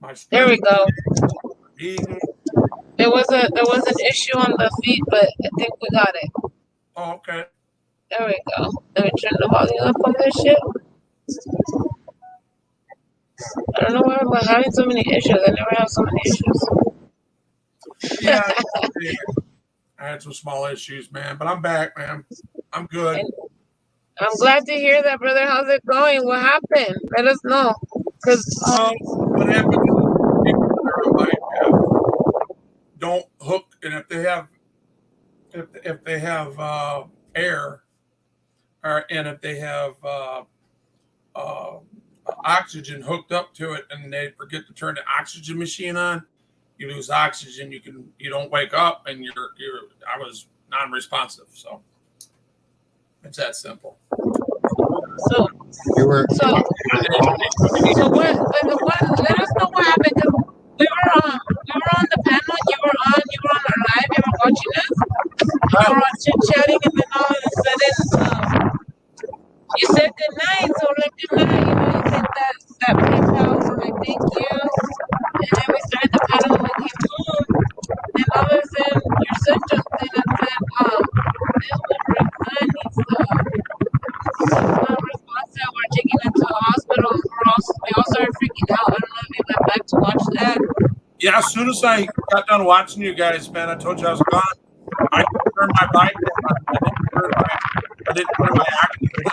My There we strength go. eating. There was an issue on the feed, but I think we got it. Oh, okay. There we go. Let me turn the volume up on this shit. I don't know why we're having so many issues. I never have so many issues. Yeah, I had some small issues, man, but I'm back, man. I'm good. I'm glad to hear that, brother. How's it going? What happened? Let us know. Cause What happened is people that are on my path don't hook, and if they have air, and if they have uh, oxygen hooked up to it, and they forget to turn the oxygen machine on, you lose oxygen. You don't wake up, and you're. I was non-responsive, so it's that simple. so You were so so what? Let us know what happened. 'Cause we were on the panel. You were on our live. You were watching us. And we were all chit chatting, and then all of a sudden, you said good night. So we're like good night. You said that PayPal. We're like thank you. And then we started the panel and we came home. And all of a sudden, your son jumped in and said, this Wolverine son needs not responsive. We're taking him to the hospital. We all started freaking out. I don't know if you went back to watch that. Yeah, as soon as I got done watching you guys, man, I told you I was gone. I turned my bypass on. I didn't turn my oxygen on.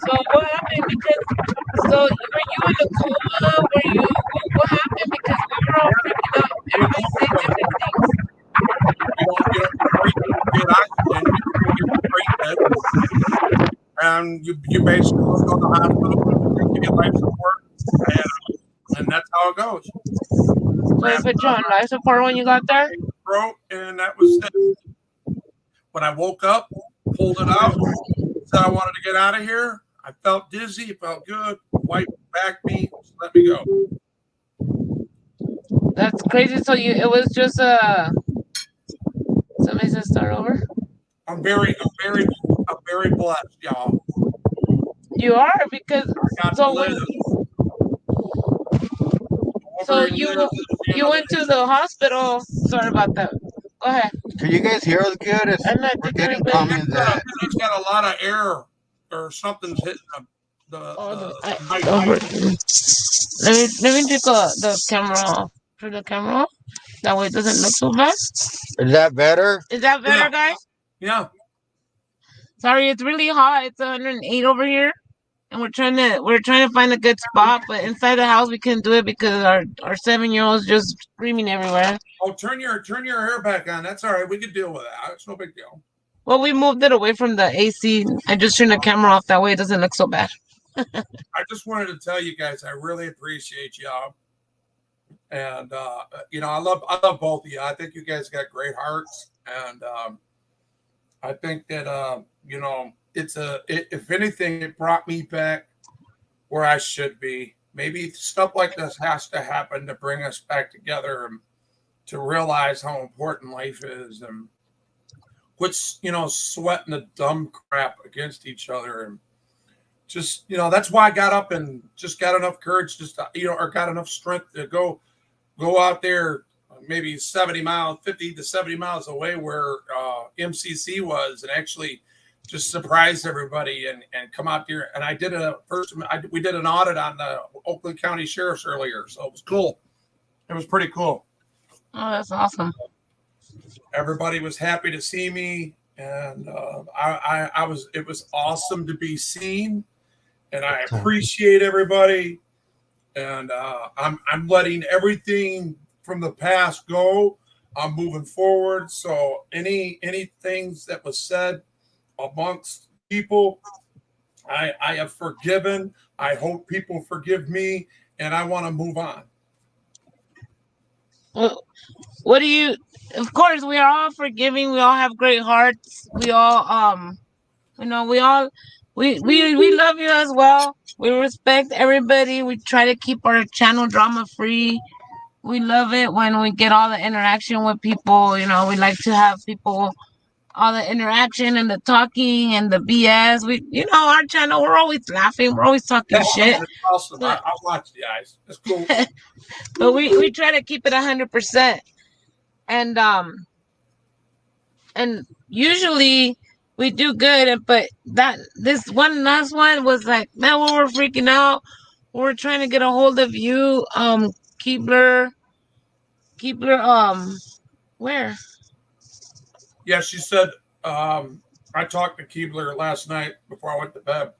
So what happened? Because so were you in a coma? What happened? Because we were all freaking out. In a Everybody coma, said but different things. you don't get oxygen. You get treatment, and you basically go to the hospital. They give you life support, and that's how it goes. So they put you on life support when you got there? Throat, and that was it. When I woke up, pulled it out, said I wanted to get out of here. I felt dizzy, it felt good. Wiped back me, just let me go. That's crazy. So it was just somebody said start over. I'm very blessed, y'all. You are because I got to so live. when so Wolverine lives to see you another went to the hospital. Sorry about that. Go ahead. Can you guys hear us good? I'm not We're thinking getting everybody. comments that He's got a lot of air or something's hitting Oh, the mic. let me take the camera off. Turn the camera off. That way it doesn't look so bad. is that better? Is that better, Yeah, guys? yeah. Sorry, it's really hot. It's 108 over here, and we're trying to find a good spot. But inside the house we couldn't do it because our 7-year-old's just screaming everywhere. Oh, turn your hair back on. That's all right. We could deal with that. It's no big deal. Well, we moved it away from the AC. I just turned the camera off. That way it doesn't look so bad. I just wanted to tell you guys I really appreciate y'all. And I love both of you. I think you guys got great hearts, and I think that if anything, it brought me back where I should be. Maybe stuff like this has to happen to bring us back together and to realize how important life is, and quit sweating the dumb crap against each other. And just that's why I got up and just got enough courage just to, or got enough strength to go out there maybe 70 miles, 50 to 70 miles away where MCC was, and actually just surprise everybody and come out there. And we did an audit on the Oakland County Sheriff's earlier, so it was cool. It was pretty cool. Oh, that's awesome. Everybody was happy to see me, and it was awesome to be seen, and I appreciate everybody. And I'm letting everything from the past go. I'm moving forward. So any things that was said amongst people, I have forgiven. I hope people forgive me, and I want to move on. Well, what do you? Of course, we are all forgiving. We all have great hearts. We all we love you as well. We respect everybody. We try to keep our channel drama free. We love it when we get all the interaction with people. We like to have people all the interaction and the talking and the BS. We, our channel, we're always laughing, we're always talking Yeah, shit. it's awesome. But, I'll watch the guys. It's cool. but we try to keep it 100%, and usually we do good. But this one last one was like, man, we were freaking out. We were trying to get a hold of you, Keebler, where? Yeah, she said. I talked to Keebler last night before I went to bed,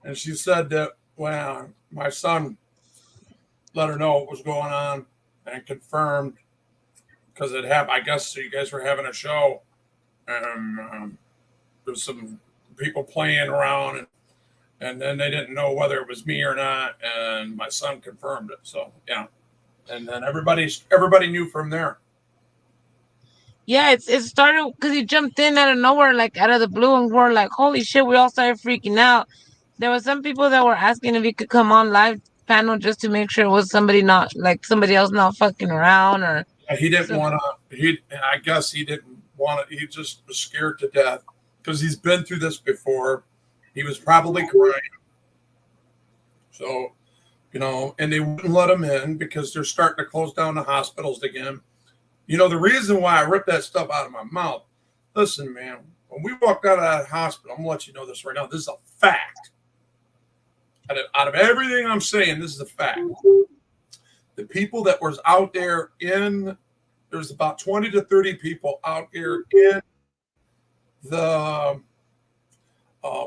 and she said that when my son let her know what was going on and confirmed because it happened. I guess so you guys were having a show, and there's some people playing around, and then they didn't know whether it was me or not, and my son confirmed it. So yeah, and then everybody knew from there. Yeah, it started because he jumped in out of nowhere, like out of the blue, and we're like, holy shit, we all started freaking out. There were some people that were asking if he could come on live panel just to make sure it was somebody not like somebody else not fucking around or He didn't some. want to. I guess he didn't want to. He just was scared to death because he's been through this before. He was probably crying. So, and they wouldn't let him in because they're starting to close down the hospitals again. The reason why I ripped that stuff out of my mouth. Listen, man, when we walked out of that hospital, I'm gonna let you know this right now. This is a fact. Out of everything I'm saying, this is a fact. The people that was out there there's about 20 to 30 people out there in the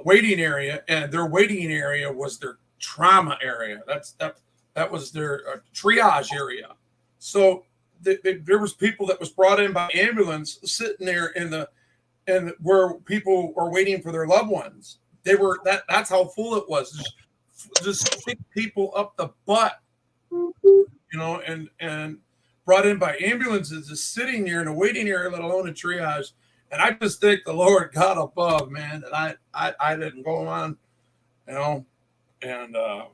waiting area, and their waiting area was their trauma area. That was their triage area. So there was people that was brought in by ambulance sitting there and where people were waiting for their loved ones. That's how full it was. Just pick people up the butt, and brought in by ambulances, just sitting there in a waiting area, let alone a triage. And I just thank the Lord God above, man, that I didn't go on, and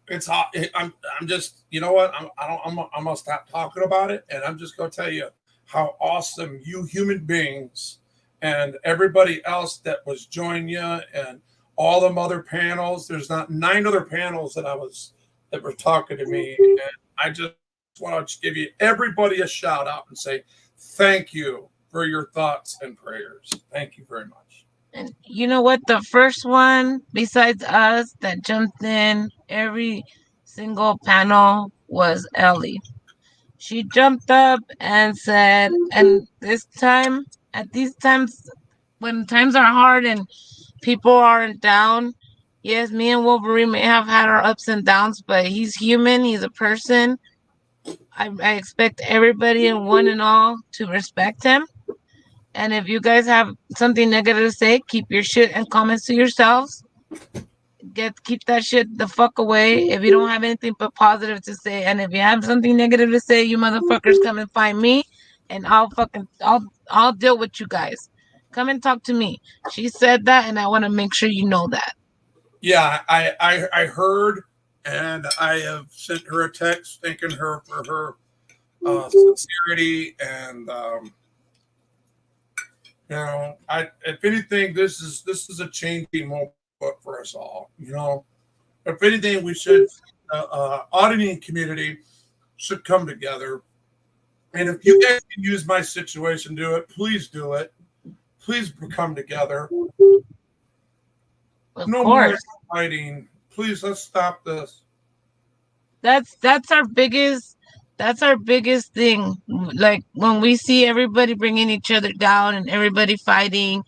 it's hot. I'm just, you know what? I'm gonna stop talking about it, and I'm just gonna tell you how awesome you human beings and everybody else that was joining you and all them other panels. There's not 9 other panels that were talking to me, and I just want to give you everybody a shout out and say thank you for your thoughts and prayers. Thank you very much. And you know what? The first one, besides us, that jumped in every single panel was Ellie. She jumped up and said, and at these times, when times are hard and people aren't down, yes, me and Wolverine may have had our ups and downs, but he's human, he's a person. I expect everybody and one and all to respect him. And if you guys have something negative to say, keep your shit and comments to yourselves. Keep that shit the fuck away. If you don't have anything but positive to say, and if you have something negative to say, you motherfuckers come and find me, and I'll deal with you guys. Come and talk to me. She said that, and I want to make sure you know that. Yeah, I heard, and I have sent her a text thanking her for her sincerity, and if anything, this is a changing moment for us all. If anything, we should auditing community should come together. And if you guys can use my situation, do it. Please do it. Please come together. Of No course. more fighting. Please, let's stop this. That's our biggest thing. Like when we see everybody bringing each other down and everybody fighting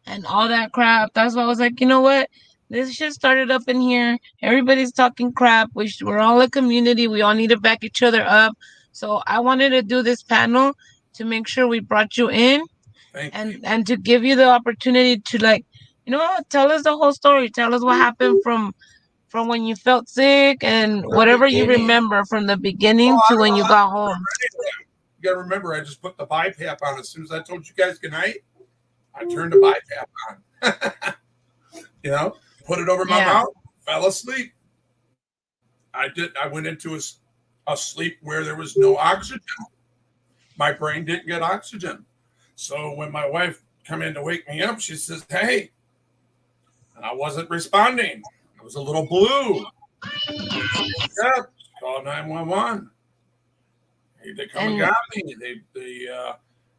and all that crap. That's why I was like, you know what? This shit started up in here. Everybody's talking crap. We're all a community. We all need to back each other up. So I wanted to do this panel to make sure we brought you in and to give you the opportunity to tell us the whole story. Tell us what happened from when you felt sick and whatever you remember from the beginning to when you got home. You got to remember, I just put the BiPAP on. As soon as I told you guys goodnight, I turned the BiPAP on. Put it over my mouth, fell asleep. I went into a sleep where there was no oxygen. My brain didn't get oxygen. So when my wife come in to wake me up. She says, "Hey," and I wasn't responding. I was a little blue. Yeah, call 911. They come and got me. They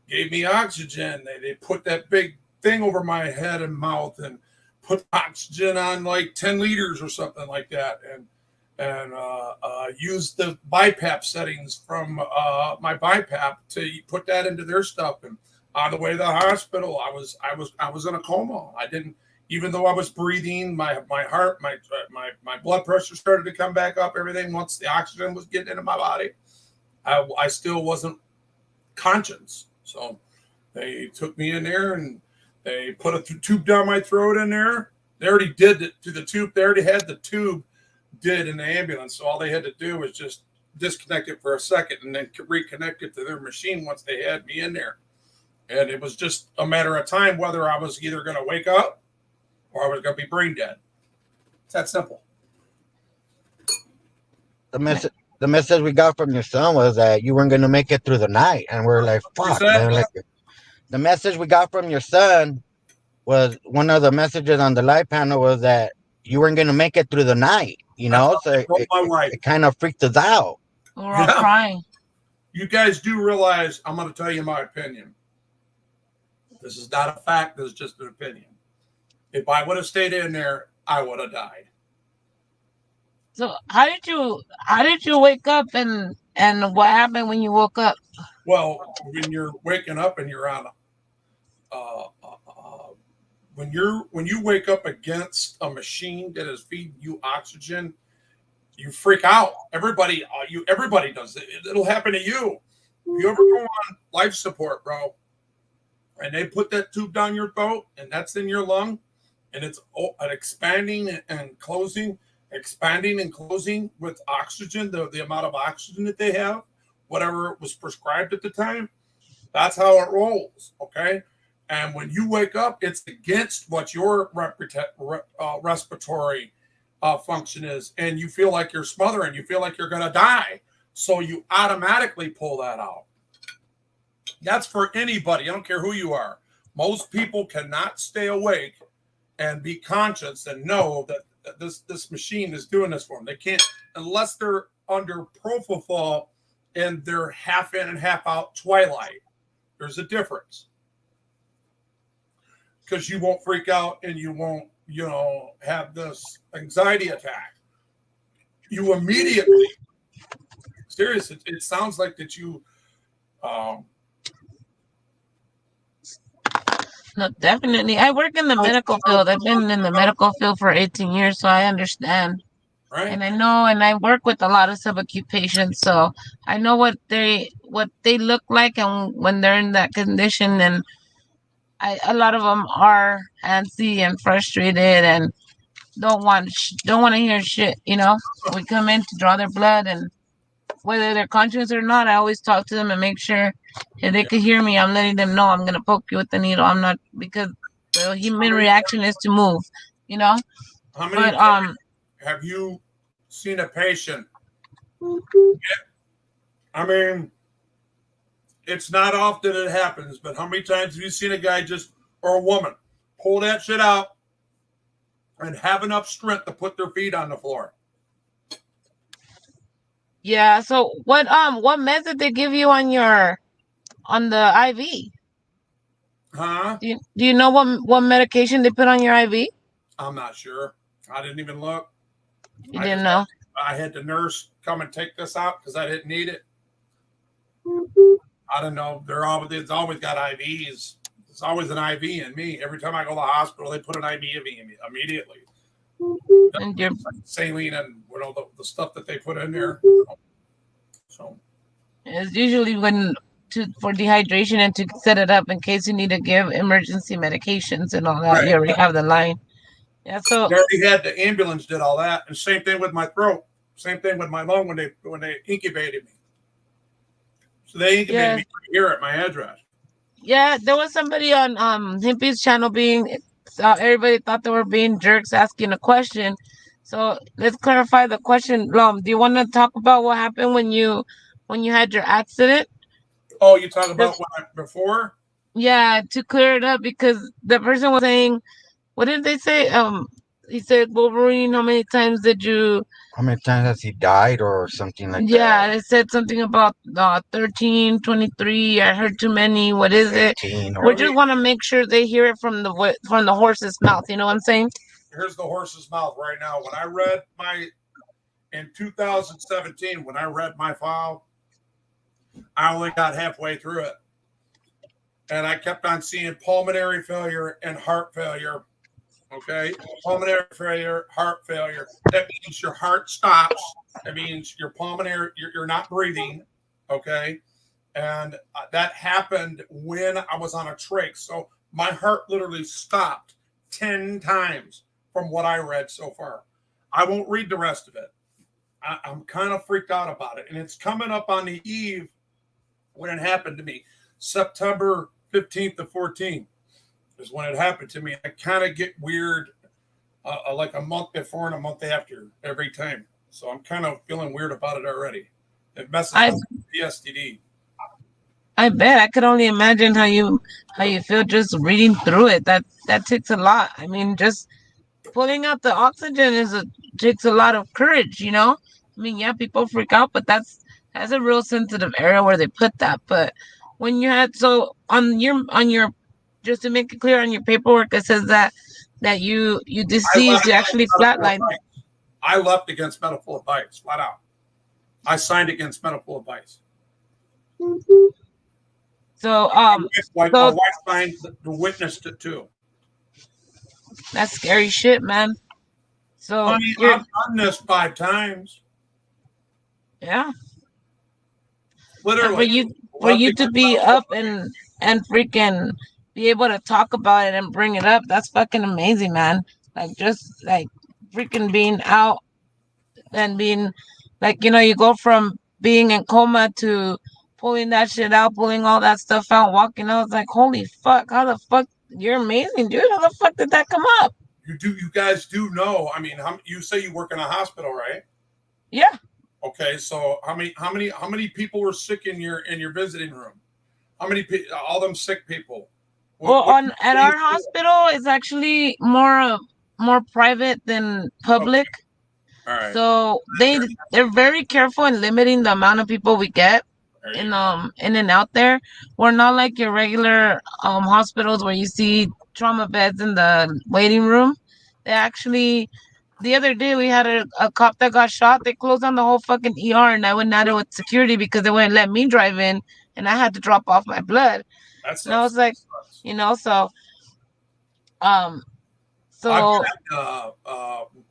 gave me oxygen. They put that big thing over my head and mouth and put oxygen on like 10 liters or something like that, and used the BiPAP settings from my BiPAP to put that into their stuff. And on the way to the hospital, I was in a coma. I didn't, even though I was breathing, my heart, my blood pressure started to come back up. Everything, once the oxygen was getting into my body, I still wasn't conscious. So they took me in there and they put a tube down my throat in there. They already did it to the tube. They already had the tube did in the ambulance. So all they had to do was just disconnect it for a second and then reconnect it to their machine once they had me in there. And it was just a matter of time whether I was either going to wake up or I was going to be brain dead. It's that simple. The message we got from your son was that you weren't going to make it through the night, and we're like, "Fuck, man!" Like, the message we got from your son was, one of the messages on the live panel was that you weren't going to make it through the night. So it kind of freaked us out. We're all crying. You guys do realize, I'm going to tell you my opinion. This is not a fact. This is just an opinion. If I would have stayed in there, I would have died. So how did you wake up, and what happened when you woke up? Well, when you're waking up and you're on, when you wake up against a machine that is feeding you oxygen, you freak out. Everybody does it. It'll happen to you. If you ever go on life support, bro, and they put that tube down your throat, and that's in your lung, and it's expanding and closing with oxygen, the amount of oxygen that they have, whatever was prescribed at the time, that's how it rolls, okay? And when you wake up, it's against what your respiratory function is, and you feel like you're smothering, you feel like you're going to die, so you automatically pull that out. That's for anybody. I don't care who you are. Most people cannot stay awake and be conscious and know that this machine is doing this for them. They can't, unless they're under propofol and they're half in and half out twilight. There's a difference. Because you won't freak out and you won't, have this anxiety attack. You immediately, seriously, it sounds like that you, No, definitely. I work in the medical field. I've been in the medical field for 18 years, so I understand. right? And I know, and I work with a lot of subacute patients, so I know what they look like, and when they're in that condition, and a lot of them are antsy and frustrated and don't want to hear shit. We come in to draw their blood, and whether they're conscious or not, I always talk to them and make sure if they could hear me, I'm letting them know I'm gonna poke you with the needle. I'm not, because the human reaction is to move. How many times have you seen a patient? I mean, it's not often it happens, but how many times have you seen a guy or a woman pull that shit out and have enough strength to put their feet on the floor? Yeah. So what meds did they give you on the IV? Huh? Do you know what medication they put on your IV? I'm not sure. I didn't even look. You didn't know? I had the nurse come and take this out because I didn't need it. I don't know. It's always got IVs. There's always an IV in me. Every time I go to the hospital, they put an IV in me immediately. And you're saline and the stuff that they put in there. So it's usually for dehydration and to set it up in case you need to give emergency medications and all that. Right. You already have the line. Yeah, so they already had the ambulance did all that, and same thing with my throat, same thing with my lung when they incubated me. So they incubated me here at my address. Yeah, there was somebody on Himpy's channel everybody thought they were being jerks asking a question. So let's clarify the question. Do you want to talk about what happened when you had your accident? Oh, you talk about before? Yeah, to clear it up because the person was saying, what did they say? He said, Wolverine, how many times did you? How many times has he died or something like Yeah, that? it said something about 13, 23. I heard too many. What is it? 18 We or just want to make sure they hear it from from the horse's mouth. You know what I'm saying? Here's the horse's mouth right now. When I read in 2017, when I read my file, I only got halfway through it. And I kept on seeing pulmonary failure and heart failure. Okay. Pulmonary failure, heart failure. That means your heart stops. That means your pulmonary, you're not breathing. Okay. And that happened when I was on a trach. So my heart literally stopped 10 times from what I read so far. I won't read the rest of it. I'm kind of freaked out about it. And it's coming up on the eve when it happened to me. September 15th to 14th is when it happened to me. I kind of get weird like a month before and a month after every time. So I'm kind of feeling weird about it already. It messes with the STD. I bet. I could only imagine how you feel just reading through it. That takes a lot. I mean, just pulling out the oxygen takes a lot of courage, you know? I mean, yeah, people freak out, but that's a real sensitive area where they put that. But when you had so on your just to make it clear on your paperwork it says that you deceased, you actually flatlined. I left against medical advice, flat out. I signed against medical advice. So my wife signed the witnessed it too. That's scary shit, man. So Honey, I've done this 5 times. Yeah. Literally. And for you to be up and freaking be able to talk about it and bring it up, that's fucking amazing, man. Like just like freaking being out and being like, you know, you go from being in coma to pulling that shit out, pulling all that stuff out, walking out. It's like, holy fuck, how the fuck, you're amazing, dude. How the fuck did that come up? You guys do know. I mean, you say you work in a hospital, right? Yeah. Okay, so how many people were sick in your visiting room? How many all them sick people? At our hospital, it's actually more private than public. Okay. All right. So they're very careful in limiting the amount of people we get in and out there. We're not like your regular hospitals where you see trauma beds in the waiting room. They actually the other day we had a cop that got shot. They closed down the whole fucking ER and I went at it with security because they wouldn't let me drive in and I had to drop off my blood. And I was like, you know, um so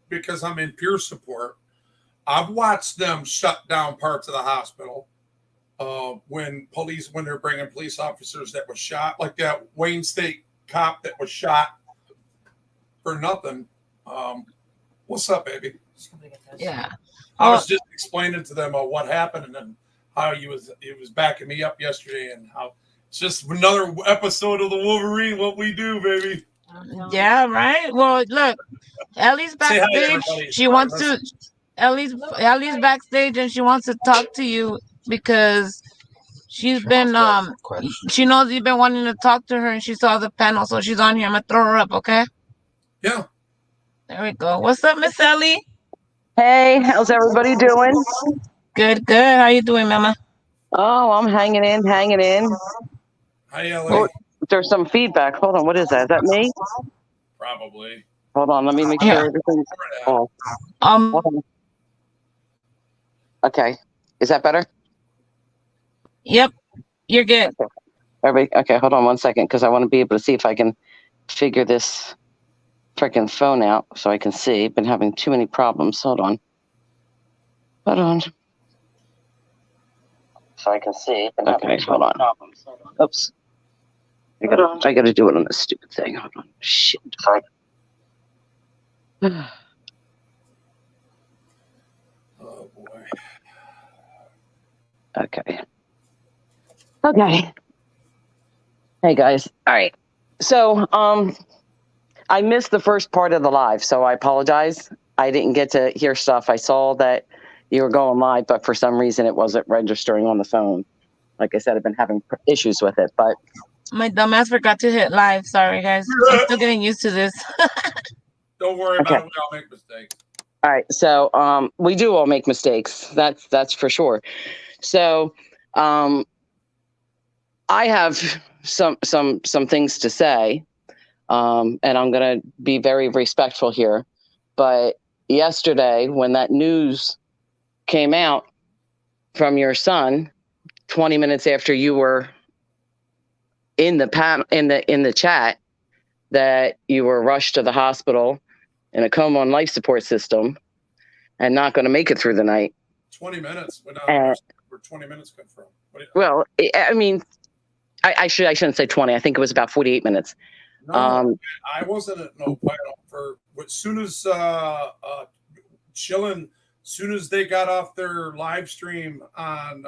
because I'm in peer support, I've watched them shut down parts of the hospital when they're bringing police officers that was shot, like that Wayne State cop that was shot for nothing. What's up, baby? Yeah. I was just explaining to them what happened and then how he was backing me up yesterday and how it's just another episode of the Wolverine, what we do, baby. Yeah, right. Well, look, Ellie's backstage. She wants to. Ellie's backstage, and she wants to talk to you because she's been she knows you've been wanting to talk to her, and she saw the panel, so she's on here. I'm gonna throw her up, okay? Yeah. There we go. What's up, Miss Ellie? Hey, how's everybody doing? Good, good. How you doing, Mama? Oh, I'm hanging in. Hi, Ellie. There's some feedback. Hold on, what is that? Is that me? Probably. Hold on, let me make sure everything's off. Okay, is that better? Yep, you're good. Okay, hold on one second, because I want to be able to see if I can figure this freaking phone out so I can see. Been having too many problems. Hold on. So I can see. Okay, hold on. Oops. I gotta do it on this stupid thing. Hold on. Shit. Oh boy. Okay. Hey guys. All right. So I missed the first part of the live, so I apologize. I didn't get to hear stuff. I saw that you were going live, but for some reason it wasn't registering on the phone. Like I said, I've been having issues with it, but My dumbass forgot to hit live. Sorry, guys. I'm still getting used to this. Don't worry about it. We all make mistakes. All right. So we do all make mistakes. That's for sure. So I have some things to say. And I'm going to be very respectful here. But yesterday, when that news came out from your son, 20 minutes after you were in the chat, that you were rushed to the hospital in a coma on life support system and not going to make it through the night. 20 minutes. Where 20 minutes come from? Well, I mean, I shouldn't say 20. I think it was about 48 minutes. No, I wasn't at no panel for as soon as chilling. As soon as they got off their live stream on,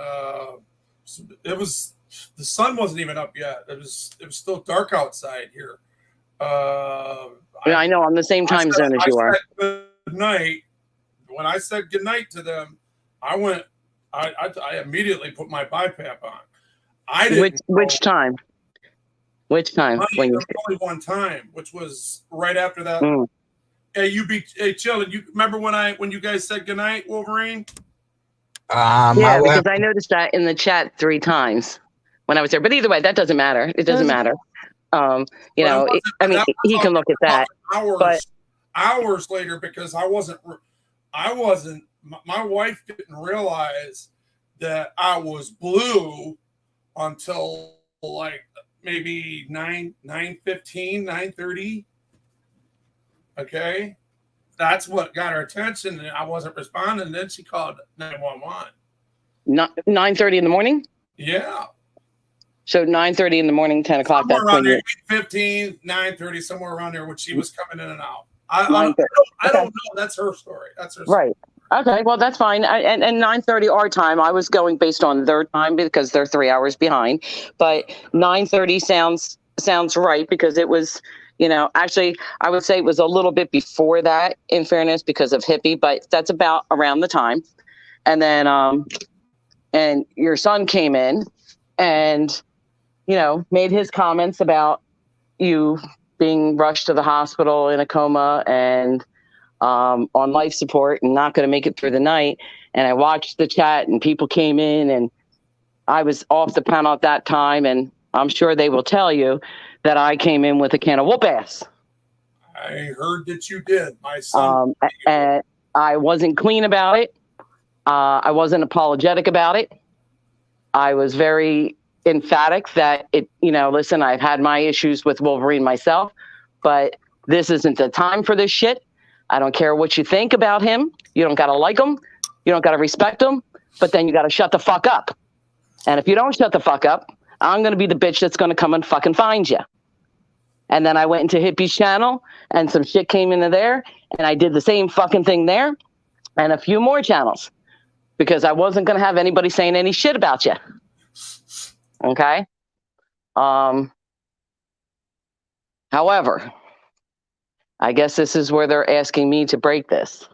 it was the sun wasn't even up yet. It was still dark outside here. I know, on the same time zone as you are. Good night. When I said good night to them, I immediately put my BiPAP on. I didn't. Which time? Which time? When you only one time, which was right after that. Hey, chilling. You remember when you guys said goodnight, Wolverine? Yeah, because I noticed that in the chat 3 times when I was there. But either way, that doesn't matter. It doesn't matter. You know, I mean, he can look at that. Hours later, because I wasn't. My wife didn't realize that I was blue until like maybe 9:15, 9:30. Okay, that's what got her attention, and I wasn't responding. And then she called 911. 9:30 in the morning. Yeah. So 9:30 in the morning, 10 o'clock. Somewhere around there, 8:15, 9:30, somewhere around there when she was coming in and out. I don't know. That's her story. That's her story. Right. Okay, well, that's fine. And 9:30 our time, I was going based on their time because they're 3 hours behind. But 9:30 sounds right because it was, you know, actually, I would say it was a little bit before that, in fairness, because of hippie, but that's about around the time. And then, and your son came in and, you know, made his comments about you being rushed to the hospital in a coma and on life support and not going to make it through the night. And I watched the chat and people came in and I was off the panel at that time. And I'm sure they will tell you that I came in with a can of whoop ass. I heard that you did, my son. And I wasn't clean about it. I wasn't apologetic about it. I was very emphatic that it, you know, listen, I've had my issues with Wolverine myself, but this isn't the time for this shit. I don't care what you think about him. You don't got to like him. You don't got to respect him, but then you got to shut the fuck up. And if you don't shut the fuck up, I'm going to be the bitch that's going to come and fucking find you. And then I went into Hippie's channel and some shit came into there and I did the same fucking thing there and a few more channels because I wasn't going to have anybody saying any shit about you. Okay. However, I guess this is where they're asking me to break this.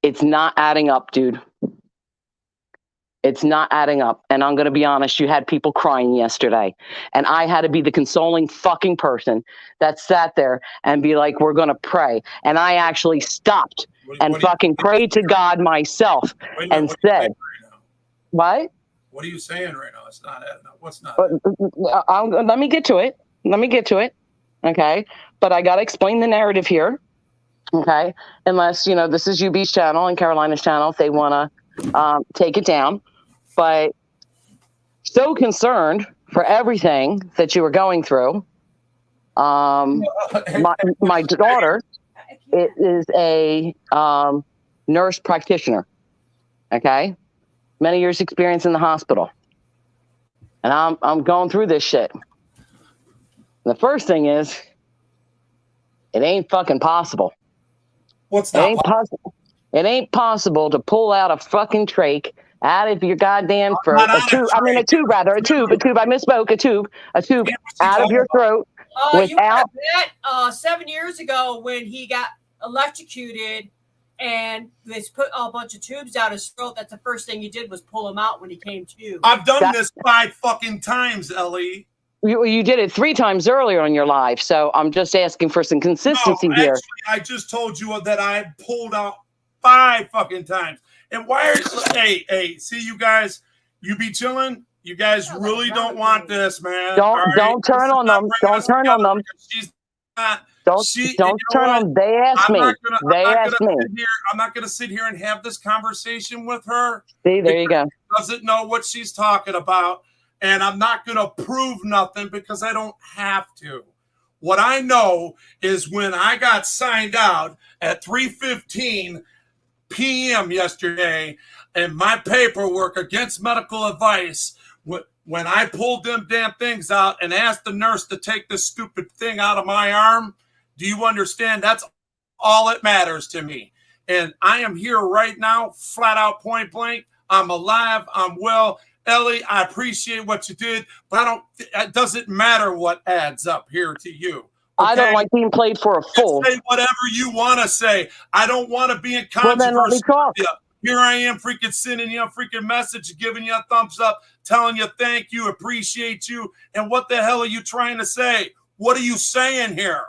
It's not adding up, dude. It's not adding up. And I'm going to be honest, you had people crying yesterday. And I had to be the consoling fucking person that sat there and be like, we're going to pray. And I actually stopped and fucking prayed to God myself and said, what? What are you saying right now? It's not adding up. What's not? Let me get to it. Okay. But I got to explain the narrative here. Okay. Unless, you know, this is UB's channel and Carolina's channel, if they want to take it down. But so concerned for everything that you were going through. My daughter is a nurse practitioner. Okay. Many years experience in the hospital. And I'm going through this shit. The first thing is, it ain't fucking possible. What's that? It ain't possible to pull out a fucking trach out of your goddamn throat. A tube. I misspoke. A tube out of your throat without. You 7 years ago when he got electrocuted and they put a bunch of tubes down his throat. That's the first thing you did was pull him out when he came to. I've done this 5 fucking times, Ellie. You did it 3 times earlier on your live, so I'm just asking for some consistency here. Actually, I just told you that I pulled out 5 fucking times. And why are hey, see you guys, you be chilling. You guys really don't want this, man. Don't turn on them. Don't turn on them. She's not. Don't turn on. They asked me. I'm not gonna sit here and have this conversation with her. See, there you go. Doesn't know what she's talking about. And I'm not going to prove nothing because I don't have to. What I know is when I got signed out at 3:15 p.m. yesterday and my paperwork against medical advice, when I pulled them damn things out and asked the nurse to take this stupid thing out of my arm, do you understand? That's all that matters to me. And I am here right now, flat out, point blank. I'm alive. I'm well. Ellie, I appreciate what you did, but it doesn't matter what adds up here to you. Okay? I don't like being played for a fool. Say whatever you want to say. I don't want to be in controversy. Well, then let me talk. Here I am freaking sending you a freaking message, giving you a thumbs up, telling you thank you, appreciate you. And what the hell are you trying to say? What are you saying here?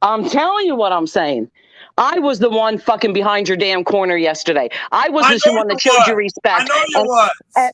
I'm telling you what I'm saying. I was the one fucking behind your damn corner yesterday. I was the one that showed you respect. I know you was.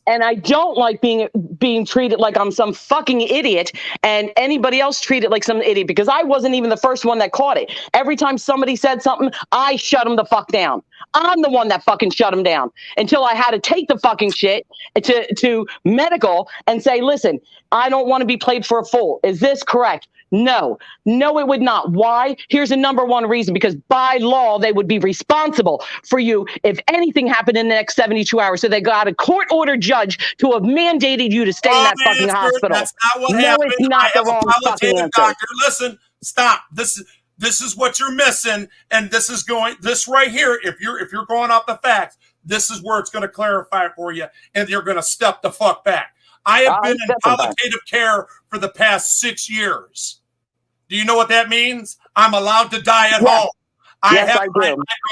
And I don't like being treated like I'm some fucking idiot and anybody else treated like some idiot because I wasn't even the first one that caught it. Every time somebody said something, I shut them the fuck down. I'm the one that fucking shut them down until I had to take the fucking shit to medical and say, listen, I don't want to be played for a fool. Is this correct? No, it would not. Why? Here's the number one reason, because by law, they would be responsible for you if anything happened in the next 72 hours. So they got a court-ordered judge to have mandated you to stay in that fucking hospital. That's not what happened. It's not the wrong fucking answer. Doctor, listen, stop. This is what you're missing, and this right here. If you're going off the facts, this is where it's going to clarify it for you, and you're going to step the fuck back. I have been in palliative care for the past 6 years. Do you know what that means? I'm allowed to die at home. I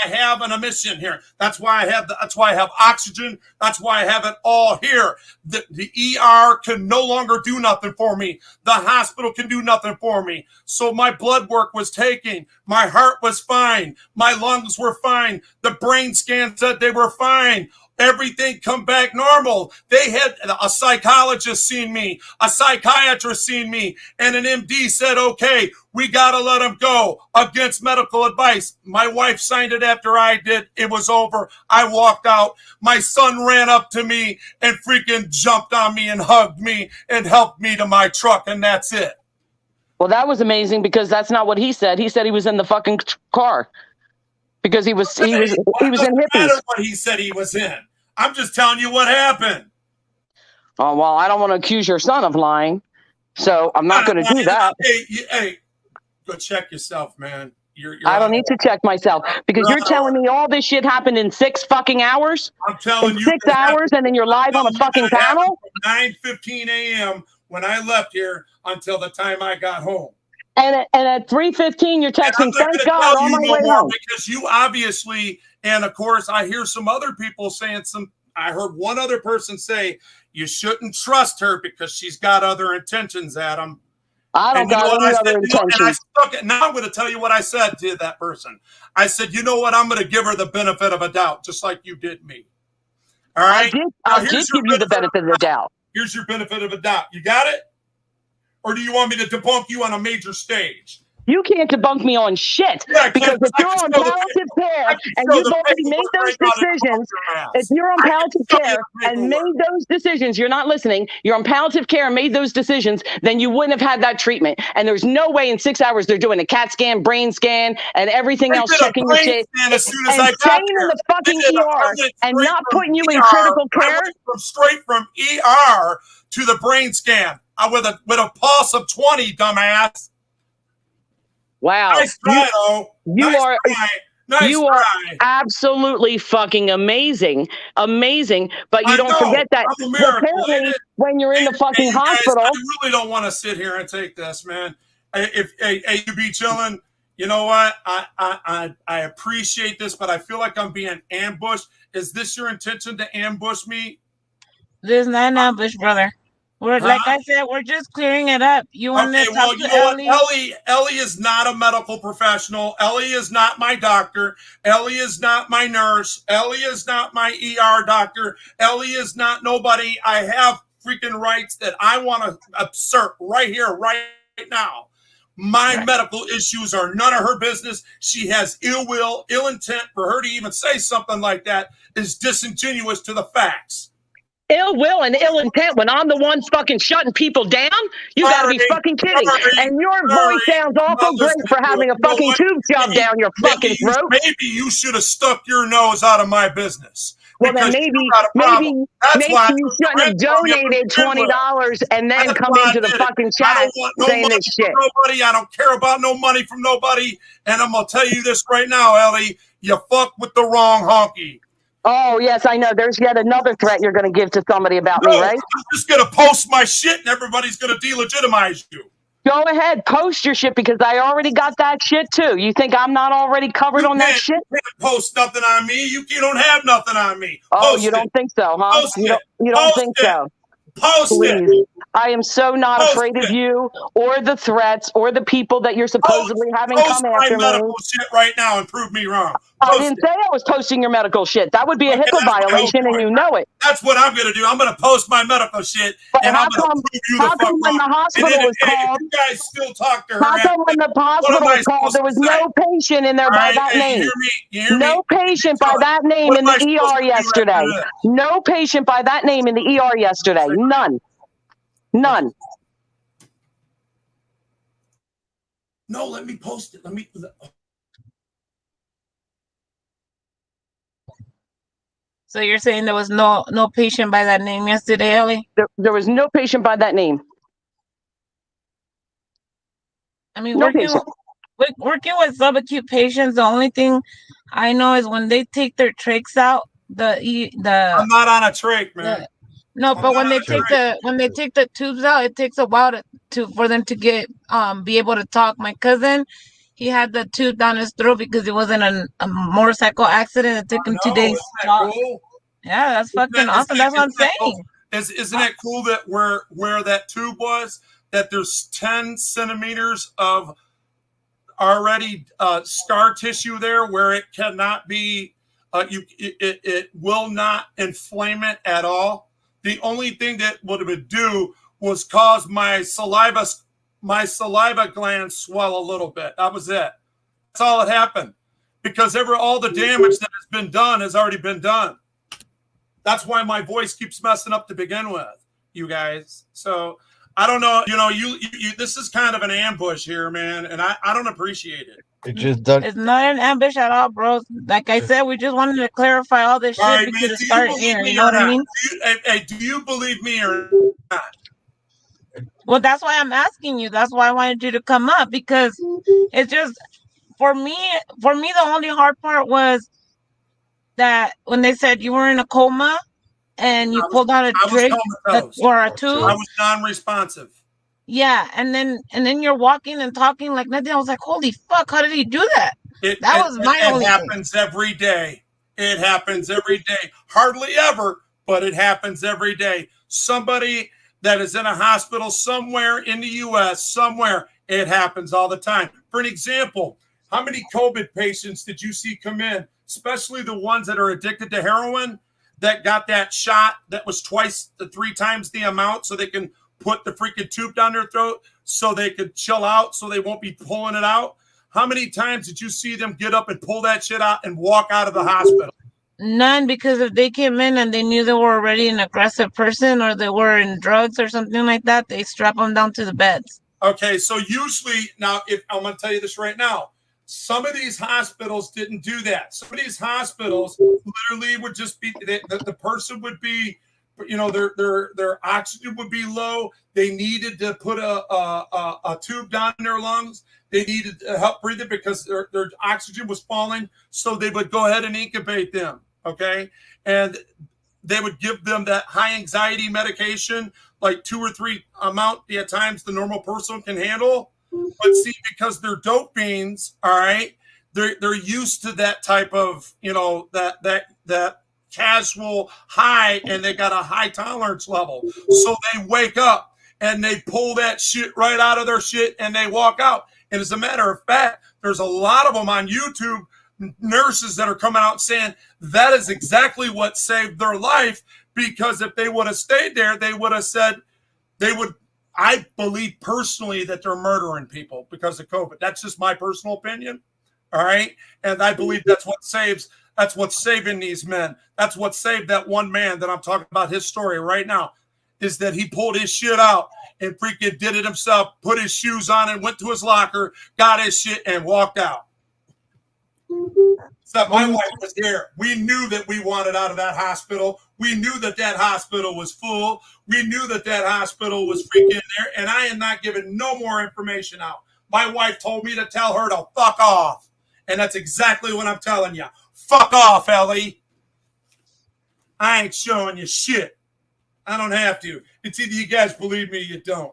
have an emission here. That's why I have oxygen. That's why I have it all here. The ER can no longer do nothing for me. The hospital can do nothing for me. So my blood work was taken. My heart was fine. My lungs were fine. The brain scan said they were fine. Everything come back normal. They had a psychologist seen me, a psychiatrist seen me, and an MD said, okay, we got to let him go against medical advice. My wife signed it after I did. It was over. I walked out. My son ran up to me and freaking jumped on me and hugged me and helped me to my truck, and that's it. Well, that was amazing because that's not what he said. He said he was in the fucking car because he was in hippies. Matter what he said he was in. I'm just telling you what happened. Oh, well, I don't want to accuse your son of lying, so I'm not going to do that. Hey, go check yourself, man. I don't need to check myself because you're telling me all this shit happened in 6 fucking hours? I'm telling you. 6 hours and then you're live on a fucking panel? From 9:15 a.m. when I left here until the time I got home. And at 3:15, you're texting, thank God, on my way home. Because you obviously, and of course, I hear some other people saying I heard one other person say, you shouldn't trust her because she's got other intentions, Adam. I don't got any other intentions. Now I'm going to tell you what I said to that person. I said, you know what? I'm going to give her the benefit of a doubt, just like you did me. All right? I did give you the benefit of the doubt. Here's your benefit of a doubt. You got it? Or do you want me to debunk you on a major stage? You can't debunk me on shit because if you're on palliative care and you've already made those decisions, if you're on palliative care and made those decisions, you're not listening, you're on palliative care and made those decisions, then you wouldn't have had that treatment. And there's no way in 6 hours they're doing a CAT scan, brain scan, and everything else, checking your shit, as soon as I staying in the fucking ER and not putting you in critical care. Straight from ER to the brain scan with a pulse of 20, dumbass. Wow. Nice try, though. You are absolutely fucking amazing. But you don't forget that apparently when you're in the fucking hospital. I really don't want to sit here and take this, man. If you be chilling, You know what? I appreciate this, but I feel like I'm being ambushed. Is this your intention to ambush me? This is not an ambush, brother. Like I said, we're just clearing it up. You want to talk to Ellie? Ellie is not a medical professional. Ellie is not my doctor. Ellie is not my nurse. Ellie is not my ER doctor. Ellie is not nobody. I have freaking rights that I want to assert right here, right now. My medical issues are none of her business. She has ill will, ill intent. For her to even say something like that is disingenuous to the facts. Ill will and ill intent when I'm the one fucking shutting people down? You got to be fucking kidding. And your voice sounds awful great for having a fucking tube shoved down your fucking throat. Maybe you should have stuck your nose out of my business. Well, then maybe you shouldn't have donated $20 and then come into the fucking chat saying this shit. Nobody, I don't care about no money from nobody. And I'm going to tell you this right now, Ellie. You fucked with the wrong honky. Oh, yes, I know. There's yet another threat you're going to give to somebody about me, right? I'm just going to post my shit and everybody's going to delegitimize you. Go ahead, post your shit because I already got that shit too. You think I'm not already covered on that shit? You can't post nothing on me. You don't have nothing on me. Oh, you don't think so, huh? You don't think so? Post it. I am so not afraid of you or the threats or the people that you're supposedly having come after me. Post my medical shit right now and prove me wrong. I didn't say I was posting your medical shit. That would be a HIPAA violation, and you know it. That's what I'm going to do. I'm going to post my medical shit, and I'm going to prove you the fuck wrong. When the hospital was called, you guys still talk to her. How come when the hospital was called, there was no patient in there by that name? You hear me? No patient by that name in the ER yesterday. No patient by that name in the ER yesterday. None. None. No, let me post it. So you're saying there was no patient by that name yesterday, Ellie? There was no patient by that name. I mean, working with subacute patients, the only thing I know is when they take their trachs out, I'm not on a trach, man. But when they take the tubes out, it takes a while for them to get be able to talk. My cousin, he had the tube down his throat because it was in a motorcycle accident. It took him 2 days to talk. Cool? Yeah, that's fucking awesome. That's what I'm saying. Cool? Isn't it cool that where that tube was, that there's 10 centimeters of already scar tissue there where it cannot be, it will not inflame it at all. The only thing that would do was cause my saliva glands swell a little bit. That was it. That's all that happened. Because all the damage that has been done has already been done. That's why my voice keeps messing up to begin with, you guys. So I don't know. You this is kind of an ambush here, man, and I don't appreciate it. It's not an ambush at all, bro. Like I said, we just wanted to clarify all this shit because it started here. You know what I mean? Do you believe me or not? Well, that's why I'm asking you. That's why I wanted you to come up, because it's just for me, the only hard part was that when they said you were in a coma and you pulled out a trach or a tube. I was non-responsive. Yeah, and then you're walking and talking like nothing. I was like, holy fuck, how did he do that? It happens every day. It happens every day. Hardly ever, but it happens every day. Somebody that is in a hospital somewhere in the U.S., somewhere, it happens all the time. For an example, how many COVID patients did you see come in, especially the ones that are addicted to heroin, that got that shot that was 2 to 3 times the amount so they can put the freaking tube down their throat so they could chill out so they won't be pulling it out? How many times did you see them get up and pull that shit out and walk out of the hospital? None, because if they came in and they knew they were already an aggressive person or they were in drugs or something like that, they strap them down to the beds. Okay, so usually, now, if I'm going to tell you this right now, some of these hospitals didn't do that. Some of these hospitals literally would just be, the person would be, their oxygen would be low. They needed to put a tube down in their lungs. They needed to help breathe it because their oxygen was falling. So they would go ahead and incubate them. Okay. And they would give them that high anxiety medication, like 2 or 3 amount at times the normal person can handle. But see, because they're dope fiends, all right, they're used to that type of, that casual high, and they got a high tolerance level. So they wake up and they pull that shit right out of their shit and they walk out. And as a matter of fact, there's a lot of them on YouTube, nurses that are coming out saying that is exactly what saved their life, because if they would have stayed there, they would have said I believe personally that they're murdering people because of COVID. That's just my personal opinion. All right. And I believe that's what's saving these men. That's what saved that one man that I'm talking about, his story right now, is that he pulled his shit out and freaking did it himself, put his shoes on and went to his locker, got his shit and walked out. So my wife was there. We knew that we wanted out of that hospital. We knew that that hospital was full. We knew that that hospital was freaking there. And I am not giving no more information out. My wife told me to tell her to fuck off. And that's exactly what I'm telling you. Fuck off, Ellie. I ain't showing you shit. I don't have to. It's either you guys believe me or you don't.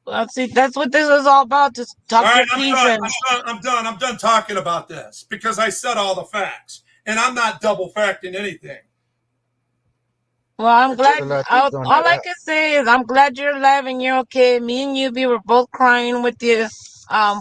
Well, see, that's what this is all about. Just talk your piece. I'm done talking about this because I said all the facts. And I'm not double facting anything. Well, I'm glad. All I can say is I'm glad you're alive and you're okay. Me and Yubi were both crying with you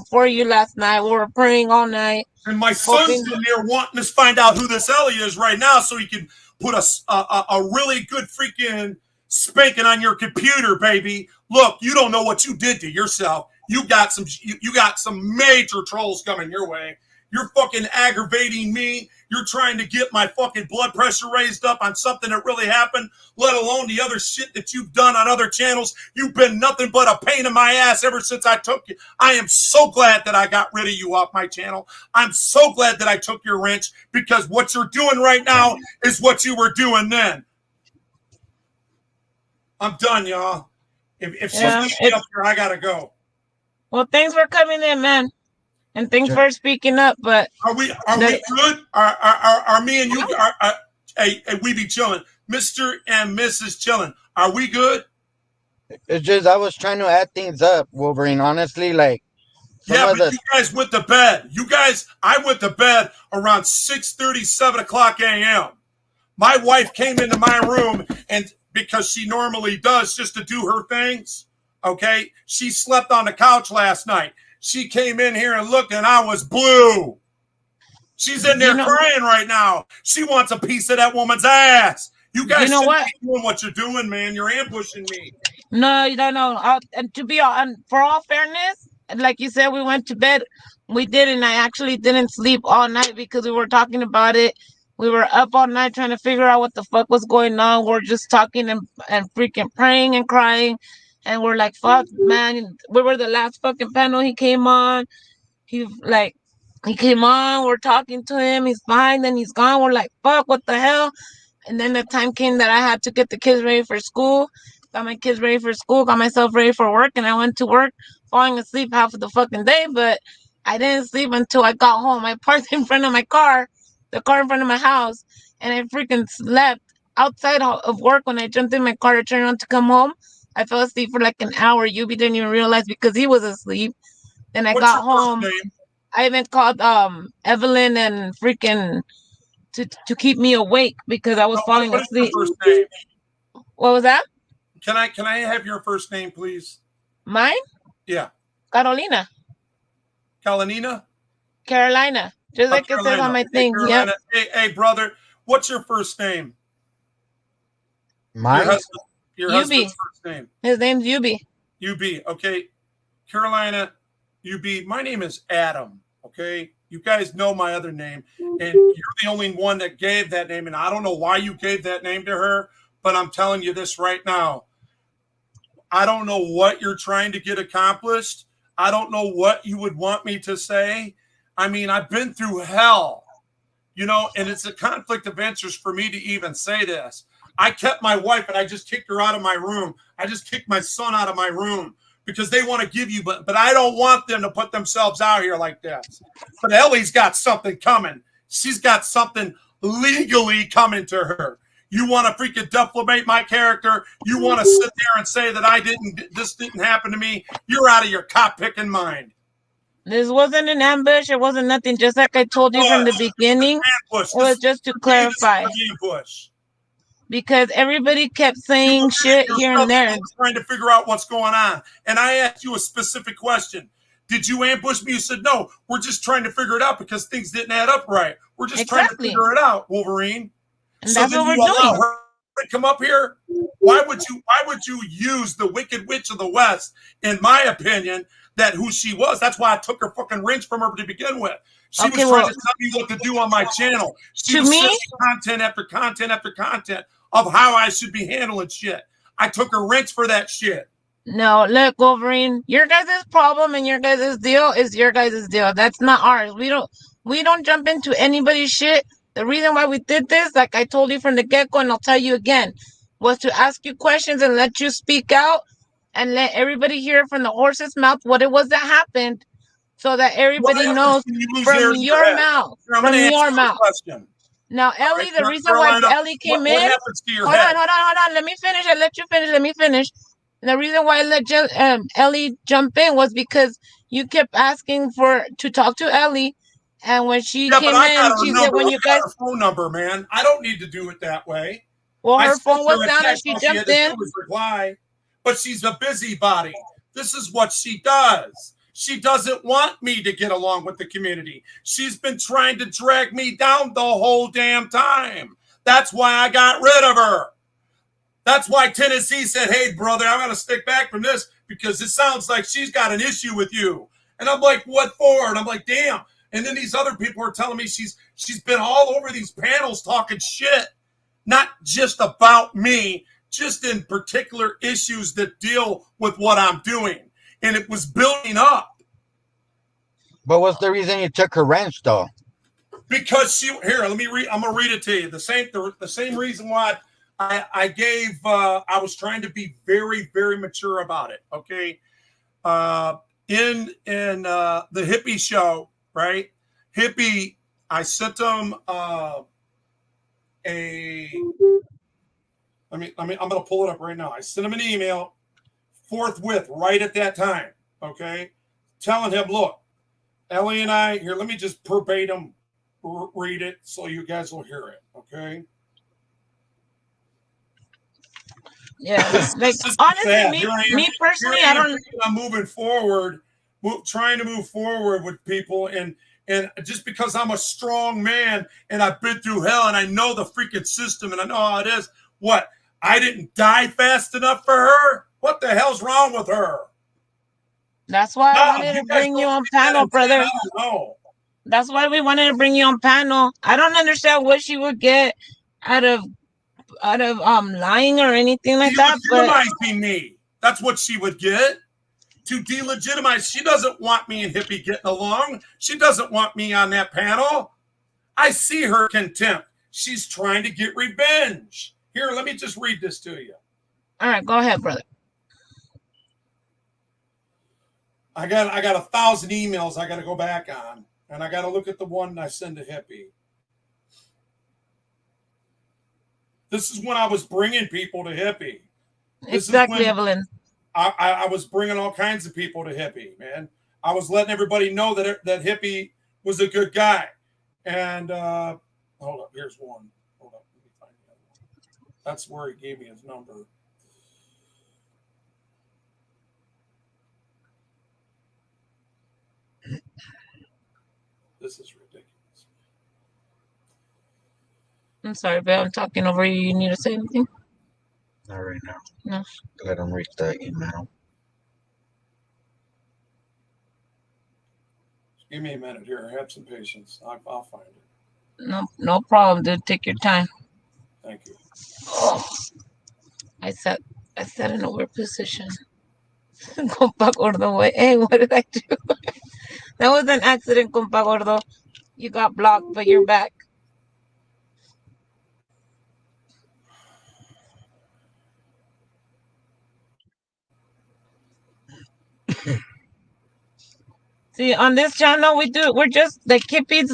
for you last night. We were praying all night. And my son's in there wanting to find out who this Ellie is right now so he can put a really good freaking spanking on your computer, baby. Look, you don't know what you did to yourself. You got some major trolls coming your way. You're fucking aggravating me. You're trying to get my fucking blood pressure raised up on something that really happened, let alone the other shit that you've done on other channels. You've been nothing but a pain in my ass ever since I took you. I am so glad that I got rid of you off my channel. I'm so glad that I took your wrench, because what you're doing right now is what you were doing then. I'm done, y'all. If something's up here, I gotta go. Well, thanks for coming in, man. And thanks for speaking up, but are we good? Are me and you we be chilling, Mr. and Mrs. Chilling? Are we good? It's just I was trying to add things up, Wolverine. Honestly, like you guys went to bed. I went to bed around 6:30, 7 o'clock a.m. My wife came into my room, and because she normally does just to do her things, okay, she slept on the couch last night. She came in here and looked, and I was blue. She's in there crying right now. She wants a piece of that woman's ass. You guys shouldn't be doing what you're doing, man. You're ambushing me. No. And to be for all fairness, like you said, we went to bed. We did, and I actually didn't sleep all night because we were talking about it. We were up all night trying to figure out what the fuck was going on. We're just talking and freaking praying and crying. And we're like, fuck, man. We were the last fucking panel he came on. He came on. We're talking to him. He's fine. Then he's gone. We're like, fuck, what the hell? And then the time came that I had to get the kids ready for school. Got my kids ready for school. Got myself ready for work. And I went to work, falling asleep half of the fucking day. But I didn't sleep until I got home. I parked in front of my car, the car in front of my house. And I freaking slept outside of work. When I jumped in my car to turn on to come home, I fell asleep for like an hour. Yubi didn't even realize because he was asleep. Then I got home. I even called Evelyn and freaking to keep me awake because I was falling asleep. What is your first name? What was that? Can I have your first name, please? Mine? Yeah. Carolina. Carolina. Just like it says on my thing. Yep. Hey, brother, what's your first name? Mine? Your husband's first name. His name's Yubi. Yubi, okay. Carolina, Yubi. My name is Adam, okay? You guys know my other name, and you're the only one that gave that name, and I don't know why you gave that name to her, but I'm telling you this right now. I don't know what you're trying to get accomplished. I don't know what you would want me to say. I mean, I've been through hell, and it's a conflict of interest for me to even say this. I kept my wife and I just kicked her out of my room. I just kicked my son out of my room because they want to give you, but I don't want them to put themselves out here like this. But Ellie's got something coming. She's got something legally coming to her. You want to freaking defamate my character. You want to sit there and say that this didn't happen to me. You're out of your cop picking mind. This wasn't an ambush. It wasn't nothing. Just like I told you from the beginning, it was just to clarify. Ambush. Because everybody kept saying shit here and there. Trying to figure out what's going on. And I asked you a specific question. Did you ambush me? You said, no, we're just trying to figure it out because things didn't add up right. We're just trying to figure it out, Wolverine. And so that's what we're doing. Her to come up here? Why would you use the Wicked Witch of the West, in my opinion, that who she was? That's why I took her fucking wrench from her to begin with. She was trying to tell me what to do on my channel. She was sending content after content after content of how I should be handling shit. I took her wrench for that shit. No, look, Wolverine, your guys' problem and your guys' deal is your guys' deal. That's not ours. We don't jump into anybody's shit. The reason why we did this, like I told you from the get-go, and I'll tell you again, was to ask you questions and let you speak out and let everybody hear from the horse's mouth what it was that happened, so that everybody knows from your mouth. From your mouth. Now, Ellie, the reason why Ellie came in... Hold on. Let me finish. I let you finish. Let me finish. And the reason why I let Ellie jump in was because you kept asking to talk to Ellie. And when she came in, she said, when you guys... her phone number, man. I don't need to do it that way. Well, her phone was down and she jumped in. Reply, but she's a busybody. This is what she does. She doesn't want me to get along with the community. She's been trying to drag me down the whole damn time. That's why I got rid of her. That's why Tennessee said, hey, brother, I'm going to stick back from this because it sounds like she's got an issue with you. And I'm like, what for? And I'm like, damn. And then these other people are telling me she's been all over these panels talking shit, not just about me, just in particular issues that deal with what I'm doing. And it was building up. But what's the reason you took her wrench, though? Because let me read. I'm gonna read it to you. The same reason why I gave. I was trying to be very, very mature about it. Okay. In the hippie show, right? Hippie, I sent them I'm gonna pull it up right now. I sent him an email forthwith, right at that time, okay, telling him, look, Ellie and I, here, let me just verbatim read it so you guys will hear it, okay? Yeah, like, honestly, me personally, I don't... I'm moving forward, trying to move forward with people, and just because I'm a strong man and I've been through hell and I know the freaking system and I know how it is, what, I didn't die fast enough for her? What the hell's wrong with her? That's why I wanted to bring you on panel, brother. I don't know. That's why we wanted to bring you on panel. I don't understand what she would get out of lying or anything like that. Delegitimizing me. That's what she would get. To delegitimize. She doesn't want me and Hippie getting along. She doesn't want me on that panel. I see her contempt. She's trying to get revenge. Here, let me just read this to you. All right, go ahead, brother. I got 1,000 emails I got to go back on, and I got to look at the one I send to Hippie. This is when I was bringing people to Hippie. Exactly, Evelyn. I was bringing all kinds of people to Hippie, man. I was letting everybody know that Hippie was a good guy. And hold up, here's one. Hold up, let me find the other one. That's where he gave me his number. This is ridiculous. I'm sorry, but I'm talking over you. You need to say anything? Not right now. No. Let him read the email. Just give me a minute here. Have some patience. I'll find it. No problem, dude. Take your time. Thank you. Oh, I sat in a weird position. Compa Gordo, hey, what did I do? That was an accident, Compa Gordo. You got blocked, but you're back. See, on this channel, we're just like hippies,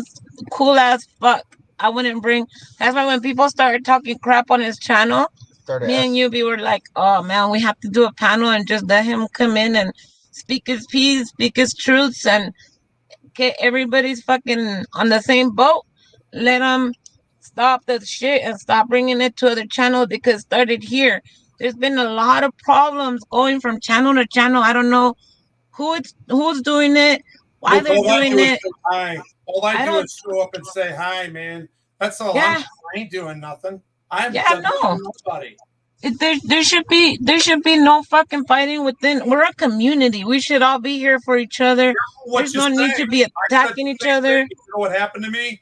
cool as fuck. I wouldn't bring. That's why when people started talking crap on his channel, me and Yubi were like, oh man, we have to do a panel and just let him come in and speak his piece, speak his truths, and get everybody's fucking on the same boat. Let him stop the shit and stop bringing it to other channels because it started here. There's been a lot of problems going from channel to channel. I don't know who's doing it, why Look, they're all I doing do is it. say hi. All I I do don't. is show up and say hi, man. That's all Yeah, I'm doing. I ain't doing nothing. I haven't yeah, done nothing no. to nobody. There should be no fucking fighting within. We're a community. We should all be here for each other. What There's you no need say? to be I said attacking the each same thing. other. You know what happened to me?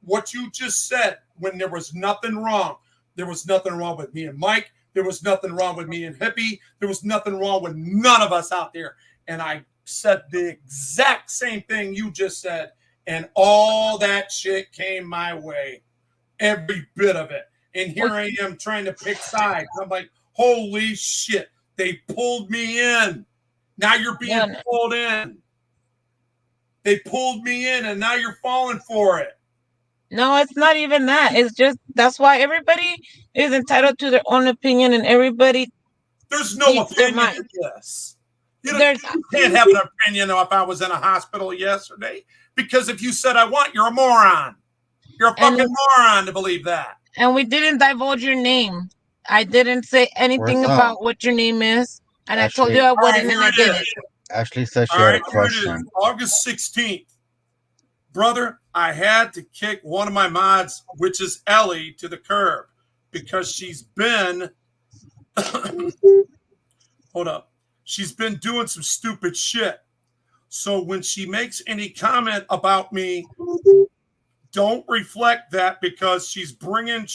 What you just said when there was nothing wrong. There was nothing wrong with me and Mike. There was nothing wrong with me and Hippie. There was nothing wrong with none of us out there. And I said the exact same thing you just said. And all that shit came my way. Every bit of it. And here I am trying to pick sides. I'm like, holy shit. They pulled me in. Now you're being pulled in. They pulled me in and now you're falling for it. No, it's not even that. It's just that's why everybody is entitled to their own opinion and everybody There's no speaks their opinion mind. in this. You There's can't have an opinion if I was in a hospital yesterday. Because if you said I want, you're a moron. You're a fucking moron to believe that. And we didn't divulge your name. I didn't say anything about what your name is. And I told you I wouldn't and I didn't. Ashley said she had a question. August 16th. Brother, I had to kick one of my mods, which is Ellie, to the curb because she's been hold up. She's been doing some stupid shit. So when she makes any comment about me, don't reflect that because she's bringing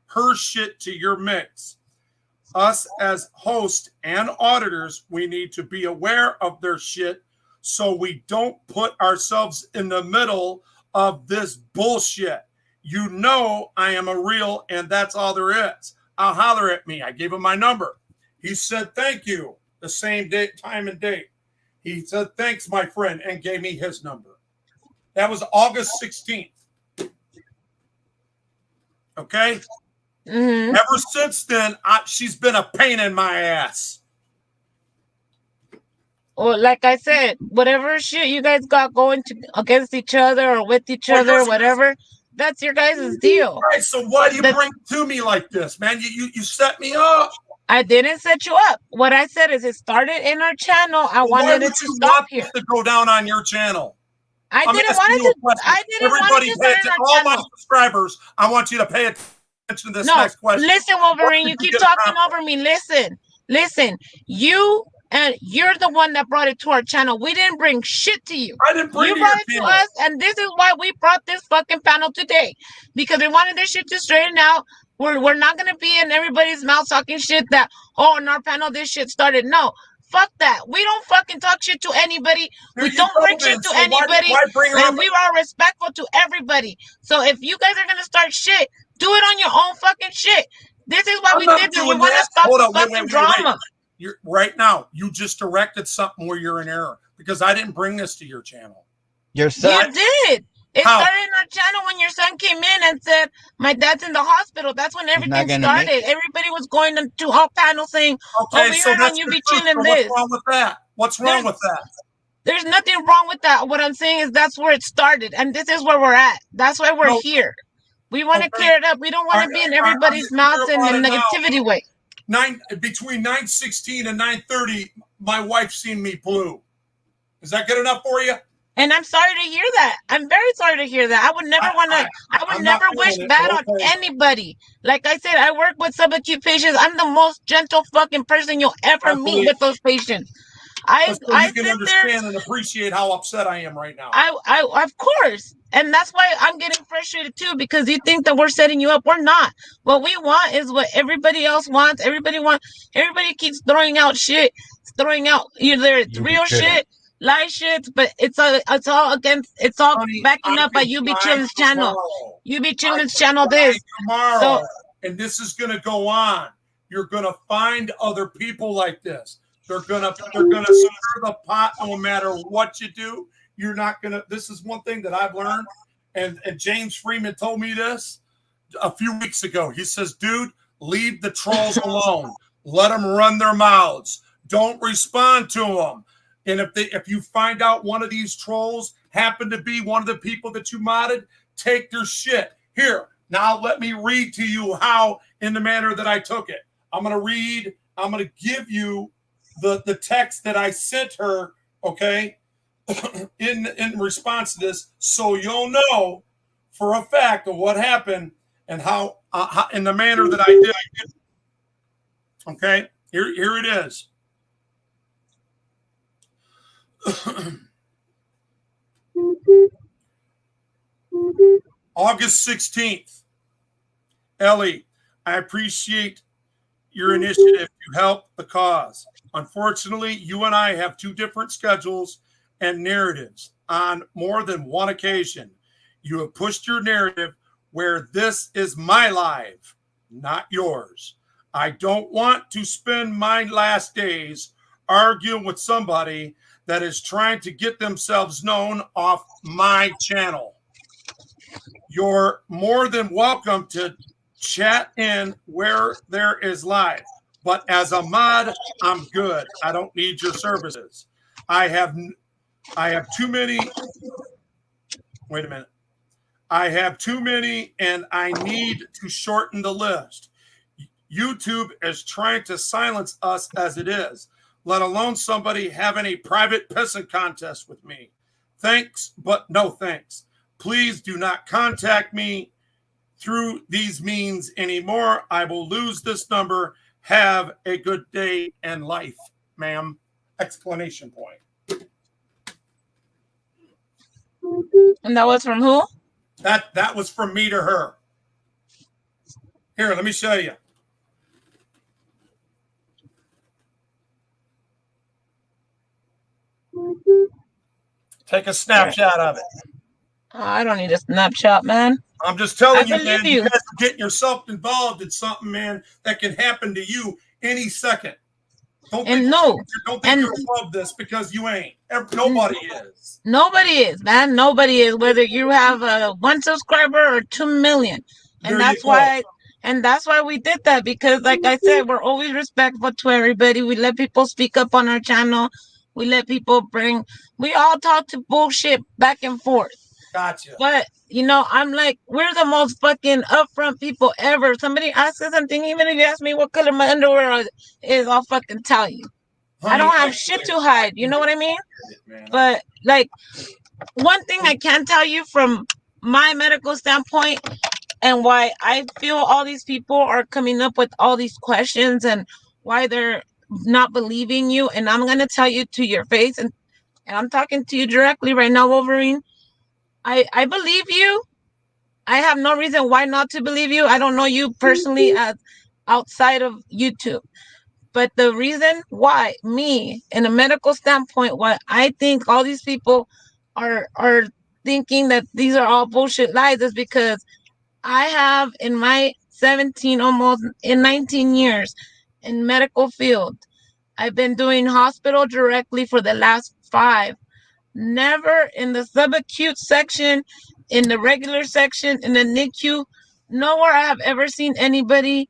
her shit to your mix. Us as hosts and auditors, we need to be aware of their shit so we don't put ourselves in the middle of this bullshit. You know I am a real, and that's all there is. I'll holler at me. I gave him my number. He said, thank you, the same date, time and date. He said, thanks, my friend, and gave me his number. That was August 16th. Okay? Mm-hmm. Ever since then, she's been a pain in my ass. Well, like I said, whatever shit you guys got going against each other or with each other, whatever, that's your guys' deal. All right, so why do you bring it to me like this, man? You set me up. I didn't set you up. What I said is it started in our channel. I wanted it to stop here. To go down on your channel. I didn't want it to start in our all channel. my subscribers, I want you to pay attention to this next question. Listen, Wolverine, you keep talking over me. Listen. You're the one that brought it to our channel. We didn't bring shit to you. I didn't bring you brought it to us, and this is why we brought this fucking panel today. Because we wanted this shit to straighten out. We're not gonna be in everybody's mouth talking shit that, oh, in our panel this shit started. No. Fuck that. We don't fucking talk shit to anybody. We don't bring shit to anybody. And we are respectful to everybody. So if you guys are gonna start shit, do it on your own fucking shit. This is why we did this. We want to stop the fucking drama. You're right now. You just directed something where you're in error because I didn't bring this to your channel. Your son? You did. It started in our channel when your son came in and said, my dad's in the hospital. That's when everything started. Everybody was going to all panels saying, okay, so that's you be chilling this. What's wrong with that? What's wrong with that? There's nothing wrong with that. What I'm saying is that's where it started. And this is where we're at. That's why we're here. We want to clear it up. We don't want to be in everybody's mouths in the negativity way. Between 9:16 and 9:30, my wife seen me blue. Is that good enough for you? And I'm sorry to hear that. I'm very sorry to hear that. I would never want to. I would never wish bad on anybody. Like I said, I work with subacute patients. I'm the most gentle fucking person you'll ever meet with those patients. You can understand and appreciate how upset I am right now. I of course. And that's why I'm getting frustrated too, because you think that we're setting you up. We're not. What we want is what everybody else wants. Everybody keeps throwing out shit, throwing out either real shit, lie shit, but it's all backing up by UB Chillin's channel. UB Chillin's channel tomorrow, and this is gonna go on. You're gonna find other people like this. They're gonna stir the pot no matter what you do. You're not gonna. This is one thing that I've learned. and James Freeman told me this a few weeks ago. He says, dude, leave the trolls alone. Let them run their mouths. Don't respond to them. And if you find out one of these trolls happened to be one of the people that you modded, take their shit. Here, now let me read to you how, in the manner that I took it. I'm going to give you the text that I sent her, okay, in response to this, so you'll know for a fact of what happened and how in the manner that I did. Okay, here it is. August 16th. Ellie, I appreciate your initiative to help the cause. Unfortunately, you and I have two different schedules and narratives on more than one occasion. You have pushed your narrative where this is my life, not yours. I don't want to spend my last days arguing with somebody that is trying to get themselves known off my channel. You're more than welcome to chat in where there is live. But as a mod, I'm good. I don't need your services. I have too many. Wait a minute. I have too many and I need to shorten the list. YouTube is trying to silence us as it is, let alone somebody having a private pissing contest with me. Thanks, but no thanks. Please do not contact me through these means anymore. I will lose this number. Have a good day and life, ma'am. Exclamation point. And that was from who? That was from me to her. Here, let me show you. Take a snapshot of it. I don't need a snapshot, man. I'm just telling you, believe man, you guys are getting yourself involved in something, man, that can happen to you any second. Don't think you're above this because you ain't. Nobody is. Nobody is, man. Nobody is. Whether you have a 1 subscriber or 2 million, and that's why we did that, because, like I said, we're always respectful to everybody. We let people speak up on our channel. We let people we all talk to bullshit back and forth. Gotcha. But, I'm like, we're the most fucking upfront people ever. Somebody asks us something, even if you ask me what color my underwear is, I'll fucking tell you. Honey, I don't have shit to hide. You know what I mean? But, like, one thing I can tell you from my medical standpoint and why I feel all these people are coming up with all these questions and why they're not believing you, and I'm going to tell you to your face, and I'm talking to you directly right now, Wolverine. I believe you. I have no reason why not to believe you. I don't know you personally as outside of YouTube. But the reason why me, in a medical standpoint, why I think all these people are thinking that these are all bullshit lies is because I have, in my 17, almost in 19 years in medical field, I've been doing hospital directly for the last 5. Never in the subacute section, in the regular section, in the NICU, nowhere I have ever seen anybody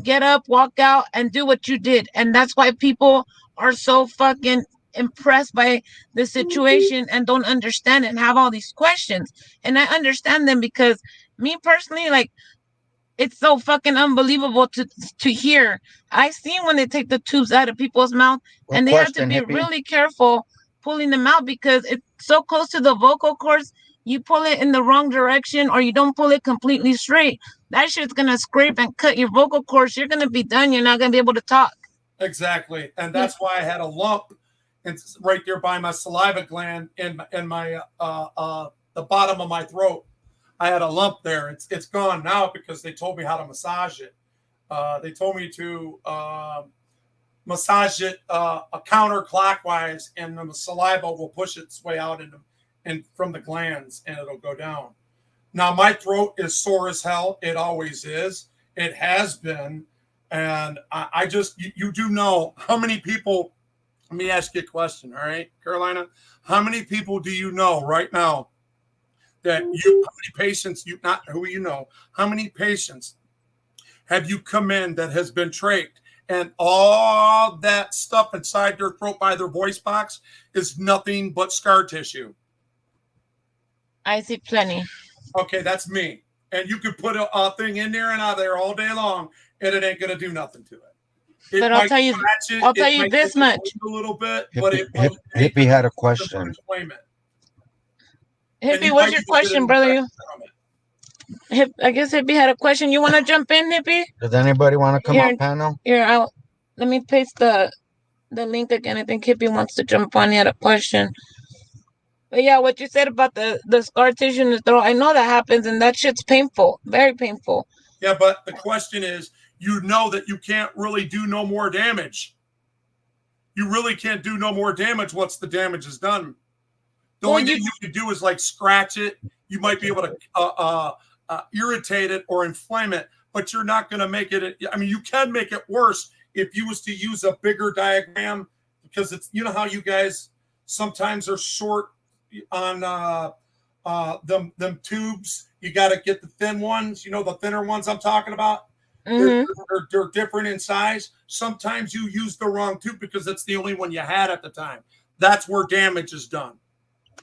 get up, walk out, and do what you did. And that's why people are so fucking impressed by the situation and don't understand it and have all these questions. And I understand them because me personally, like, it's so fucking unbelievable to hear. I seen when they take the tubes out of people's mouth, and they have to be really careful pulling them out because it's so close to the vocal cords. You pull it in the wrong direction or you don't pull it completely straight, that shit's gonna scrape and cut your vocal cords. You're gonna be done. You're not gonna be able to talk. Exactly, and that's why I had a lump. It's right there by my saliva gland in my the bottom of my throat. I had a lump there. It's gone now because they told me how to massage it. They told me to massage it counterclockwise, and the saliva will push its way out and from the glands, and it'll go down. Now my throat is sore as hell. It always is. It has been, and I just you do know how many people. Let me ask you a question. All right, Carolina, how many people do you know right now that you, how many patients you, not who you know, how many patients have you come in that has been trached and all that stuff inside their throat by their voice box is nothing but scar tissue? I see plenty. Okay, that's me. And you could put a thing in there and out of there all day long, and it ain't gonna do nothing to it. But I'll tell you this much. A little bit, but it Hippie had a question. Hippie, what's your question, brother? I guess Hippie had a question. You want to jump in, Hippie? Does anybody want to come on panel? Here, let me paste the link again. I think Hippie wants to jump on. He had a question. But yeah, what you said about the scar tissue in the throat, I know that happens, and that shit's painful, very painful. Yeah, but the question is, you know that you can't really do no more damage. You really can't do no more damage once the damage is done. The only thing you can do is like scratch it. You might be able to irritate it or inflame it, but you're not going to make it. I mean, you can make it worse if you was to use a bigger diagram, because it's, you know how you guys sometimes are short on them tubes. You got to get the thin ones, you know, the thinner ones I'm talking about. Mm-hmm. They're different in size. Sometimes you use the wrong tube because it's the only one you had at the time. That's where damage is done.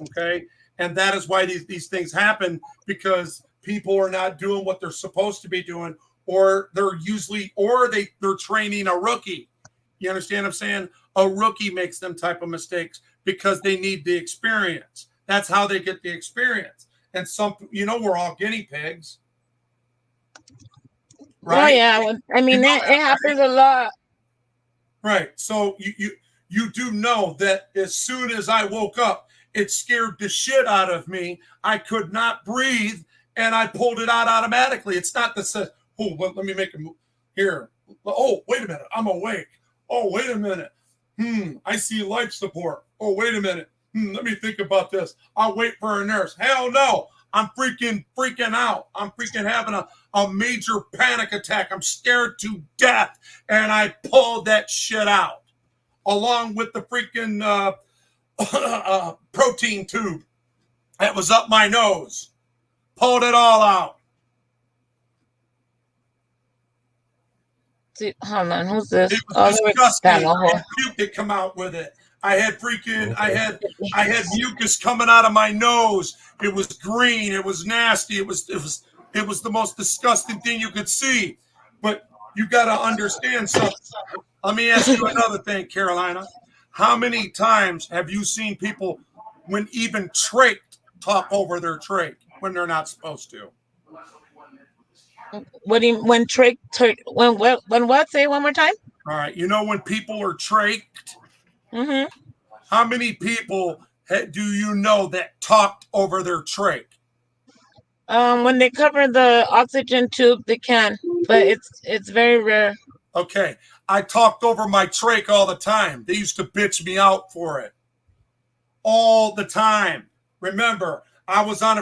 Okay. And that is why these things happen, because people are not doing what they're supposed to be doing, or they're training a rookie. You understand what I'm saying? A rookie makes them type of mistakes because they need the experience. That's how they get the experience. And we're all guinea pigs. Right? Oh, yeah. I mean, it happens a lot. Right. So you do know that as soon as I woke up, it scared the shit out of me. I could not breathe, and I pulled it out automatically. It's not that says, oh, let me make a move here. Oh, wait a minute. I'm awake. Oh, wait a minute. I see life support. Oh, wait a minute. Let me think about this. I'll wait for a nurse. Hell no. I'm freaking out. I'm freaking having a major panic attack. I'm scared to death. And I pulled that shit out along with the freaking protein tube that was up my nose. Pulled it all out. See, hold on, who's this? It was disgusting. Puke had come out with it. I had mucus coming out of my nose. It was green. It was nasty. It was the most disgusting thing you could see. But you got to understand something. Let me ask you another thing, Carolina. How many times have you seen people, when even trach, talk over their trach when they're not supposed to? When what? Say it one more time. All right. You know when people are trached? Mm-hmm. How many people do you know that talked over their trach? When they cover the oxygen tube, they can, but it's very rare. Okay. I talked over my trach all the time. They used to bitch me out for it. All the time. Remember, I was on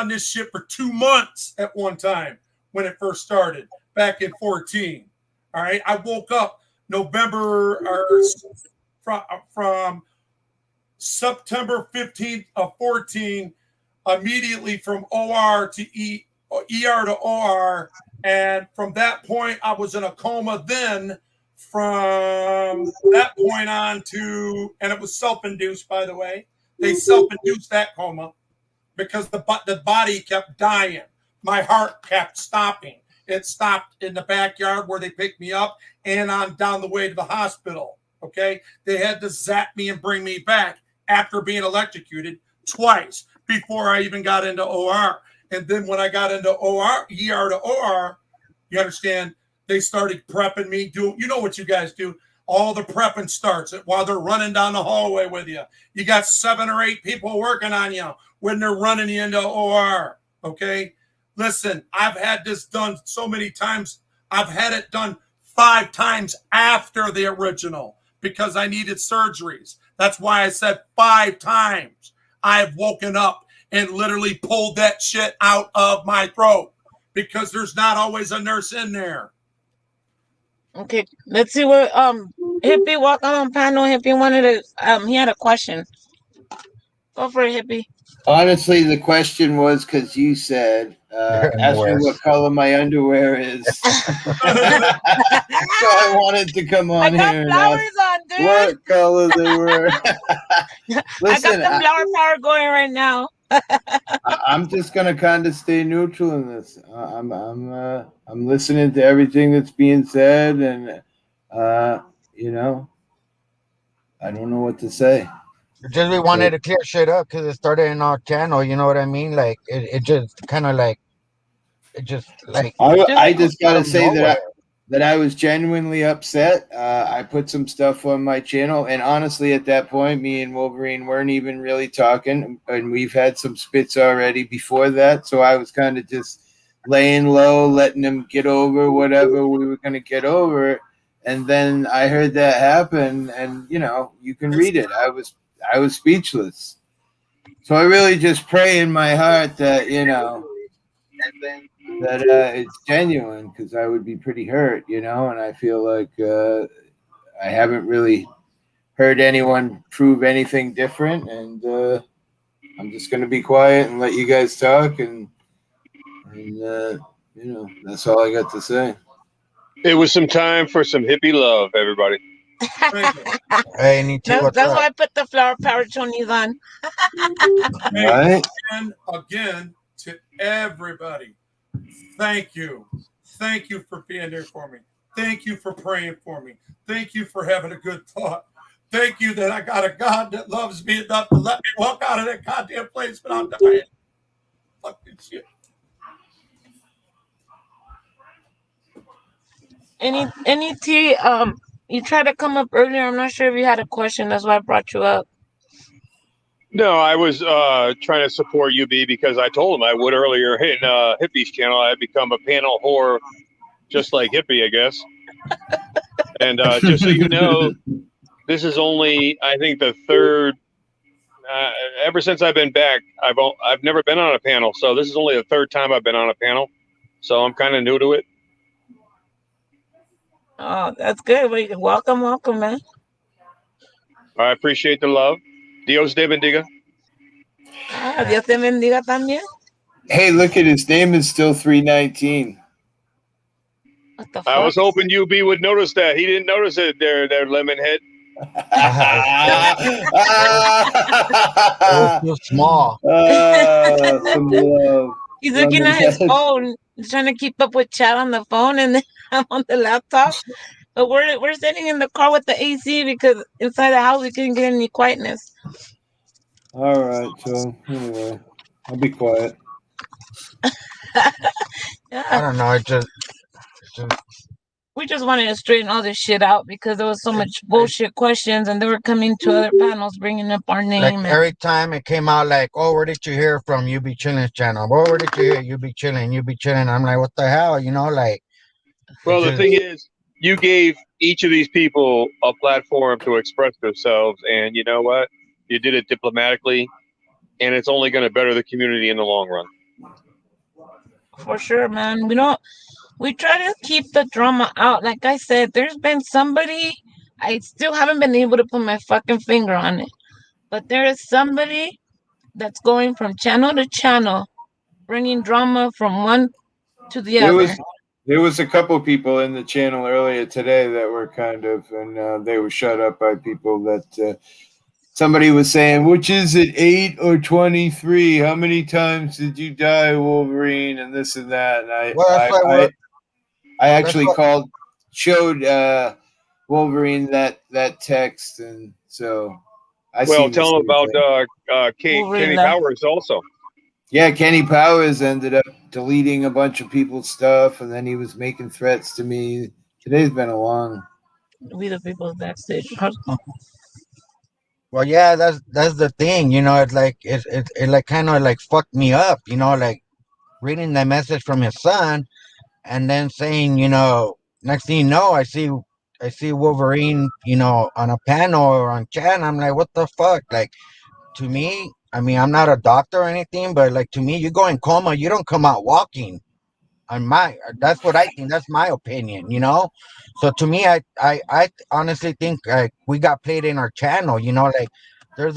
this shit for 2 months at one time when it first started back in 2014. All right. I woke up from September 15th of 2014, immediately from OR to ER to OR. And from that point, I was in a coma then. From that point on and it was self-induced, by the way. They self-induced that coma because the body kept dying. My heart kept stopping. It stopped in the backyard where they picked me up and on down the way to the hospital. Okay. They had to zap me and bring me back after being electrocuted twice before I even got into OR. And then when I got into ER to OR, you understand, they started prepping me. You know what you guys do. All the prepping starts while they're running down the hallway with you. You got 7 or 8 people working on you when they're running you into OR. Okay. Listen, I've had this done so many times. I've had it done 5 times after the original because I needed surgeries. That's why I said 5 times. I've woken up and literally pulled that shit out of my throat because there's not always a nurse in there. Okay, let's see what Hippie, welcome on panel. Hippie wanted to he had a question. Go for it, Hippie. Honestly, the question was because you said, You're in the ask me what West. color my underwear is. So I wanted to come I on got here and ask flowers on, dude. what color they were. I Listen, got the flower power going right now. I'm just gonna kind of stay neutral in this. I'm listening to everything that's being said, and uh, you know, I don't know what to say. Just we wanted to clear shit up because it started in our channel. You know what I mean? Like it just kind of like it just like I just out gotta of say nowhere. that I was genuinely upset. I put some stuff on my channel, and honestly, at that point, me and Wolverine weren't even really talking, and we've had some spits already before that. So I was kind of just laying low, letting him get over whatever we were gonna get over. And then I heard that happen, and you can read it. I was speechless. So I really just pray in my heart that it's genuine, because I would be pretty hurt, and I feel like I haven't really heard anyone prove anything different, and I'm just going to be quiet and let you guys talk, and that's all I got to say. It was some time for some hippie love, everybody. Hey, Nietzsche, what's That's up? why I put the flower power chonies on. All right. And again, to everybody, thank you. Thank you for being there for me. Thank you for praying for me. Thank you for having a good thought. Thank you that I got a God that loves me enough to let me walk out of that goddamn place without dying. Fucking shit. Any T, you tried to come up earlier. I'm not sure if you had a question. That's why I brought you up. No, I was trying to support UB because I told him I would earlier in Hippie's channel. I had become a panel whore, just like Hippie, I guess. And just so you know, this is only, I think, the third. Ever since I've been back, I've never been on a panel, so this is only the third time I've been on a panel. So I'm kind of new to it. Oh, that's good. Welcome, man. I appreciate the love. Dios te bendiga. Dios te bendiga también. Hey, look at his name is still 319. What the fuck? I was hoping UB would notice that. He didn't notice it there, lemon head. It was too small. Some love. He's looking at his phone. He's trying to keep up with chat on the phone, and then I'm on the laptop. But we're sitting in the car with the AC because inside the house we couldn't get any quietness. All right, so anyway, I'll be quiet. I don't know. We just wanted to straighten all this shit out because there was so much bullshit questions, and they were coming to other panels bringing up our name. Like every time it came out, like, oh, where did you hear from? You Be Chilling's channel. Well, where did you hear? You Be Chilling. You Be Chilling. I'm like, what the hell? Like. Well, the thing is, you gave each of these people a platform to express themselves, and you know what? You did it diplomatically, and it's only going to better the community in the long run. For sure, man. We try to keep the drama out. Like I said, there's been somebody, I still haven't been able to put my fucking finger on it, but there is somebody that's going from channel to channel, bringing drama from one to the other. There was a couple people in the channel earlier today that were and they were shut up by people that somebody was saying, which is it, 8 or 23? How many times did you die, Wolverine? And this and that. And I actually showed Wolverine that text, and so tell him about Kenny Powers also. Yeah, Kenny Powers ended up deleting a bunch of people's stuff, and then he was making threats to me. Today's been a long. We the people backstage. Well, yeah, that's the thing, It's like it like kind of like fucked me up, like reading that message from his son, and then saying, next thing you know, I see Wolverine, on a panel or on chat, and I'm like, what the fuck? Like, to me, I mean, I'm not a doctor or anything, but like to me, you go in coma, you don't come out walking. That's what I think. That's my opinion, So to me, I honestly think like we got played in our channel, Like there's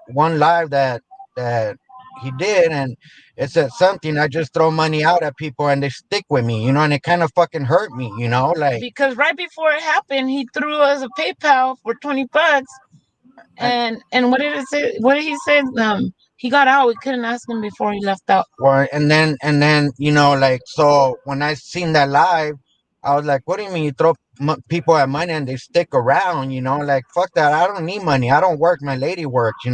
one live that that he did, and it said something. I just throw money out at people and they stick with me, and it kind of fucking hurt me, like. Because right before it happened, he threw us a PayPal for $20, and what did it say? What did he say? He got out. We couldn't ask him before he left out. Well, and then like, so when I seen that live, I was like, what do you mean you throw people at money and they stick around? Like, fuck that. I don't need money. I don't work. My lady works.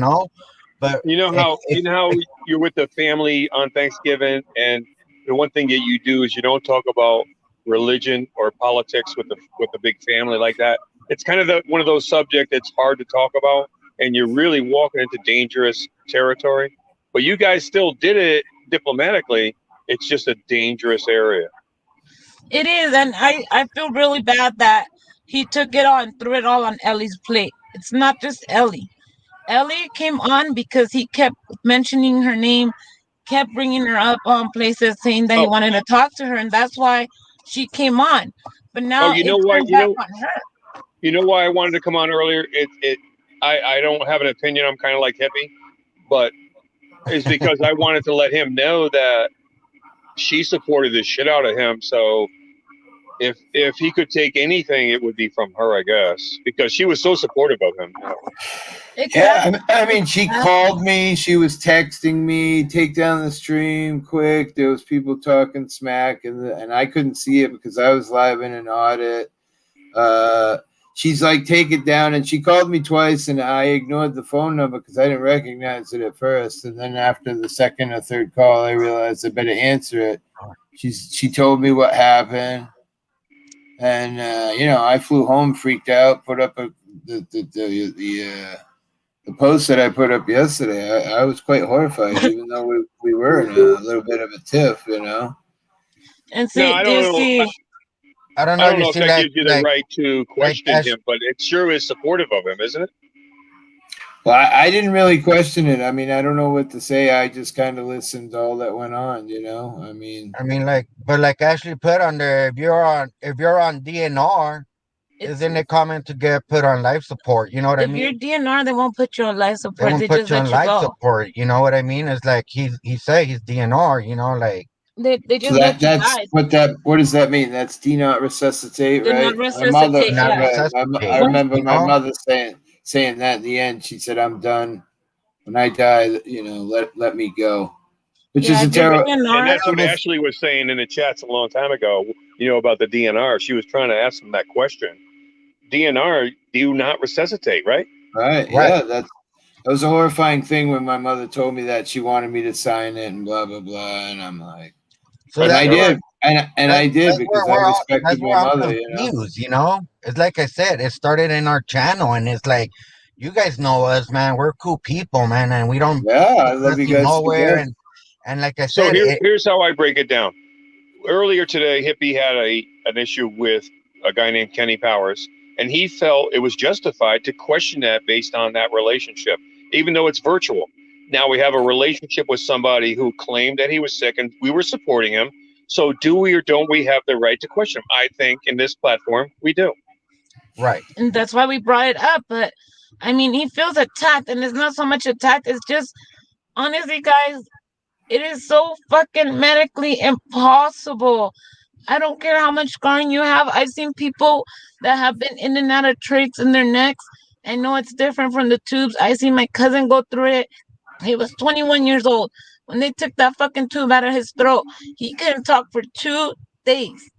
But You know how you're with the family on Thanksgiving, and the one thing that you do is you don't talk about religion or politics with the big family like that. It's kind of one of those subjects that's hard to talk about, and you're really walking into dangerous territory. But you guys still did it diplomatically. It's just a dangerous area. It is, and I feel really bad that he took it all and threw it all on Ellie's plate. It's not just Ellie. Ellie came on because he kept mentioning her name, kept bringing her up on places, saying that he wanted to talk to her, and that's why she came on. But now you know it's why? turned back on her. You know why I wanted to come on earlier? I don't have an opinion. I'm kind of like hippie, but it's because I wanted to let him know that she supported the shit out of him. So if he could take anything, it would be from her, I guess, because she was so supportive of him. Yeah, I mean, she called me. She was texting me, take down the stream quick. There was people talking smack, and I couldn't see it because I was live in an audit. She's like, take it down. And she called me twice, and I ignored the phone number because I didn't recognize it at first. And then after the second or third call, I realized I better answer it. She told me what happened. And, I flew home, freaked out, put up the post that I put up yesterday. I was quite horrified, even though we were in a little bit of a tiff, And see, I don't know. I don't know if that gives you the right to question him, but it sure is supportive of him, isn't it? Well, I didn't really question it. I mean, I don't know what to say. I just kind of listened to all that went on, I mean, like Ashley put on there, if you're on DNR, isn't it common to get put on life support? You know what I mean? If you're DNR, they won't put you on life support. They won't put you on life support. You know what I mean? It's like he said he's DNR. Like. They just let you die. What does that mean? That's do not resuscitate, do right? not resuscitate. I remember my mother saying that in the end. She said, "I'm done. When I die, let me go." Which is a terrible. And that's what Ashley was saying in the chats a long time ago. About the DNR. She was trying to ask him that question. DNR, do you not resuscitate, right? Right. Yeah, that was a horrifying thing when my mother told me that she wanted me to sign it and blah blah blah, and I'm like. So I did, and I did because I respected my mother. It's like I said, it started in our channel, and it's like, you guys know us, man. We're cool people, man, and we don't. Yeah, I love you guys. Nowhere, and like I said, so here's how I break it down. Earlier today, Hippie had an issue with a guy named Kenny Powers, and he felt it was justified to question that based on that relationship, even though it's virtual. Now we have a relationship with somebody who claimed that he was sick, and we were supporting him. So do we or don't we have the right to question him? I think in this platform, we do. Right. And that's why we brought it up. But, I mean, he feels attacked, and it's not so much attacked. It's just, honestly, guys, it is so fucking medically impossible. I don't care how much scarring you have. I've seen people that have been in and out of trachs in their necks. I know it's different from the tubes. I seen my cousin go through it. He was 21 years old. When they took that fucking tube out of his throat, he couldn't talk for 2 days.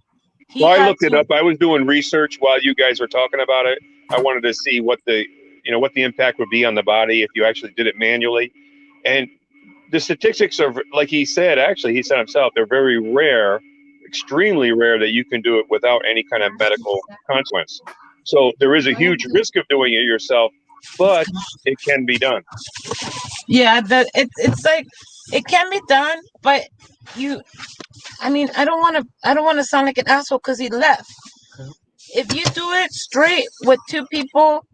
I looked it up. I was doing research while you guys were talking about it. I wanted to see what the impact would be on the body if you actually did it manually. And the statistics are, like he said himself, they're very rare, extremely rare that you can do it without any kind of medical consequence. So there is a huge risk of doing it yourself, but it can be done. Yeah, it's like it can be done, but I don't want to sound like an asshole because he left. If you do it straight with 2 people,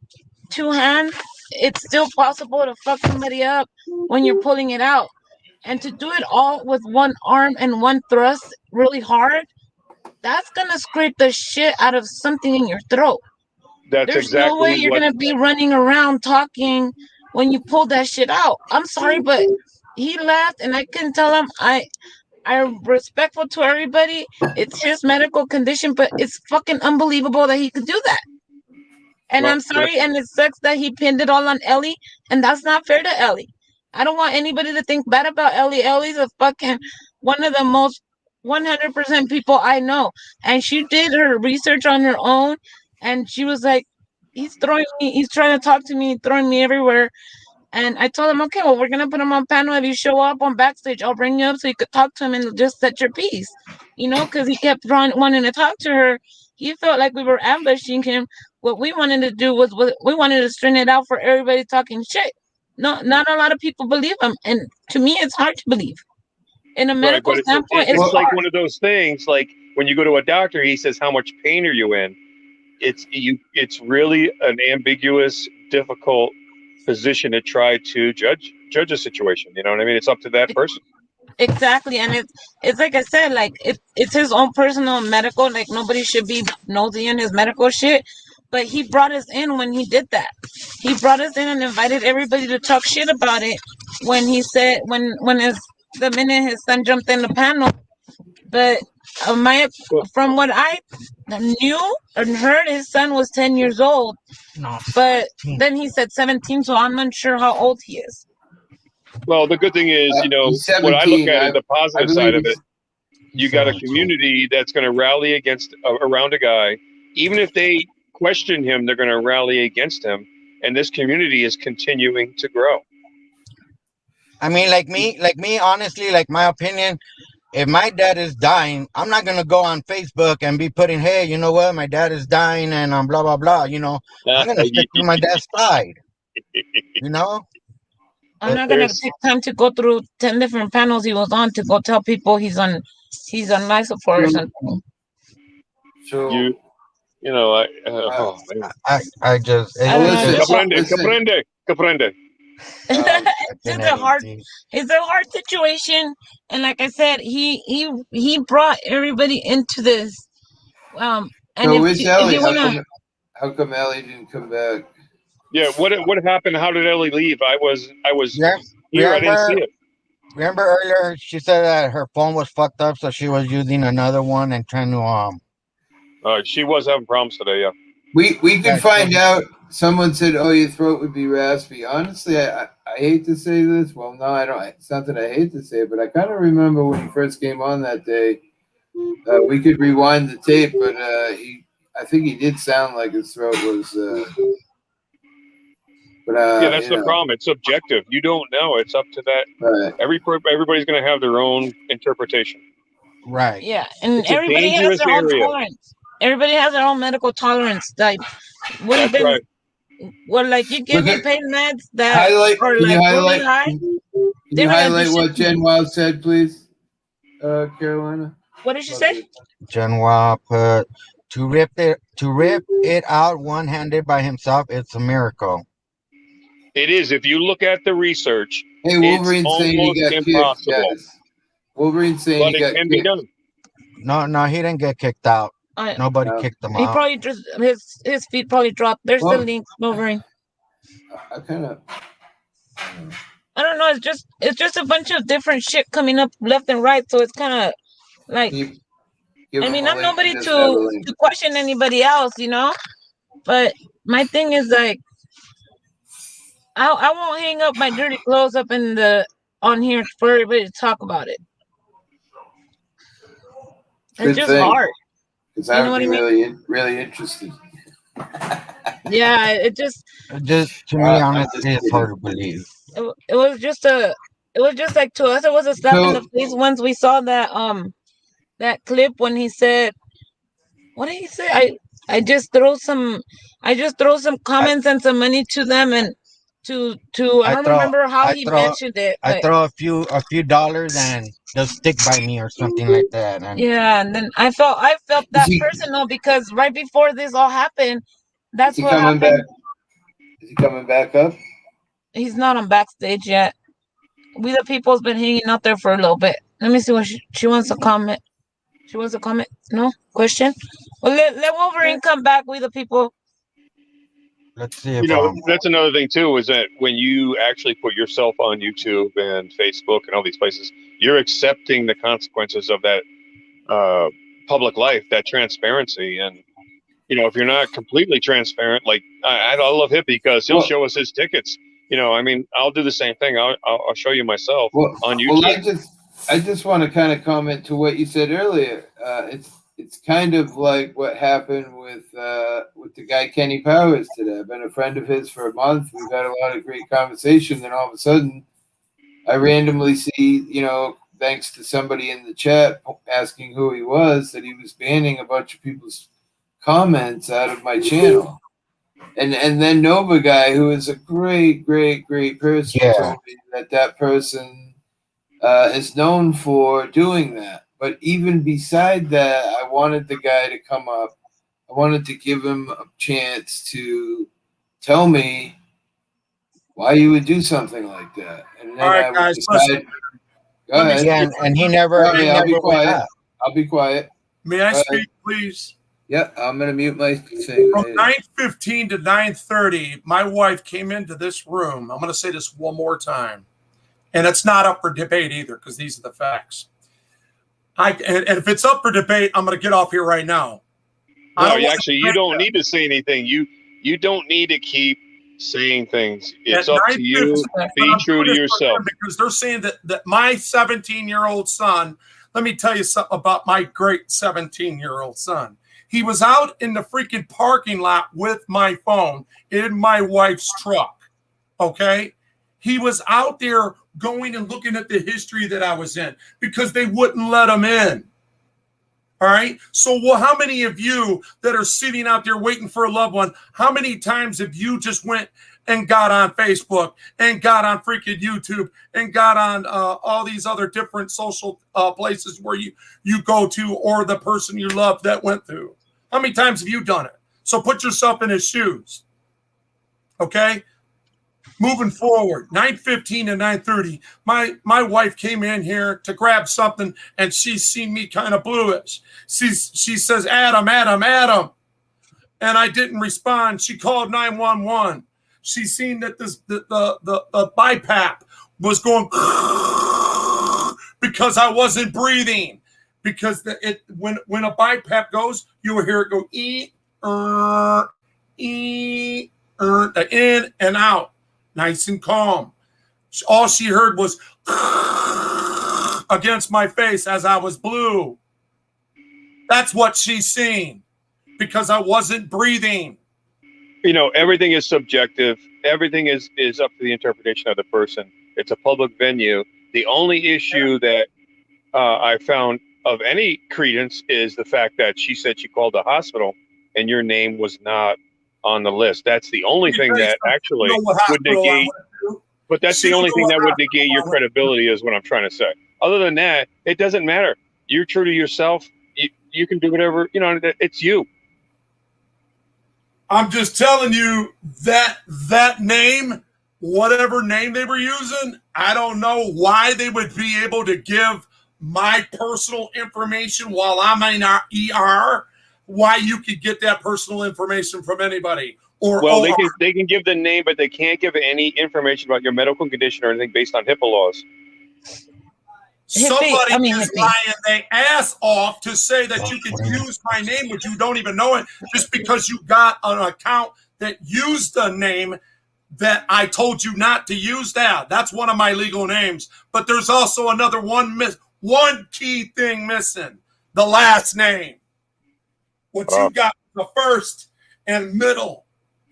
2 hands, it's still possible to fuck somebody up when you're pulling it out. And to do it all with 1 arm and 1 thrust really hard, that's gonna scrape the shit out of something in your throat. There's no way you're gonna be running around talking when you pulled that shit out. I'm sorry, but he left, and I couldn't tell him. I'm respectful to everybody. It's his medical condition, but it's fucking unbelievable that he could do that. And Well, I'm sorry, and it sucks that he pinned it all on Ellie, and that's not fair to Ellie. I don't want anybody to think bad about Ellie. Ellie's a fucking one of the most 100% people I know, and she did her research on her own, and she was like, he's trying to talk to me, throwing me everywhere. And I told him, okay, well, we're gonna put him on panel. If you show up on backstage, I'll bring you up so you could talk to him and just set your piece, because he kept wanting to talk to her. He felt like we were ambushing him. What we wanted to do was we wanted to string it out for everybody talking shit. No, not a lot of people believe him, and to me, it's hard to believe. In a right, medical but standpoint, it's it's like hard. one of those things. Like when you go to a doctor, he says, "How much pain are you in?" It's really an ambiguous, difficult position to try to judge a situation. You know what I mean? It's up to that person. Exactly, and it's like I said, like it's his own personal medical. Like nobody should be nosy in his medical shit. But he brought us in when he did that. He brought us in and invited everybody to talk shit about it. When he said when his the minute his son jumped in the panel, but my Well, from what I knew and heard, his son was 10 years old. No. But then he said 17, so I'm not sure how old he is. well, the good thing is, He's what I look 17. at is the I positive believe side of it. You got a community that's going to rally around a guy, even if they question him, they're going to rally against him, and this community is continuing to grow. I mean, like me, honestly, like my opinion, if my dad is dying, I'm not gonna go on Facebook and be putting, hey, you know what, my dad is dying and blah blah blah. I'm gonna stick to my dad's side. You know, I'm not gonna take time to go through 10 different panels he was on to go tell people he's on life support or something. So oh man. I just I don't know. Comprende. It's a hard situation, and like I said, he brought everybody into this. And so where's Ellie? you wanna, How come Ellie didn't come back? Yeah, what happened? How did Ellie leave? I was here. I didn't see it. Remember earlier she said that her phone was fucked up, so she was using another one and trying to She was having problems today. Yeah. We could find out. Someone said, "Oh, your throat would be raspy." Honestly, I hate to say this. Well, no, I don't. It's not that I hate to say it, but I kind of remember when he first came on that day. We could rewind the tape, but I think he did sound like his throat was. Yeah, that's the problem. It's subjective. You don't know. It's up to that. Right. Everybody's going to have their own interpretation. Right. Yeah, and It's a everybody has dangerous their own area. tolerance. Everybody has their own medical tolerance. Like would have That's been. right. Well, like you give me pain meds that Highlight. are Can you like highlight? really high. Can they're you not gonna do highlight shit what to me. Jen Wild said, please, Carolina? What did she say? Genoa put to rip it out one-handed by himself. It's a miracle. It is. If you look at the research, Hey, Wolverine's it's saying he almost got kicked, impossible. guys. Wolverine's saying But he got it can be kicked. done. No, he didn't get kicked out. Nobody kicked him He out. probably just his feet probably dropped. There's the link, Wolverine. I kind of. I don't know. It's just a bunch of different shit coming up left and right. So it's kind of like. I mean, I'm nobody to question anybody else, But my thing is like, I won't hang up my dirty clothes up on here for everybody to talk about it. It's just hard. Because I would be really interested. Yeah, it just to me, honestly, it's hard to believe. It was just like to us, it was a slap in the face once we saw that clip when he said, what did he say? I just throw some comments and some money to them and to I don't remember how he mentioned it. I throw a few dollars and they'll stick by me or something like that. And then I felt that personal because right before this all happened, that's what happened. Is he coming back up? He's not on backstage yet. We the People's been hanging out there for a little bit. Let me see what she wants to comment. She wants to comment? No? Question? Well, let Wolverine come back. We the People. Let's see You if know, that's another thing too, is that when you actually put yourself on YouTube and Facebook and all these places, you're accepting the consequences of that public life, that transparency. And you know, if you're not completely transparent, like I love Hippie because he'll show us his tickets. You know, I mean, I'll do the same thing. I'll show you myself on YouTube. Well, I just want to kind of comment to what you said earlier. It's kind of like what happened with the guy Kenny Powers today. I've been a friend of his for a month. We've had a lot of great conversation. Then all of a sudden, I randomly see, you know, thanks to somebody in the chat asking who he was, that he was banning a bunch of people's comments out of my channel. And then Nova Guy, who is a great person, told me that person is known for doing that. But even beside that, I wanted the guy to come up. I wanted to give him a chance to tell me why you would do something like that. And then All right, I would guys, decide. Go ahead. Yeah, and he never. Okay, I'll be quiet. I'll be quiet. May I speak, please? Yeah, I'm gonna mute my thing. From 9:15 to 9:30, my wife came into this room. I'm going to say this one more time, and it's not up for debate either, because these are the facts. And if it's up for debate, I'm going to get off here right now. No, you don't need to say anything. You don't need to keep saying things. It's up to you. Be true to yourself. Because they're saying that my 17-year-old son. Let me tell you something about my great 17-year-old son. He was out in the freaking parking lot with my phone in my wife's truck, okay? He was out there going and looking at the history that I was in because they wouldn't let him in, all right? So how many of you that are sitting out there waiting for a loved one, how many times have you just went and got on Facebook and got on freaking YouTube and got on all these other different social places where you go to, or the person you love that went through? How many times have you done it? So put yourself in his shoes. Okay? Moving forward, 9:15 to 9:30, my wife came in here to grab something, and she's seen me kind of bluish. She says, Adam. And I didn't respond. She called 911. She seen that the BiPAP was going because I wasn't breathing. Because when a BiPAP goes, you will hear it go in and out, nice and calm. All she heard was against my face as I was blue. That's what she's seen because I wasn't breathing. You know, everything is subjective. Everything is up to the interpretation of the person. It's a public venue. The only issue that I found of any credence is the fact that she said she called the hospital and your name was not on the list. That's the only thing that actually would negate. But that's the only thing that would negate your credibility, is what I'm trying to say. Other than that, it doesn't matter. You're true to yourself. You can do whatever, you know, it's you. I'm just telling you that name, whatever name they were using, I don't know why they would be able to give my personal information while I'm in our ER, why you could get that personal information from anybody. Well, they can give the name, but they can't give any information about your medical condition or anything based on HIPAA laws. Somebody is lying their ass off to say that you can use my name, but you don't even know it, just because you got an account that used the name that I told you not to use. That's one of my legal names. But there's also another one key thing missing: the last name. What you got, the first and middle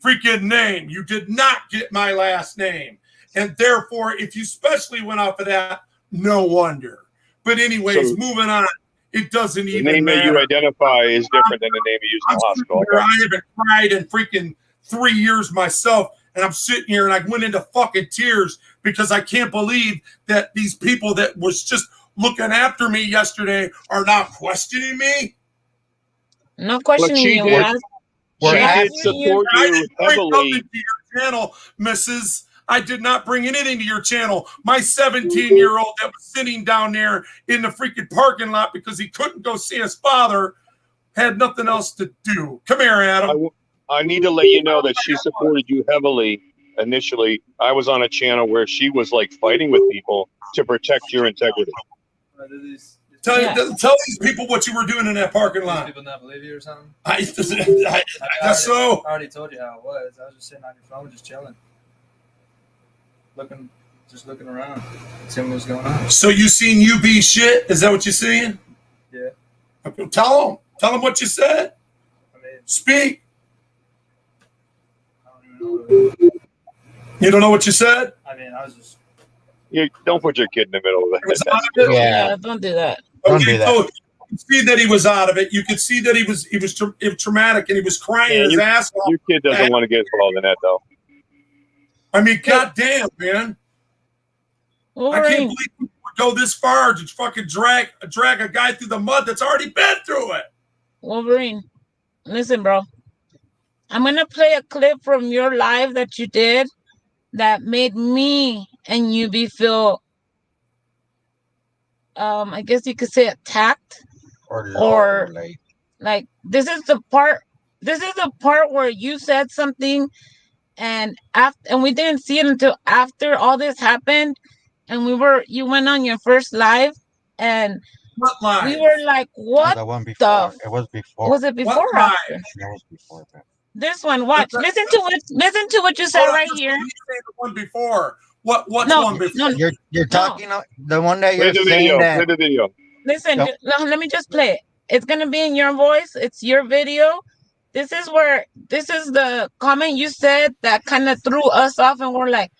freaking name. You did not get my last name. And therefore, if you especially went off of that, no wonder. But anyways, moving on. It doesn't even matter. The name that you identify is different than the name you use in the hospital. I haven't cried in freaking 3 years myself, and I'm sitting here and I went into fucking tears because I can't believe that these people that was just looking after me yesterday are now questioning me. Not questioning you. She did support you heavily. To your channel, Mrs. I did not bring anything to your channel. My 17-year-old that was sitting down there in the freaking parking lot because he couldn't go see his father had nothing else to do. Come here, Adam. I need to let you know that she supported you heavily initially. I was on a channel where she was like fighting with people to protect your integrity. Tell these people what you were doing in that parking lot. People not believe you or something? I guess so. I already told you how it was. I was just sitting on your phone, just chilling, looking around, seeing what's going on. So you seen you be shit? Is that what you're saying? Yeah. Okay, tell them what you said. I mean, Speak. I don't even know. You don't know what you said? I mean, I was just. You don't put your kid in the middle of that. Yeah, don't do that. Don't do that. So you could see that he was out of it. You could see that he was traumatic and he was crying his ass off. Your kid doesn't want to get involved in that, though. I mean, goddamn, man. I can't believe people would go this far to fucking drag a guy through the mud that's already been through it. Wolverine, listen, bro. I'm going to play a clip from your live that you did that made me and UB feel, I guess you could say attacked. Or like this is the part where you said something and we didn't see it until after all this happened, and you went on your first live and we were like, what? The one before. It was before. Was it before or after? It was before. This one, watch. Listen to what you said right here. The one before. What's one before? No, you're talking the one that you're Play saying that. Play the video. Listen, let me just play it. It's gonna be in your voice. It's your video. This is the comment you said that kind of threw us off, and we're like,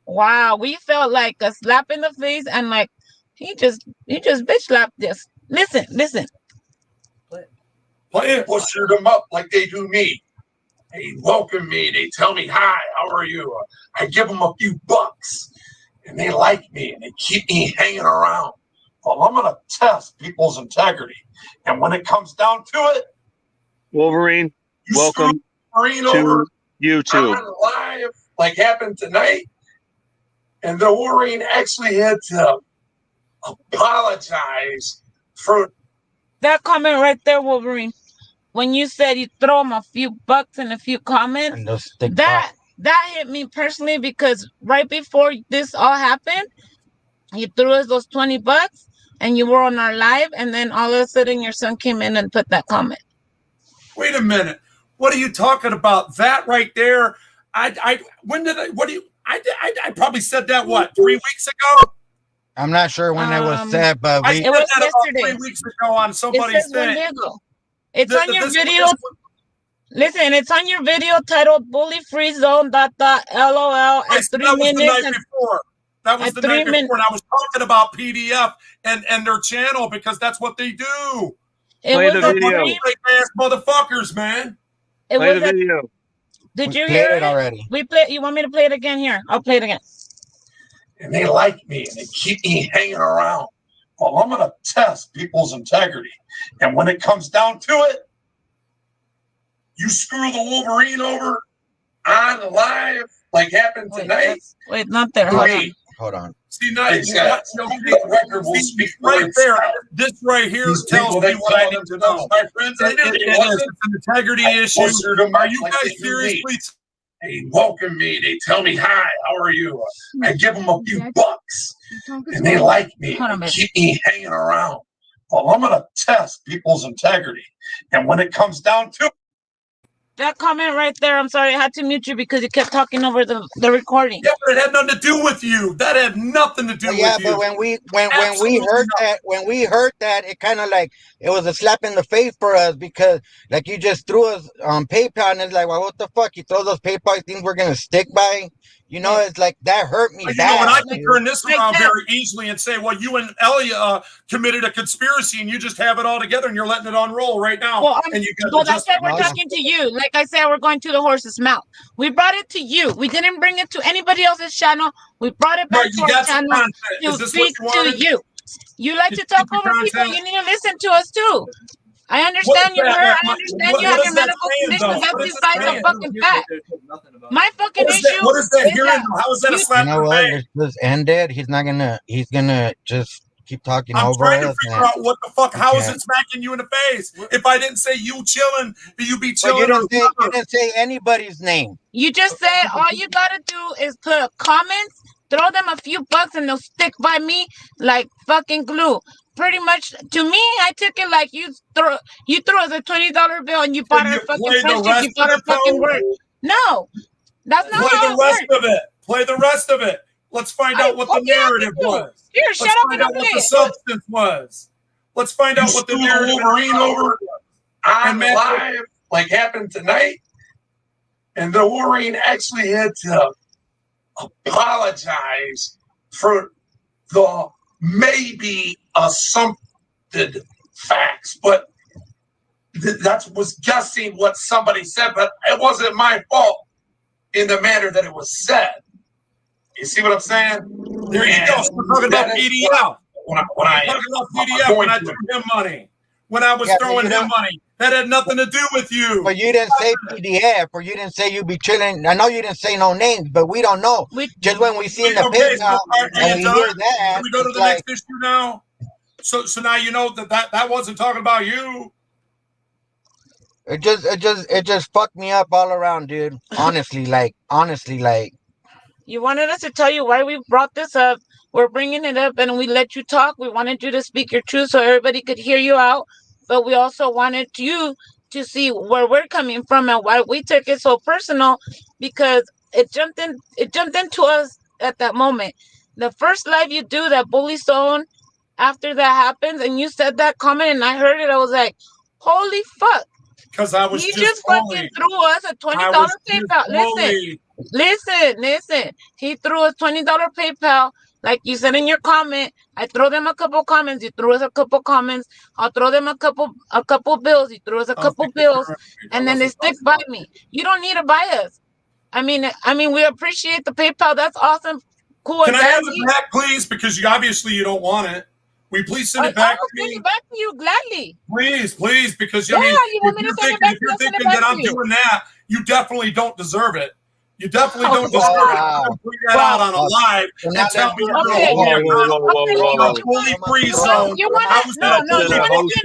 wow, we felt like a slap in the face, and like he just bitch slapped this. Listen. Play it. We'll shoot them up like they do me. They welcome me. They tell me, hi, how are you? I give them a few bucks, and they like me, and they keep me hanging around. Well, I'm going to test people's integrity. And when it comes down to it, Wolverine, welcome to YouTube. Live, like happened tonight. And the Wolverine actually had to apologize for that comment right there, Wolverine. When you said you throw him a few bucks and a few comments, that hit me personally, because right before this all happened, you threw us those $20 and you were on our live, and then all of a sudden your son came in and put that comment. Wait a minute. What are you talking about? That right there. I probably said that 3 weeks ago? I'm not sure when it was said, but I said that yesterday. About 3 weeks ago on somebody's thing. It's on your video. Listen, it's on your video titled "Bully Free Zone." LOL. At 3 minutes. That was the night before, and I was talking about PDF and their channel, because that's what they do. Play the video. Ass motherfuckers, man. Play the video. Did you hear it already? You want me to play it again? Here, I'll play it again. And they like me, and they keep me hanging around. Well, I'm going to test people's integrity. And when it comes down to it, you screw the Wolverine over on live, like happened tonight. Wait, not there. Hold on. See, now record will speak right there. This right here tells me what I need to know. My friends, it's an integrity issue. Are you guys serious? Please. They welcome me. They tell me, hi, how are you? I give them a few bucks, and they like me. They keep me hanging around. Well, I'm going to test people's integrity. And when it comes down to that comment right there, I'm sorry, I had to mute you because you kept talking over the recording. Yeah, but it had nothing to do with you. That had nothing to do with you. Yeah, but when we heard that, it kind of like it was a slap in the face for us, because like you just threw us on PayPal, and it's like, well, what the fuck? You throw those PayPal things we're gonna stick by. You know, it's like that hurt me. You know, and I can turn this around very easily and say, well, you and Ellie committed a conspiracy, and you just have it all together, and you're letting it unroll right now. Well, and you that's why we're talking to you. Like I said, we're going to the horse's mouth. We brought it to you. We didn't bring it to anybody else's channel. We brought it back to our channel to speak to you. You like to talk over people. You need to listen to us too. I understand you're hurt. I understand you have your medical conditions. That's besides the fucking fact. My fucking issue. What is that hearing? How is that a slap in the face? Just end it. He's gonna just keep talking I'm over trying to us. figure out what the fuck. How is can't. it smacking you in the face? If I didn't say you chilling, you be But chilling. you didn't say anybody's name. You just said all you gotta do is put comments, throw them a few bucks, and they'll stick by me like fucking glue. Pretty much to me, I took it like you threw us a $20 bill and you bought our you fucking play the friendship, rest you bought of our it, fucking though? word. No, that's not Play how the it rest works. of it. Play the rest of it. Let's find out what the Okay, I narrative can do. was. Here, Let's shut up find and out I'll what play the it. substance was. Let's find out what the narrative Wolverine over on live, like happened tonight, and the Wolverine actually had to apologize for the maybe assumpted facts, but that was guessing what somebody said, but it wasn't my fault in the manner that it was said. You see what I'm saying? There you go. So we're talking about PDF. When We're talking about PDF when I threw him money. When I was throwing him money. That had nothing to do with you. But you didn't say PDF, or you didn't say you be chilling. I know you didn't say no names, but we don't know. Just when we see in the Okay, PayPal and we hear that, can we go to the next issue now? So now you know that wasn't talking about you. It just fucked me up all around, dude. Honestly, like. You wanted us to tell you why we brought this up. We're bringing it up and we let you talk. We wanted you to speak your truth so everybody could hear you out. But we also wanted you to see where we're coming from and why we took it so personal, because it jumped into us at that moment. The first live you do that bully zone, after that happens and you said that comment and I heard it, I was like, holy fuck. Because I was he just fucking threw us a $20 PayPal. Listen. He threw us $20 PayPal. Like you said in your comment, I throw them a couple comments. You threw us a couple comments. I'll throw them a couple bills. You threw us a couple bills, and then they stick by me. You don't need to buy us. I mean, we appreciate the PayPal. That's awesome. Cool. Can I have it back, please? Because you don't want it. Will you please send it back to me? I'll send it back to you gladly. Please, because you want me to send it back? if you're thinking that I'm doing that, you definitely don't deserve it. You definitely don't deserve it. Don't bring that out on a live and tell me you're going to hold me accountable. Fully free zone. You want to be an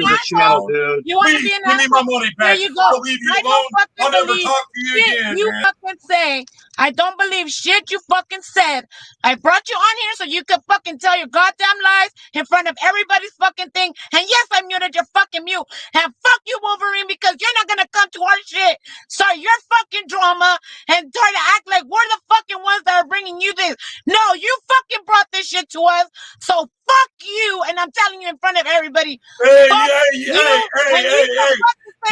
asshole? You want to be an asshole? Give me my money back. There you go. I'll leave you alone. I'll never talk to you again, you man. fucking say. I don't believe shit you fucking said. I brought you on here so you could fucking tell your goddamn lies in front of everybody's fucking thing. And yes, I muted your fucking mute. And fuck you, Wolverine, because you're not gonna come to our shit. Start your fucking drama and try to act like we're the fucking ones that are bringing you this. No, you fucking brought this shit to us. So fuck you. And I'm telling you in front of everybody. Hey, say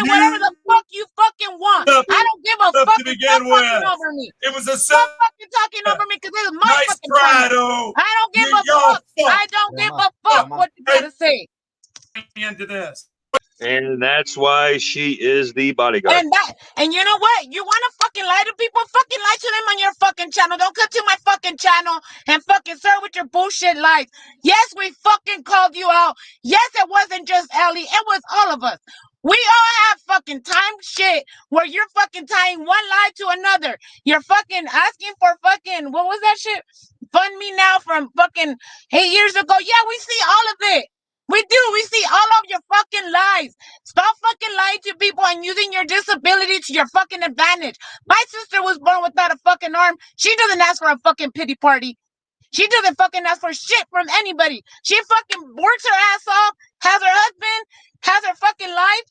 whatever the fuck you fucking want. I don't give a fuck. Stop talking over me. It was a stop fucking talking over me because this is my fucking channel. I don't give a fuck. I don't give a fuck what you gotta say. Into this. And that's why she is the bodyguard. And you know what? You want to fucking lie to people? Fucking lie to them on your fucking channel. Don't come to my fucking channel and fucking start with your bullshit lies. Yes, we fucking called you out. Yes, it wasn't just Ellie. It was all of us. We all have fucking time shit where you're fucking tying one lie to another. You're fucking asking for fucking, what was that shit? Fund me now from fucking 8 years ago. Yeah, we see all of it. We do. We see all of your fucking lies. Stop fucking lying to people and using your disability to your fucking advantage. My sister was born without a fucking arm. She doesn't ask for a fucking pity party. She doesn't fucking ask for shit from anybody. She fucking works her ass off, has her husband, has her fucking life.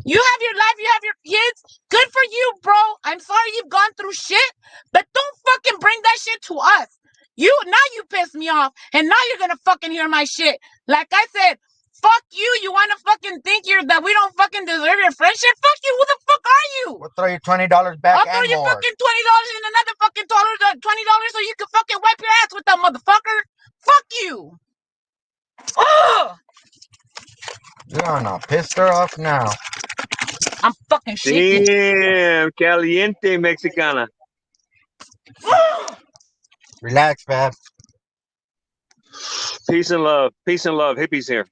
You have your life, you have your kids. Good for you, bro. I'm sorry you've gone through shit, but don't fucking bring that shit to us. Now you pissed me off, and now you're gonna fucking hear my shit. Like I said, fuck you. You wanna fucking think that we don't fucking deserve your friendship? Fuck you. Who the fuck are you? We'll throw you $20 back. I'll throw you more. fucking $20 and another fucking $20 so you can fucking wipe your ass with that motherfucker. Fuck you. Oh, You're gonna piss her off now. I'm fucking shaking. Damn, caliente Mexicana. Relax, man. Peace and love. Peace and love. Hippies here.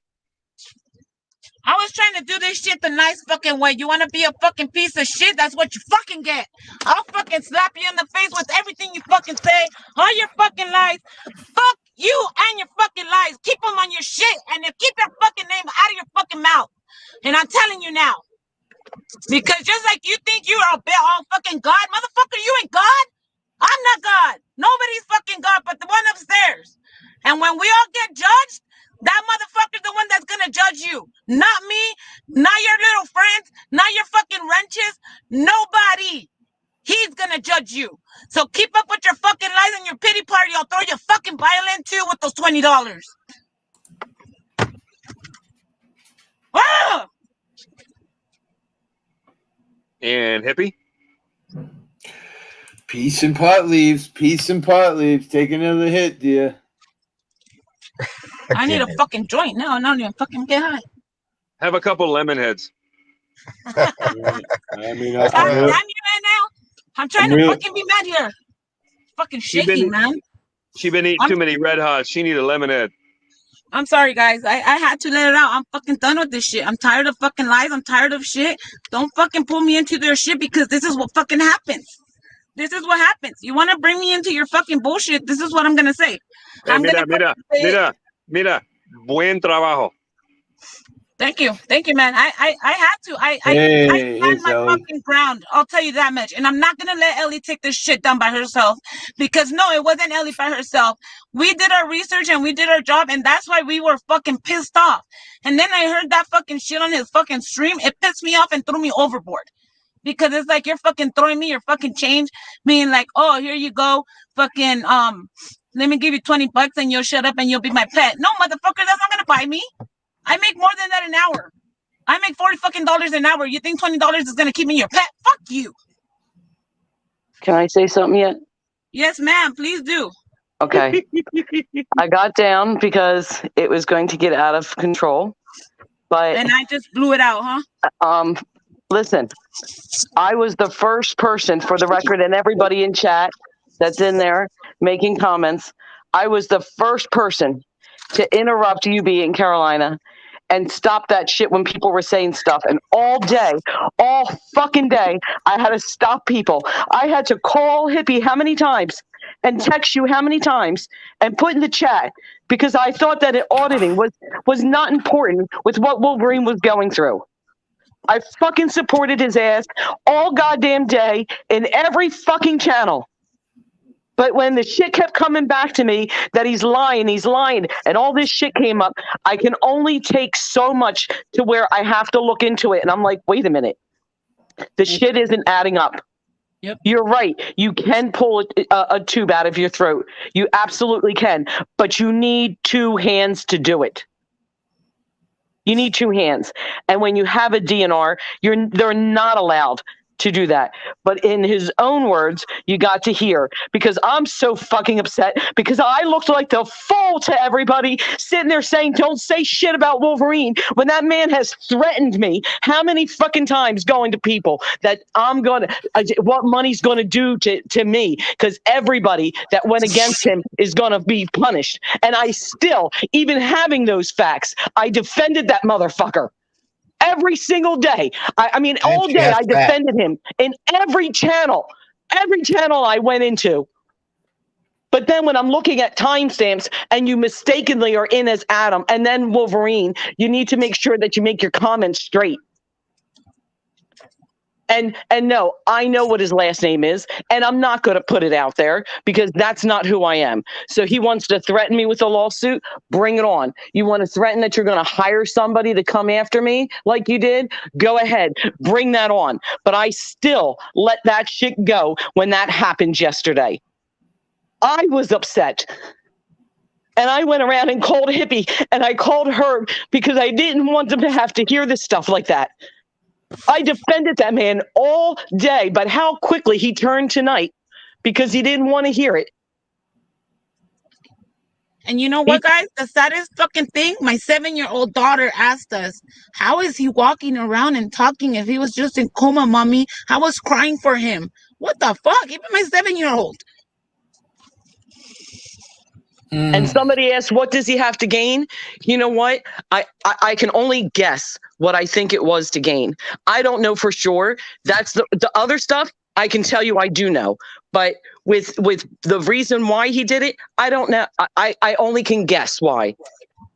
I was trying to do this shit the nice fucking way. You want to be a fucking piece of shit? That's what you fucking get. I'll fucking slap you in the face with everything you fucking say. All your fucking lies. Fuck You and your fucking lies. Keep them on your shit and then keep your fucking name out of your fucking mouth. And I'm telling you now. Because just like you think you are all fucking God, motherfucker, you ain't God. I'm not God. Nobody's fucking God but the one upstairs. And when we all get judged, that motherfucker's the one that's gonna judge you. Not me, not your little friends, not your fucking wrenches. Nobody. He's gonna judge you. So keep up with your fucking lies and your pity party. I'll throw your fucking violin too with those $20. Ah! And Hippie? Peace and pot leaves. Peace and pot leaves. Take another hit, dear. I need a fucking joint now. I don't even fucking get high. Have a couple lemon heads. I mean, God damn you, man, now. I'm trying to fucking be mad here. Fucking shaking, man. She been eating too many Red Hots. She need a lemon head. I'm sorry, guys. I had to let it out. I'm fucking done with this shit. I'm tired of fucking lies. I'm tired of shit. Don't fucking pull me into their shit because this is what fucking happens. This is what happens. You want to bring me into your fucking bullshit? This is what I'm gonna say. Hey, mira. Buen trabajo. Thank you, man. I had to. I stand my fucking ground. I'll tell you that much. And I'm not gonna let Ellie take this shit down by herself because no, it wasn't Ellie by herself. We did our research and we did our job, and that's why we were fucking pissed off. And then I heard that fucking shit on his fucking stream. It pissed me off and threw me overboard. Because it's like you're fucking throwing me your fucking change, being like, oh, here you go, fucking let me give you $20 and you'll shut up and you'll be my pet. No, motherfucker, that's not gonna buy me. I make more than that an hour. I make $40 fucking an hour. You think $20 is gonna keep me your pet? Fuck you. Can I say something yet? Yes, ma'am. Please do. Okay. I got down because it was going to get out of control, but and I just blew it out, huh? Listen, I was the first person, for the record, and everybody in chat that's in there making comments, I was the first person to interrupt UB in Carolina and stop that shit when people were saying stuff. And all fucking day, I had to stop people. I had to call Hippie how many times and text you how many times and put in the chat because I thought that auditing was not important with what Wolverine was going through. I fucking supported his ass all goddamn day in every fucking channel. But when the shit kept coming back to me that he's lying, and all this shit came up, I can only take so much to where I have to look into it. And I'm like, wait a minute. The shit isn't adding up. Yep. You're right. You can pull a tube out of your throat. You absolutely can. But you need two hands to do it. You need two hands. And when you have a DNR, they're not allowed to do that. But in his own words, you got to hear, because I'm so fucking upset because I looked like the fool to everybody sitting there saying, don't say shit about Wolverine when that man has threatened me how many fucking times going to people that what money's going to do to me, because everybody that went against him is going to be punished. And I still, even having those facts, I defended that motherfucker. Every single day. I mean, all day I defended him in every channel I went into. But then when I'm looking at timestamps and you mistakenly are in as Adam and then Wolverine, you need to make sure that you make your comments straight. And no, I know what his last name is, and I'm not going to put it out there because that's not who I am. So he wants to threaten me with a lawsuit. Bring it on. You want to threaten that you're going to hire somebody to come after me like you did? Go ahead. Bring that on. But I still let that shit go when that happened yesterday. I was upset. And I went around and called Hippie and I called Herb because I didn't want them to have to hear this stuff like that. I defended that man all day, but how quickly he turned tonight because he didn't want to hear it. And you know what, guys? The saddest fucking thing, my 7-year-old daughter asked us, how is he walking around and talking if he was just in coma, mommy? I was crying for him. What the fuck? Even my 7-year-old. And somebody asked, what does he have to gain? You know what? I can only guess what I think it was to gain. I don't know for sure. That's the other stuff. I can tell you I do know. But with the reason why he did it, I don't know. I only can guess why.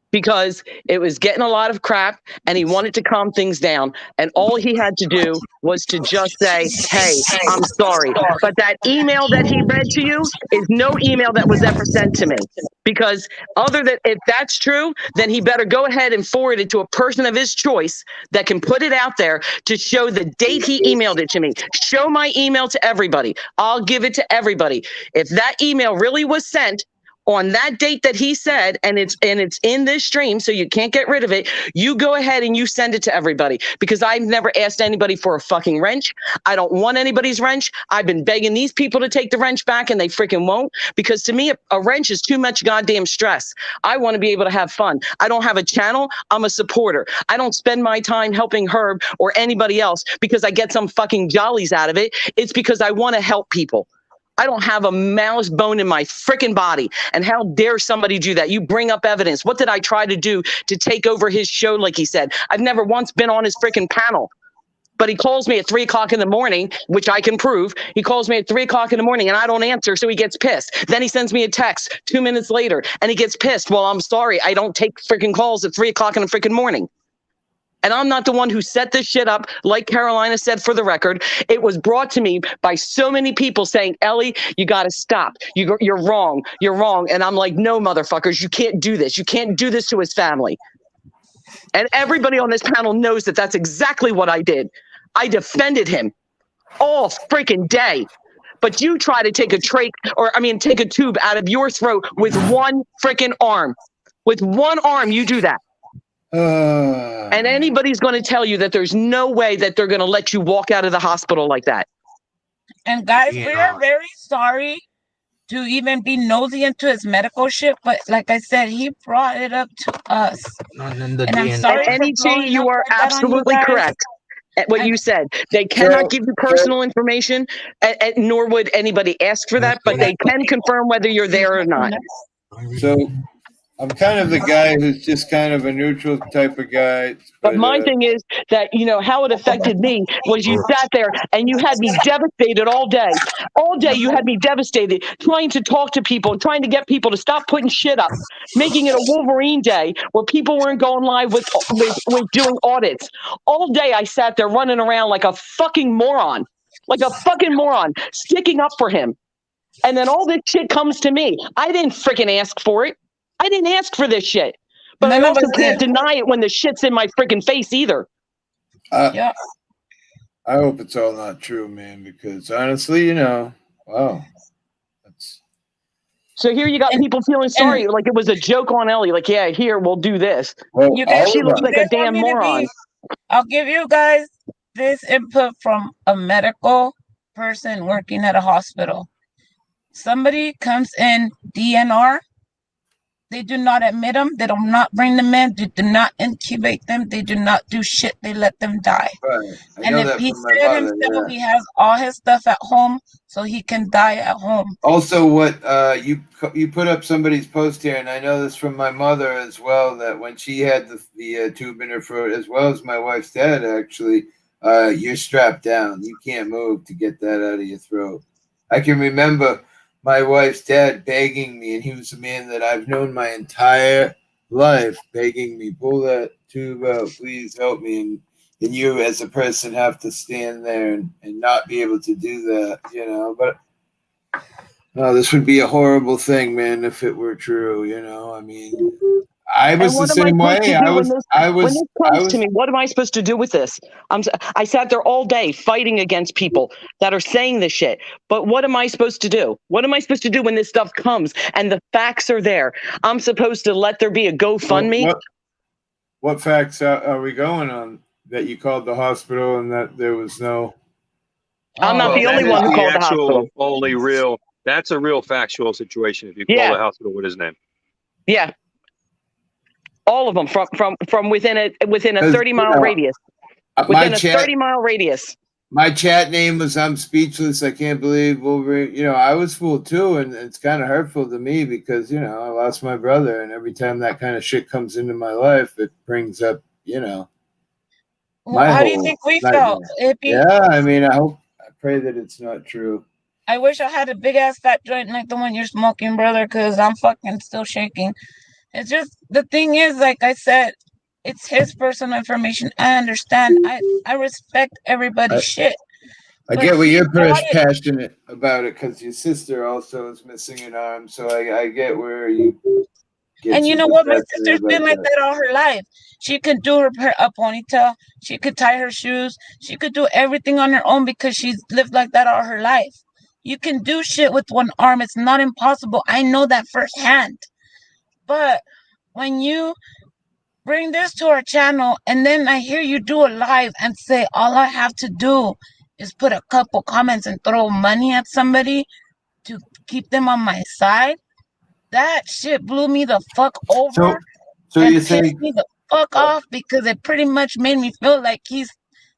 Because it was getting a lot of crap and he wanted to calm things down. And all he had to do was to just say, hey, I'm sorry. But that email that he read to you is no email that was ever sent to me. Because other than if that's true, then he better go ahead and forward it to a person of his choice that can put it out there to show the date he emailed it to me. Show my email to everybody. I'll give it to everybody. If that email really was sent on that date that he said, and it's in this stream, so you can't get rid of it, you go ahead and you send it to everybody, because I've never asked anybody for a fucking wrench. I don't want anybody's wrench. I've been begging these people to take the wrench back, and they freaking won't, because to me, a wrench is too much goddamn stress. I want to be able to have fun. I don't have a channel. I'm a supporter. I don't spend my time helping Herb or anybody else because I get some fucking jollies out of it. It's because I want to help people. I don't have a malice bone in my freaking body. And how dare somebody do that? You bring up evidence. What did I try to do to take over his show, like he said? I've never once been on his freaking panel. But he calls me at 3 o'clock in the morning, which I can prove. He calls me at 3 o'clock in the morning and I don't answer, so he gets pissed. Then he sends me a text 2 minutes later and he gets pissed. Well, I'm sorry. I don't take freaking calls at 3 o'clock in the freaking morning. And I'm not the one who set this shit up. Like Carolina said, for the record, it was brought to me by so many people saying, Ellie, you got to stop. You're wrong. You're wrong. And I'm like, no, motherfuckers, you can't do this. You can't do this to his family. And everybody on this panel knows that that's exactly what I did. I defended him all freaking day. But you try to take a take a tube out of your throat with one freaking arm. With one arm, you do that. And anybody's going to tell you that there's no way that they're going to let you walk out of the hospital like that. And guys, we are very sorry to even be nosy into his medical shit, but like I said, he brought it up to us. And I'm sorry. NET, you are absolutely correct at what you said. They cannot give you personal information, nor would anybody ask for that, but they can confirm whether you're there or not. So I'm kind of the guy who's just kind of a neutral type of guy. But my thing is that, how it affected me was you sat there and you had me devastated all day. All day you had me devastated, trying to talk to people, trying to get people to stop putting shit up, making it a Wolverine day where people weren't going live with doing audits. All day I sat there running around like a fucking moron, sticking up for him. And then all this shit comes to me. I didn't freaking ask for it. I didn't ask for this shit. But I also can't deny it when the shit's in my freaking face either. Yeah. I hope it's all not true, man, because honestly, wow. So here you got people feeling sorry, like it was a joke on Ellie. Like, yeah, here, we'll do this. Well, she looks like a damn moron. I'll give you guys this input from a medical person working at a hospital. Somebody comes in DNR. They do not admit them. They do not bring them in. They do not incubate them. They do not do shit. They let them die. Right. And if he said himself, he has all his stuff at home, so he can die at home. Also, what you put up somebody's post here, and I know this from my mother as well, that when she had the tube in her throat, as well as my wife's dad, actually, you're strapped down. You can't move to get that out of your throat. I can remember my wife's dad begging me, and he was a man that I've known my entire life, begging me, pull that tube out, please help me. And you as a person have to stand there and not be able to do that, But no, this would be a horrible thing, man, if it were true, I mean, I was the same way. What am I supposed to do with this? I sat there all day fighting against people that are saying this shit. But what am I supposed to do? What am I supposed to do when this stuff comes and the facts are there? I'm supposed to let there be a GoFundMe? What facts are we going on? That you called the hospital and that there was no... I'm not the only one who called the hospital. That's a real factual situation if you call the hospital with his name. Yeah. All of them from within a 30-mile radius. Within a 30-mile radius. My chat name was I'm Speechless. I can't believe Wolverine. I was fooled too, and it's kind of hurtful to me because, I lost my brother, and every time that kind of shit comes into my life, it brings up, How do you think we felt? Yeah, I mean, I hope pray that it's not true. I wish I had a big ass fat joint like the one you're smoking, brother, because I'm fucking still shaking. It's just, the thing is, like I said, it's his personal information. I understand. I respect everybody's shit. I But get what he you're brought it. passionate about it because your sister also is missing an arm. So I get where you get. And you know super what? My passionate sister's been about like that all her life. She could do her a ponytail. She could tie her shoes. She could do everything on her own because she's lived like that all her life. You can do shit with one arm. It's not impossible. I know that firsthand. But when you bring this to our channel and then I hear you do a live and say all I have to do is put a couple comments and throw money at somebody to keep them on my side, that shit blew me the fuck over So and you pissed say me the fuck off because it pretty much made me feel like he's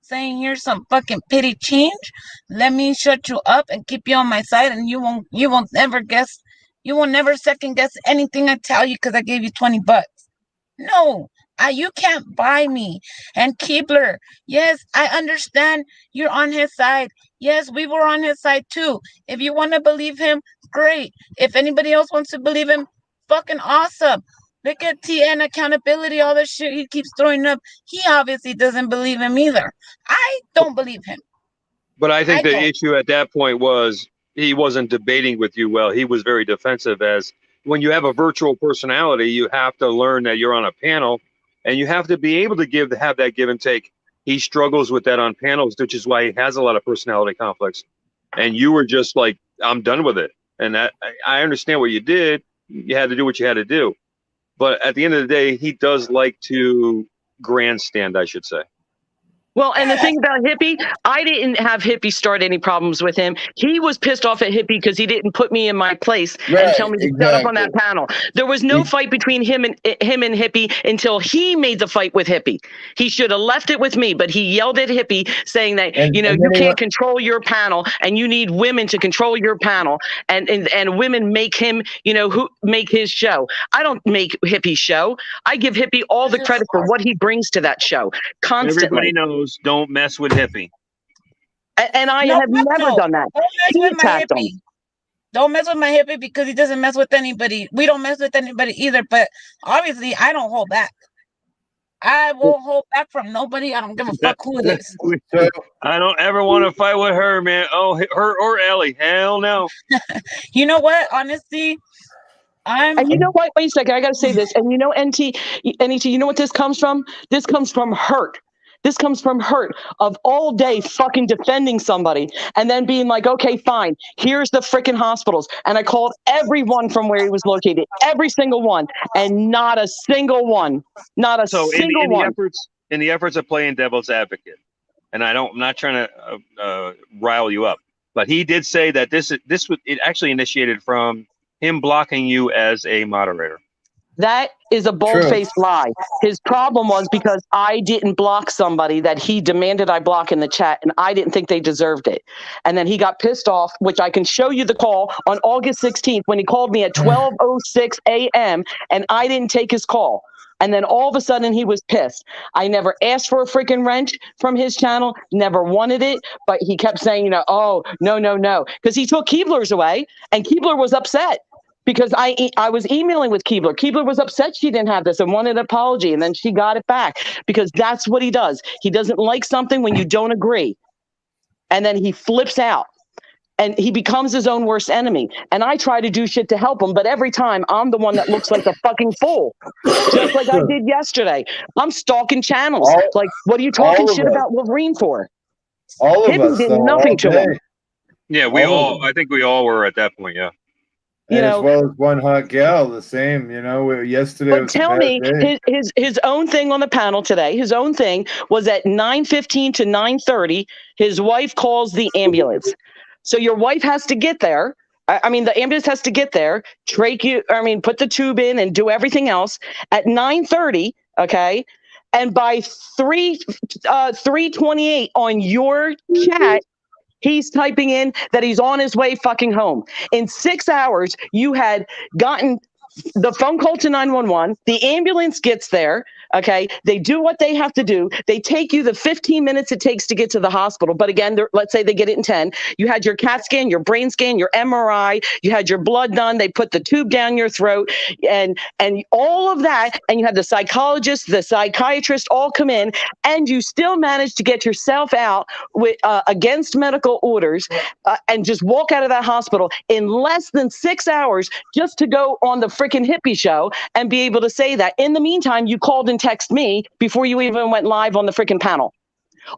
saying here's some fucking pity change. Let me shut you up and keep you on my side, and you won't never second guess anything I tell you because I gave you $20. No, you can't buy me. And Keebler, yes, I understand you're on his side. Yes, we were on his side too. If you want to believe him, great. If anybody else wants to believe him, fucking awesome. Look at TN accountability, all the shit he keeps throwing up. He obviously doesn't believe him either. I don't believe him. But I think I the don't. issue at that point was he wasn't debating with you well. He was very defensive. As when you have a virtual personality, you have to learn that you're on a panel, and you have to be able to have that give and take. He struggles with that on panels, which is why he has a lot of personality conflicts. And you were just like, I'm done with it. And that I understand what you did. You had to do what you had to do. But at the end of the day, he does like to grandstand, I should say. Well, and the thing about Hippie, I didn't have Hippie start any problems with him. He was pissed off at Hippie because he didn't put me in my place and tell me to shut up on that panel. There was no fight between him and Hippie until he made the fight with Hippie. He should have left it with me, but he yelled at Hippie saying that, you can't control your panel and you need women to control your panel, and women make him, who make his show. I don't make Hippie's show. I give Hippie all the credit for what he brings to that show constantly. Everybody knows, don't mess with Hippie. And I have never done that. Don't mess with my Hippie. Don't mess with my Hippie because he doesn't mess with anybody. We don't mess with anybody either, but obviously I don't hold back. I won't hold back from nobody. I don't give a fuck who it is. I don't ever want to fight with her, man. Oh, her or Ellie. Hell no. You know what? Honestly, and you know what? Wait a second. I got to say this. And NT, you know what this comes from? This comes from hurt. This comes from hurt of all day fucking defending somebody and then being like, okay, fine, here's the freaking hospitals. And I called everyone from where he was located, every single one, and not a single one, In the efforts of playing devil's advocate, and I'm not trying to rile you up, but he did say that it actually initiated from him blocking you as a moderator. That is a bold-faced lie. His problem was because I didn't block somebody that he demanded I block in the chat, and I didn't think they deserved it. And then he got pissed off, which I can show you the call on August 16th when he called me at 12:06 a.m., and I didn't take his call. And then all of a sudden he was pissed. I never asked for a freaking wrench from his channel, never wanted it, but he kept saying, oh, no, because he took Keebler's away, and Keebler was upset. Because I was emailing with Keebler. Keebler was upset she didn't have this and wanted an apology, and then she got it back because that's what he does. He doesn't like something when you don't agree, and then he flips out, and he becomes his own worst enemy. And I try to do shit to help him, but every time I'm the one that looks like a fucking fool, just like I did yesterday. I'm stalking channels. Like, what are you talking shit about Wolverine for? All of us did nothing to him. Yeah, I think we all were at that point. Yeah. As well as one hot gal, the same, yesterday. But tell me, his own thing on the panel today, his own thing was at 9:15 to 9:30. His wife calls the ambulance. So your wife has to get there. I mean, the ambulance has to get there, put the tube in and do everything else at 9:30. Okay. And by 3:28 on your chat, he's typing in that he's on his way fucking home. In 6 hours, you had gotten the phone call to 911, the ambulance gets there. Okay. They do what they have to do. They take you the 15 minutes it takes to get to the hospital. But again, let's say they get it in 10. You had your CAT scan, your brain scan, your MRI, you had your blood done. They put the tube down your throat and all of that. And you had the psychologist, the psychiatrist all come in, and you still managed to get yourself out with against medical orders and just walk out of that hospital in less than 6 hours just to go on the freaking hippie show and be able to say that. In the meantime, you called and texted me before you even went live on the freaking panel.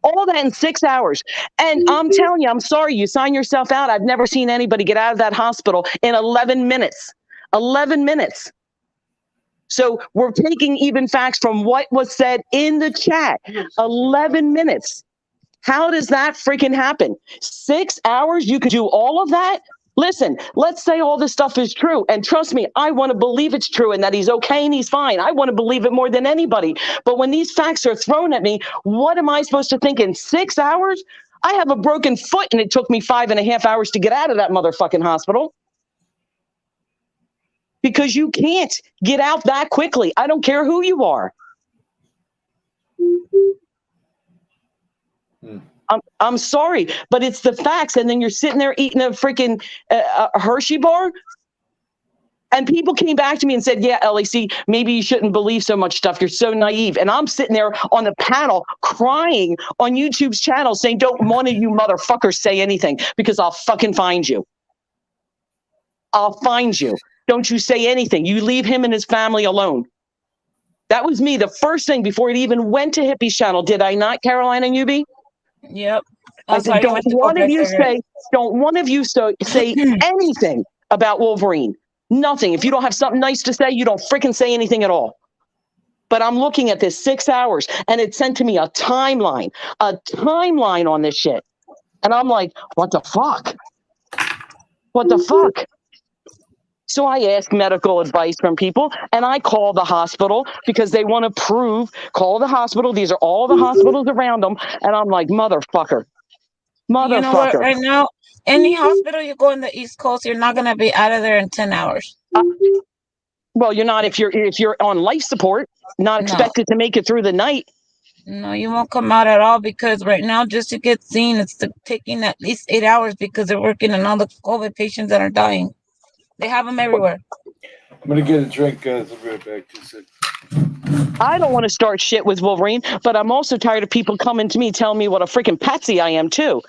All that in 6 hours. And I'm telling you, I'm sorry, you sign yourself out. I've never seen anybody get out of that hospital in 11 minutes. 11 minutes. So we're taking even facts from what was said in the chat. 11 minutes. How does that freaking happen? 6 hours? You could do all of that? Listen, let's say all this stuff is true. And trust me, I want to believe it's true and that he's okay and he's fine. I want to believe it more than anybody. But when these facts are thrown at me, what am I supposed to think in 6 hours? I have a broken foot and it took me 5.5 hours to get out of that motherfucking hospital. Because you can't get out that quickly. I don't care who you are. I'm sorry, but it's the facts. And then you're sitting there eating a freaking Hershey bar. And people came back to me and said, yeah, LAC, maybe you shouldn't believe so much stuff. You're so naive. And I'm sitting there on the panel crying on YouTube's channel saying, don't one of you motherfuckers say anything because I'll fucking find you. I'll find you. Don't you say anything. You leave him and his family alone. That was me. The first thing before it even went to Hippie's channel. Did I not, Caroline and Yubi? Yep. I said, don't one of you say anything about Wolverine. Nothing. If you don't have something nice to say, you don't freaking say anything at all. But I'm looking at this 6 hours and it sent to me a timeline on this shit. And I'm like, what the fuck? What the fuck? So I ask medical advice from people and I call the hospital because they want to call the hospital. These are all the hospitals around them. And I'm like, motherfucker. You know what? Right now, any hospital you go in the East Coast, you're not going to be out of there in 10 hours. Well, you're not if you're on life support, not expected to make it through the night. No, you won't come out at all because right now, just to get seen, it's taking at least 8 hours because they're working on all the COVID patients that are dying. They have them everywhere. I'm going to get a drink. I'll be right back. 2 seconds. I don't want to start shit with Wolverine, but I'm also tired of people coming to me telling me what a freaking patsy I am too.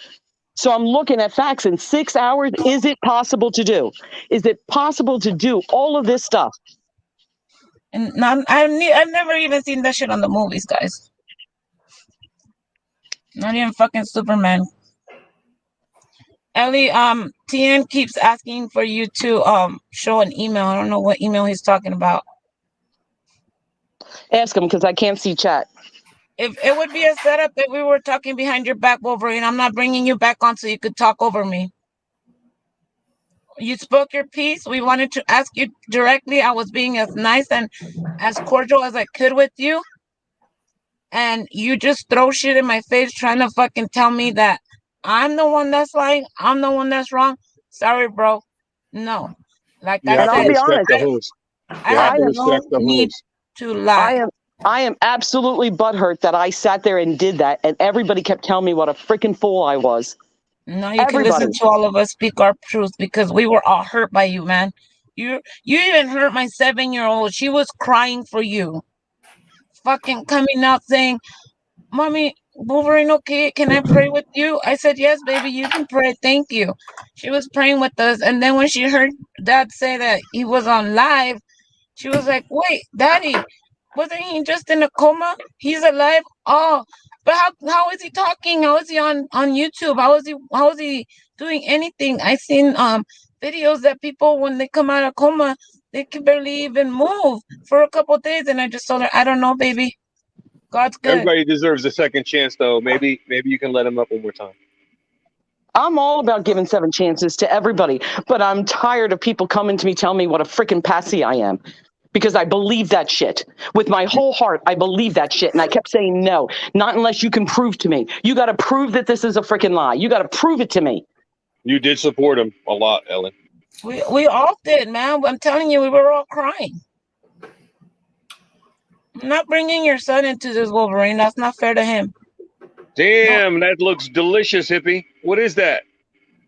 So I'm looking at facts in 6 hours. Is it possible to do? Is it possible to do all of this stuff? And I've never even seen that shit on the movies, guys. Not even fucking Superman. Ellie, TN keeps asking for you to show an email. I don't know what email he's talking about. Ask him because I can't see chat. If it would be a setup that we were talking behind your back, Wolverine, I'm not bringing you back on so you could talk over me. You spoke your piece. We wanted to ask you directly. I was being as nice and as cordial as I could with you. And you just throw shit in my face trying to fucking tell me that I'm the one that's lying. I'm the one that's wrong. Sorry, bro. No. Like I said, I'll be honest. I have no need to lie. I am absolutely butthurt that I sat there and did that, and everybody kept telling me what a freaking fool I was. No, you can listen to all of us speak our truth because we were all hurt by you, man. You even hurt my 7-year-old. She was crying for you. Fucking coming out saying, Mommy, Wolverine, okay, can I pray with you? I said, yes, baby, you can pray. Thank you. She was praying with us. And then when she heard Dad say that he was on live, she was like, wait, Daddy, wasn't he just in a coma? He's alive? Oh, but how is he talking? How is he on YouTube? How is he doing anything? I seen videos that people, when they come out of coma, they can barely even move for a couple of days. And I just told her, I don't know, baby. God's good. Everybody deserves a second chance, though. Maybe you can let him up one more time. I'm all about giving 7 chances to everybody, but I'm tired of people coming to me telling me what a freaking patsy I am. Because I believe that shit. With my whole heart, I believe that shit. And I kept saying, no, not unless you can prove to me. You got to prove that this is a freaking lie. You got to prove it to me. You did support him a lot, Ellen. We all did, man. I'm telling you, we were all crying. I'm not bringing your son into this, Wolverine. That's not fair to him. Damn, that looks delicious, hippie. What is that?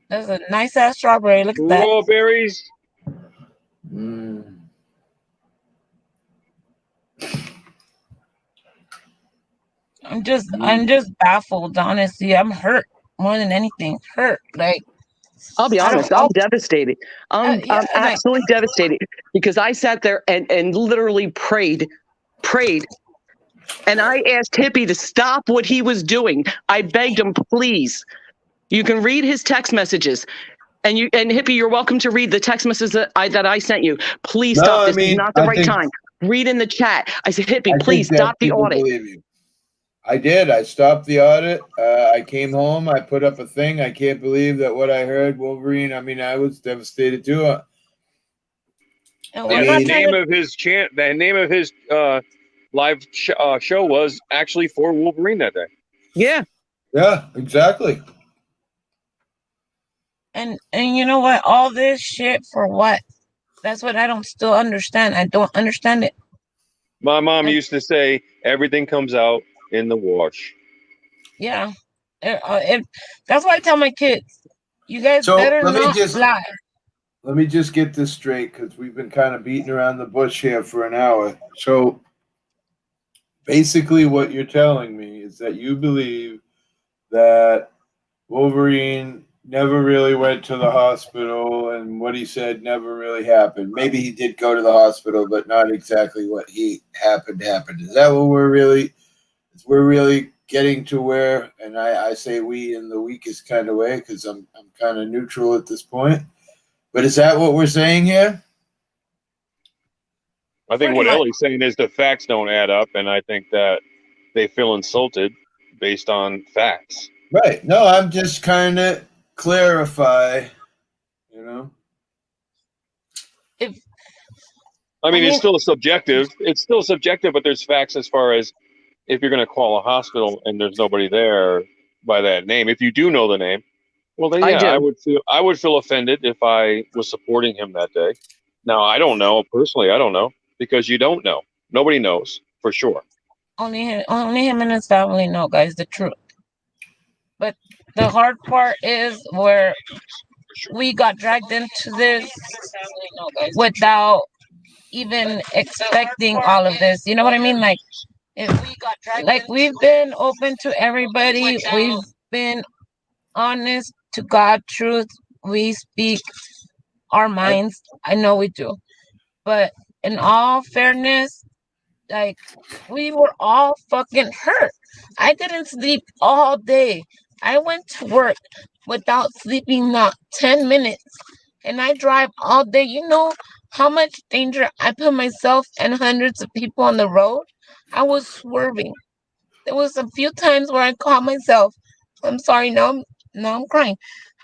That's a nice ass strawberry. Look at that. Strawberries. I'm just baffled, honestly. I'm hurt more than anything. Hurt. Like, I'll be honest, I'm devastated. I'm yeah, absolutely devastated because I sat there and literally prayed. And I asked Hippie to stop what he was doing. I begged him, please. You can read his text messages. And Hippie, you're welcome to read the text messages that I sent you. Please stop this. It's not the right time. Read in the chat. I said, Hippie, please stop the audit. I did. I stopped the audit. I came home. I put up a thing. I can't believe that what I heard, Wolverine. I mean, I was devastated too. The name of his live show was actually for Wolverine that day. Yeah. Yeah, exactly. And you know what? All this shit for what? That's what I don't still understand. I don't understand it. My mom used to say, everything comes out in the wash. Yeah. That's why I tell my kids, you guys better not lie. Let me just get this straight, because we've been kind of beating around the bush here for an hour. So basically what you're telling me is that you believe that Wolverine never really went to the hospital, and what he said never really happened. Maybe he did go to the hospital, but not exactly what happened. Is that what we're really getting to where, and I say we in the weakest kind of way, because I'm kind of neutral at this point. But is that what we're saying here? I think what Ellie's saying is the facts don't add up, and I think that they feel insulted based on facts. Right. No, I'm just kind of clarify, you know. I mean, it's still subjective. It's still subjective, but there's facts as far as if you're going to call a hospital and there's nobody there by that name. If you do know the name, well, then yeah, I would feel offended if I was supporting him that day. Now, I don't know personally. I don't know, because you don't know. Nobody knows for sure. Only him and his family know, guys, the truth. But the hard part is where we got dragged into this without even expecting all of this. You know what I mean? Like we've been open to everybody. We've been honest to God truth. We speak our minds. I know we do. But in all fairness, like, we were all fucking hurt. I didn't sleep all day. I went to work without sleeping not 10 minutes. And I drive all day. You know how much danger I put myself and hundreds of people on the road? I was swerving. There was a few times where I caught myself. I'm sorry, now I'm crying.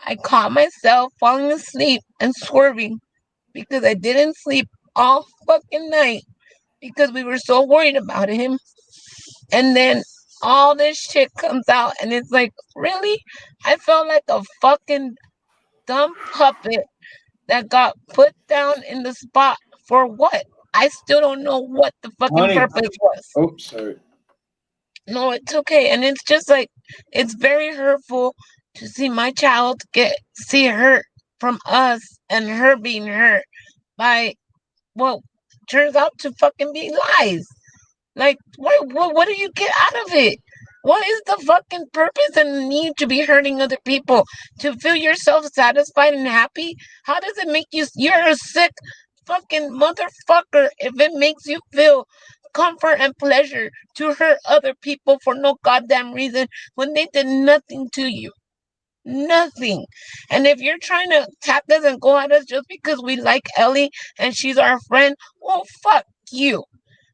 I caught myself falling asleep and swerving because I didn't sleep all fucking night because we were so worried about him. And then all this shit comes out, and it's like, really? I felt like a fucking dumb puppet that got put down in the spot for what? I still don't know what the fucking purpose was. Oh, sorry. No, it's okay. And it's just like, it's very hurtful to see my child see hurt from us and her being hurt by what turns out to fucking be lies. Like, what do you get out of it? What is the fucking purpose and need to be hurting other people? To feel yourself satisfied and happy? How does it make you? You're a sick fucking motherfucker if it makes you feel comfort and pleasure to hurt other people for no goddamn reason when they did nothing to you. Nothing. And if you're trying to tap us and go at us just because we like Ellie and she's our friend, well, fuck you.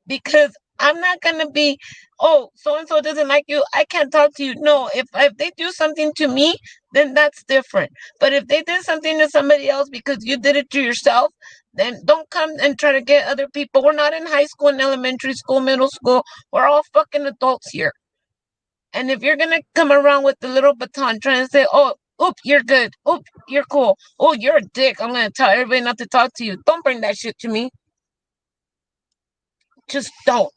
Because I'm not gonna be, oh, so and so doesn't like you, I can't talk to you. No, if they do something to me, then that's different. But if they did something to somebody else because you did it to yourself, then don't come and try to get other people. We're not in high school and elementary school, middle school. We're all fucking adults here. And if you're gonna come around with the little baton trying to say, oh, Oop, you're good. Oop, you're cool. Oh, you're a dick. I'm gonna tell everybody not to talk to you. Don't bring that shit to me. Just don't.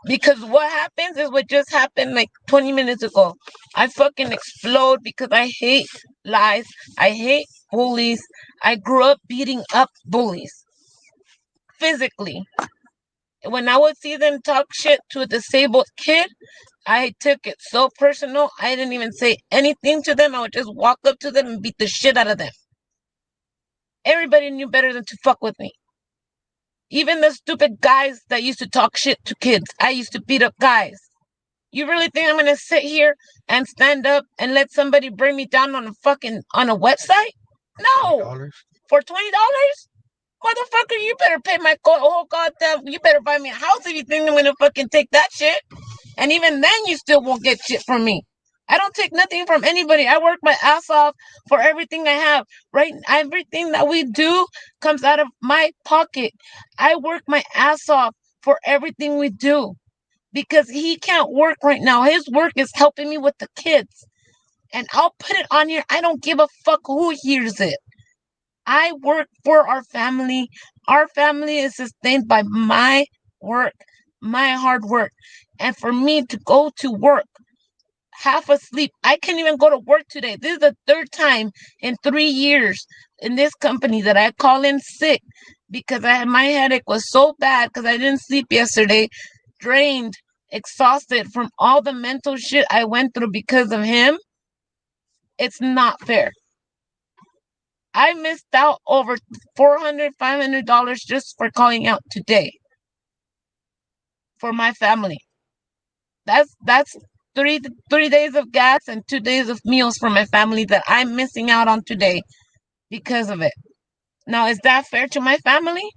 Because what happens is what just happened like 20 minutes ago. I fucking explode because I hate lies. I hate bullies. I grew up beating up bullies physically. When I would see them talk shit to a disabled kid, I took it so personal. I didn't even say anything to them. I would just walk up to them and beat the shit out of them. Everybody knew better than to fuck with me. Even the stupid guys that used to talk shit to kids, I used to beat up guys. You really think I'm gonna sit here and stand up and let somebody bring me down on a website? No. $20? For $20? Motherfucker, you better pay my whole goddamn. You better buy me a house if you think I'm gonna fucking take that shit. And even then, you still won't get shit from me. I don't take nothing from anybody. I work my ass off for everything I have. Right? Everything that we do comes out of my pocket. I work my ass off for everything we do because he can't work right now. His work is helping me with the kids. And I'll put it on here. I don't give a fuck who hears it. I work for our family. Our family is sustained by my work, my hard work. And for me to go to work half asleep, I can't even go to work today. This is the third time in 3 years in this company that I call in sick because my headache was so bad because I didn't sleep yesterday, drained, exhausted from all the mental shit I went through because of him. It's not fair. I missed out over $400, $500 just for calling out today for my family. That's three days of gas and 2 days of meals for my family that I'm missing out on today because of it. Now, is that fair to my family?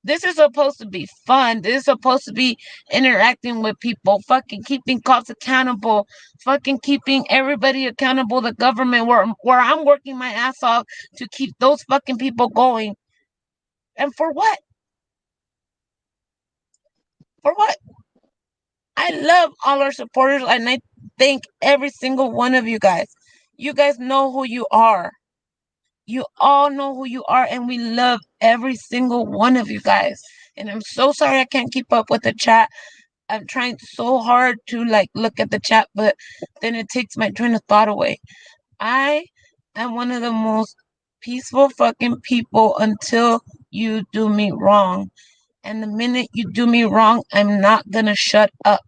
This is supposed to be fun. This is supposed to be interacting with people, fucking keeping cops accountable, fucking keeping everybody accountable, the government, where I'm working my ass off to keep those fucking people going. And for what? For what? I love all our supporters and I thank every single one of you guys. You guys know who you are. You all know who you are, and we love every single one of you guys. And I'm so sorry I can't keep up with the chat. I'm trying so hard to look at the chat, but then it takes my train of thought away. I am one of the most peaceful fucking people until you do me wrong. And the minute you do me wrong, I'm not gonna shut up.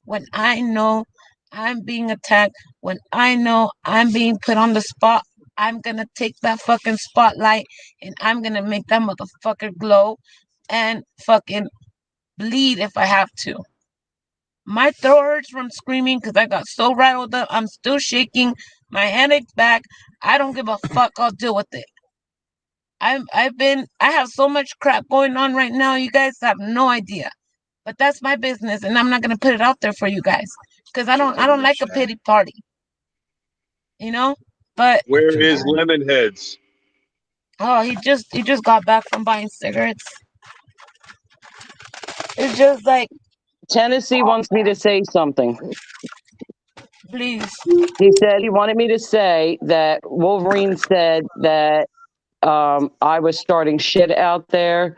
When I know I'm being attacked, when I know I'm being put on the spot, I'm gonna take that fucking spotlight and I'm gonna make that motherfucker glow and fucking bleed if I have to. My throat hurts from screaming because I got so rattled up. I'm still shaking. My headache's back. I don't give a fuck. I'll deal with it. I have so much crap going on right now. You guys have no idea. But that's my business, and I'm not gonna put it out there for you guys because I don't like a pity party. You know? But where is Lemonheads? oh, he just got back from buying cigarettes. It's just like Tennessee wants me to say something. please. He said he wanted me to say that Wolverine said that I was starting shit out there,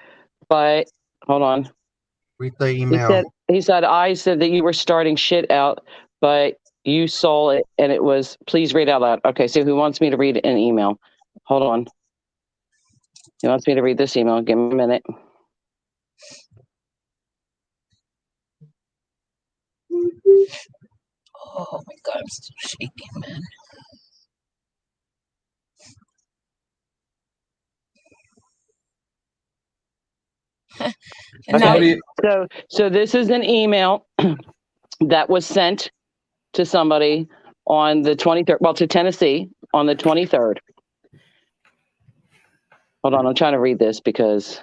but hold on. Read the email. He said I said that you were starting shit out, but you saw it and it was, please read out loud. Okay, so who wants me to read an email? Hold on. He wants me to read this email. Give me a minute. Oh my god, I'm still shaking, man. So this is an email that was sent to somebody on the 23rd, well, to Tennessee on the 23rd. Hold on, I'm trying to read this because,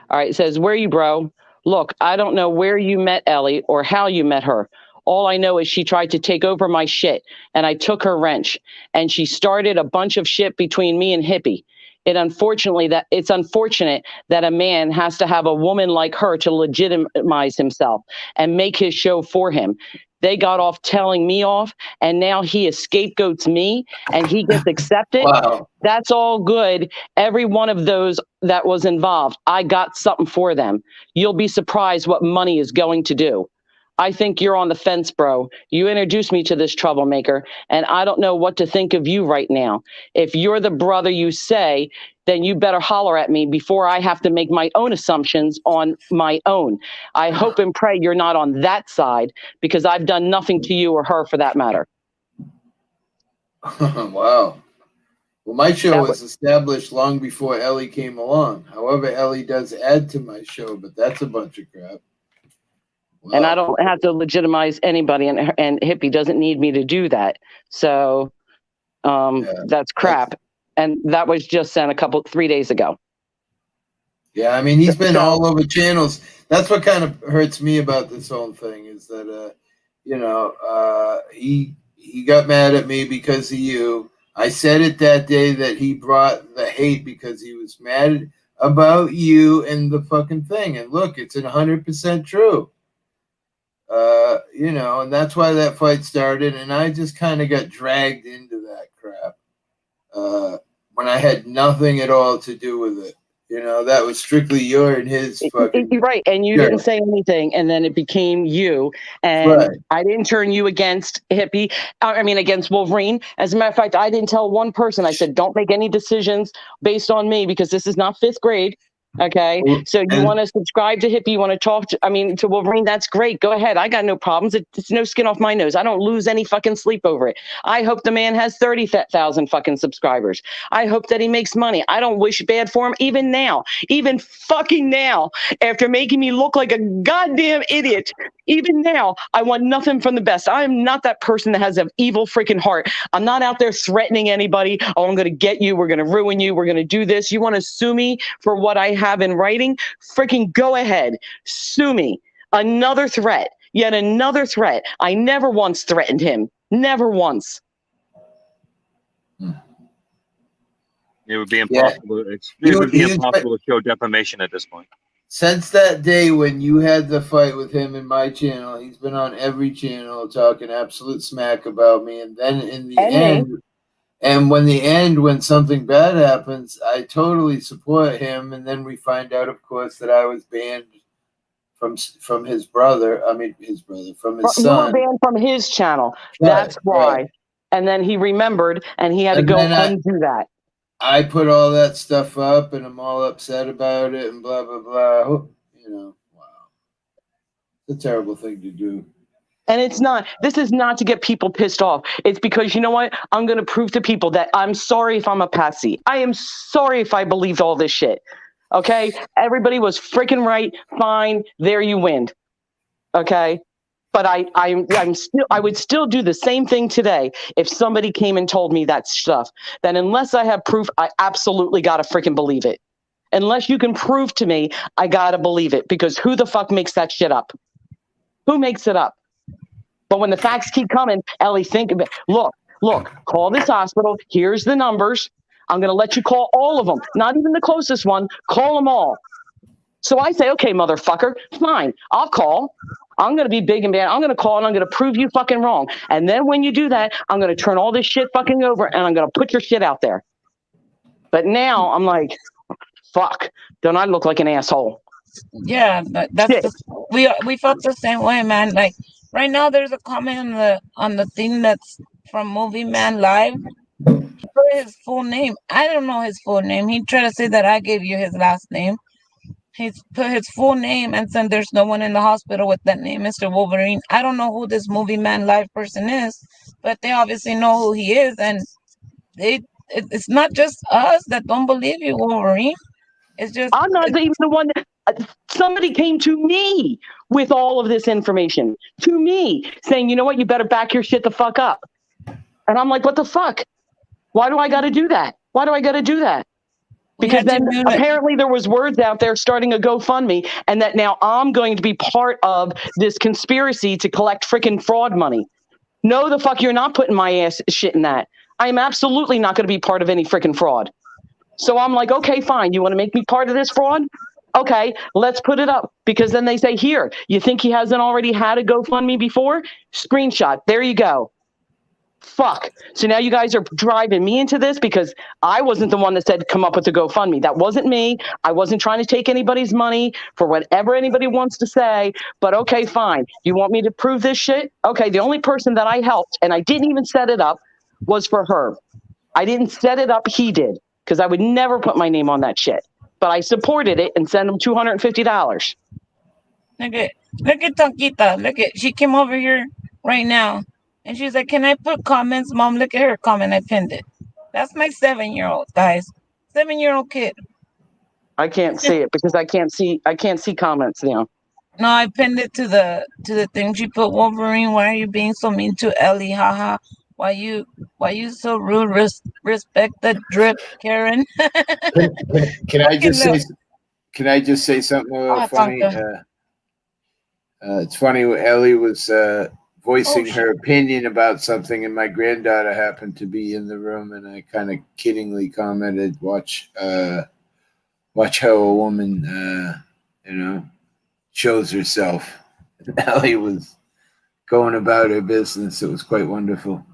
all right, it says, where you, bro? Look, I don't know where you met Ellie or how you met her. All I know is she tried to take over my shit and I took her wrench and she started a bunch of shit between me and Hippie. It's unfortunate that a man has to have a woman like her to legitimize himself and make his show for him. They got off telling me off, and now he scapegoats me and he gets accepted. Wow. That's all good. Every one of those that was involved, I got something for them. You'll be surprised what money is going to do. I think you're on the fence, bro. You introduced me to this troublemaker, and I don't know what to think of you right now. If you're the brother you say, then you better holler at me before I have to make my own assumptions on my own. I hope and pray you're not on that side, because I've done nothing to you or her for that matter. Wow. Well, my show was established long before Ellie came along. However, Ellie does add to my show, but that's a bunch of crap. Wow. And I don't have to legitimize anybody, and Hippie doesn't need me to do that. So that's crap. And that was just sent 3 days ago. Yeah, I mean, he's been all over channels. That's what kind of hurts me about this whole thing is that, he got mad at me because of you. I said it that day that he brought the hate because he was mad about you and the fucking thing. And look, it's 100% true. And that's why that fight started. And I just kind of got dragged into that crap when I had nothing at all to do with it. That was strictly your and his fucking... Right, and you didn't say anything, and then it became you. And I didn't turn you against Hippie. Against Wolverine. As a matter of fact, I didn't tell one person. I said, don't make any decisions based on me, because this is not 5th grade. Okay, so you want to subscribe to Hippie, you want to talk to Wolverine, that's great. Go ahead. I got no problems. It's no skin off my nose. I don't lose any fucking sleep over it. I hope the man has 30,000 fucking subscribers. I hope that he makes money. I don't wish bad for him even fucking now, after making me look like a goddamn idiot. Even now, I want nothing from the best. I am not that person that has an evil freaking heart. I'm not out there threatening anybody. Oh, I'm going to get you. We're going to ruin you. We're going to do this. You want to sue me for what I have in writing? Freaking go ahead. Sue me. Another threat. Yet another threat. I never once threatened him. Never once. It would be impossible. It would be impossible to show defamation at this point. Since that day when you had the fight with him in my channel, he's been on every channel talking absolute smack about me. And then in the end, when something bad happens, I totally support him. And then we find out, of course, that I was banned from his brother. From his son. You were banned from his channel. That's why. Right. And then he remembered, and he had to go undo that. I put all that stuff up, and I'm all upset about it, and blah, blah, blah. Wow. It's a terrible thing to do. And this is not to get people pissed off. It's because, you know what? I'm going to prove to people that I'm sorry if I'm a patsy. I am sorry if I believed all this shit. Okay? Everybody was freaking right. Fine. There you win. Okay? But I would still do the same thing today if somebody came and told me that stuff. Then unless I have proof, I absolutely got to freaking believe it. Unless you can prove to me, I got to believe it. Because who the fuck makes that shit up? Who makes it up? But when the facts keep coming, Ellie, think of it. Look, call this hospital. Here's the numbers. I'm going to let you call all of them. Not even the closest one. Call them all. So I say, okay, motherfucker, fine. I'll call. I'm going to be big and bad. I'm going to call and I'm going to prove you fucking wrong. And then when you do that, I'm going to turn all this shit fucking over and I'm going to put your shit out there. But now I'm like, fuck, don't I look like an asshole? Yeah, we felt the same way, man. Like right now there's a comment on the thing that's from Movie Man Live. He put his full name. I don't know his full name. He tried to say that I gave you his last name. He's put his full name and said there's no one in the hospital with that name, Mr. Wolverine. I don't know who this Movie Man Live person is, but they obviously know who he is, and it's not just us that don't believe you, Wolverine. It's just I'm not even the one somebody came to me with all of this information. To me, saying, you know what, you better back your shit the fuck up. And I'm like, what the fuck? Why do I gotta do that? Because then apparently there was words out there starting a GoFundMe, and that now I'm going to be part of this conspiracy to collect freaking fraud money. No, the fuck, you're not putting my ass shit in that. I am absolutely not going to be part of any freaking fraud. So I'm like, okay, fine. You want to make me part of this fraud? Okay, let's put it up. Because then they say, here, you think he hasn't already had a GoFundMe before? Screenshot. There you go. Fuck. So now you guys are driving me into this because I wasn't the one that said come up with a GoFundMe. That wasn't me. I wasn't trying to take anybody's money for whatever anybody wants to say. But okay, fine. You want me to prove this shit? Okay, the only person that I helped, and I didn't even set it up, was for her. I didn't set it up. He did. Because I would never put my name on that shit. But I supported it and sent him $250. Look at Tonquita. Look at, she came over here right now. And she's like, can I put comments? Mom, look at her comment. I pinned it. That's my 7-year-old, guys. 7-year-old kid. I can't see it because I can't see comments now. No, I pinned it to the thing. She put, Wolverine, why are you being so mean to Ellie? Haha. Why you so rude? Respect the drip, Karen. Can I just say something funny? It's funny. Ellie was voicing her opinion about something, and my granddaughter happened to be in the room, and I kind of kiddingly commented, "Watch how a woman, shows herself." And Ellie was going about her business. It was quite wonderful.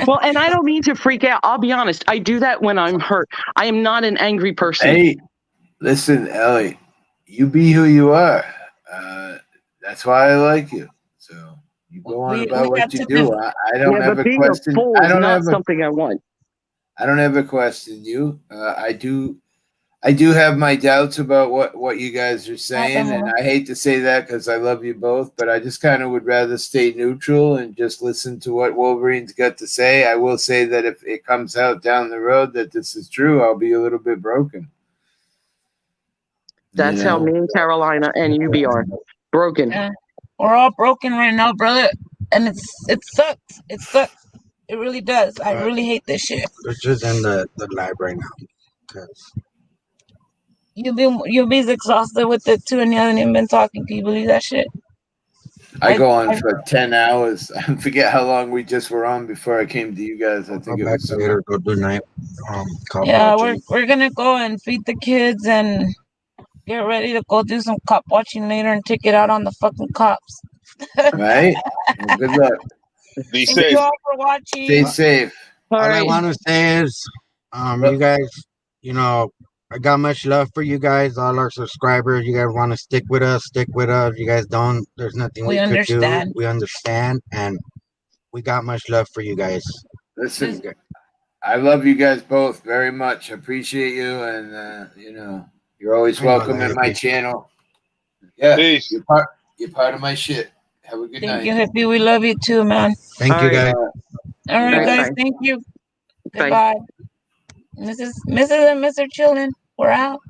Well, and I don't mean to freak out. I'll be honest. I do that when I'm hurt. I am not an angry person. Hey, listen, Ellie, you be who you are. That's why I like you. So you go on about what you do. I don't ever question. I don't have something I want. I don't ever question you. I do have my doubts about what you guys are saying, and I hate to say that because I love you both, but I just kind of would rather stay neutral and just listen to what Wolverine's got to say. I will say that if it comes out down the road that this is true, I'll be a little bit broken. That's how me and Carolina and UB are. Broken. Yeah. We're all broken right now, brother. And it sucks. It sucks. It really does. I really hate this shit. We're just in the lab right now. Cause UB's exhausted with it too, and he hasn't even been talking. Can you believe that shit? I go on for 10 hours. I forget how long we just were on before I came to you guys. I think it was later. Go do night. Yeah, we're gonna go and feed the kids and get ready to go do some cop watching later and take it out on the fucking cops. Right? Well, good luck. Be Thank safe. you all for watching. Stay safe. All I want to say is, you guys, I got much love for you guys, all our subscribers. You guys want to stick with us, stick with us. You guys don't, there's nothing we could do. We understand, and we got much love for you guys. Listen, I love you guys both very much. I appreciate you, and you're always welcome at my channel. Yeah, peace. You're part of my shit. Have a good night. Thank you, Hippie. We love you too, man. Thank you, guys. All right, guys. Thank you. Goodbye. Mrs. and Mr. Chillin', we're out.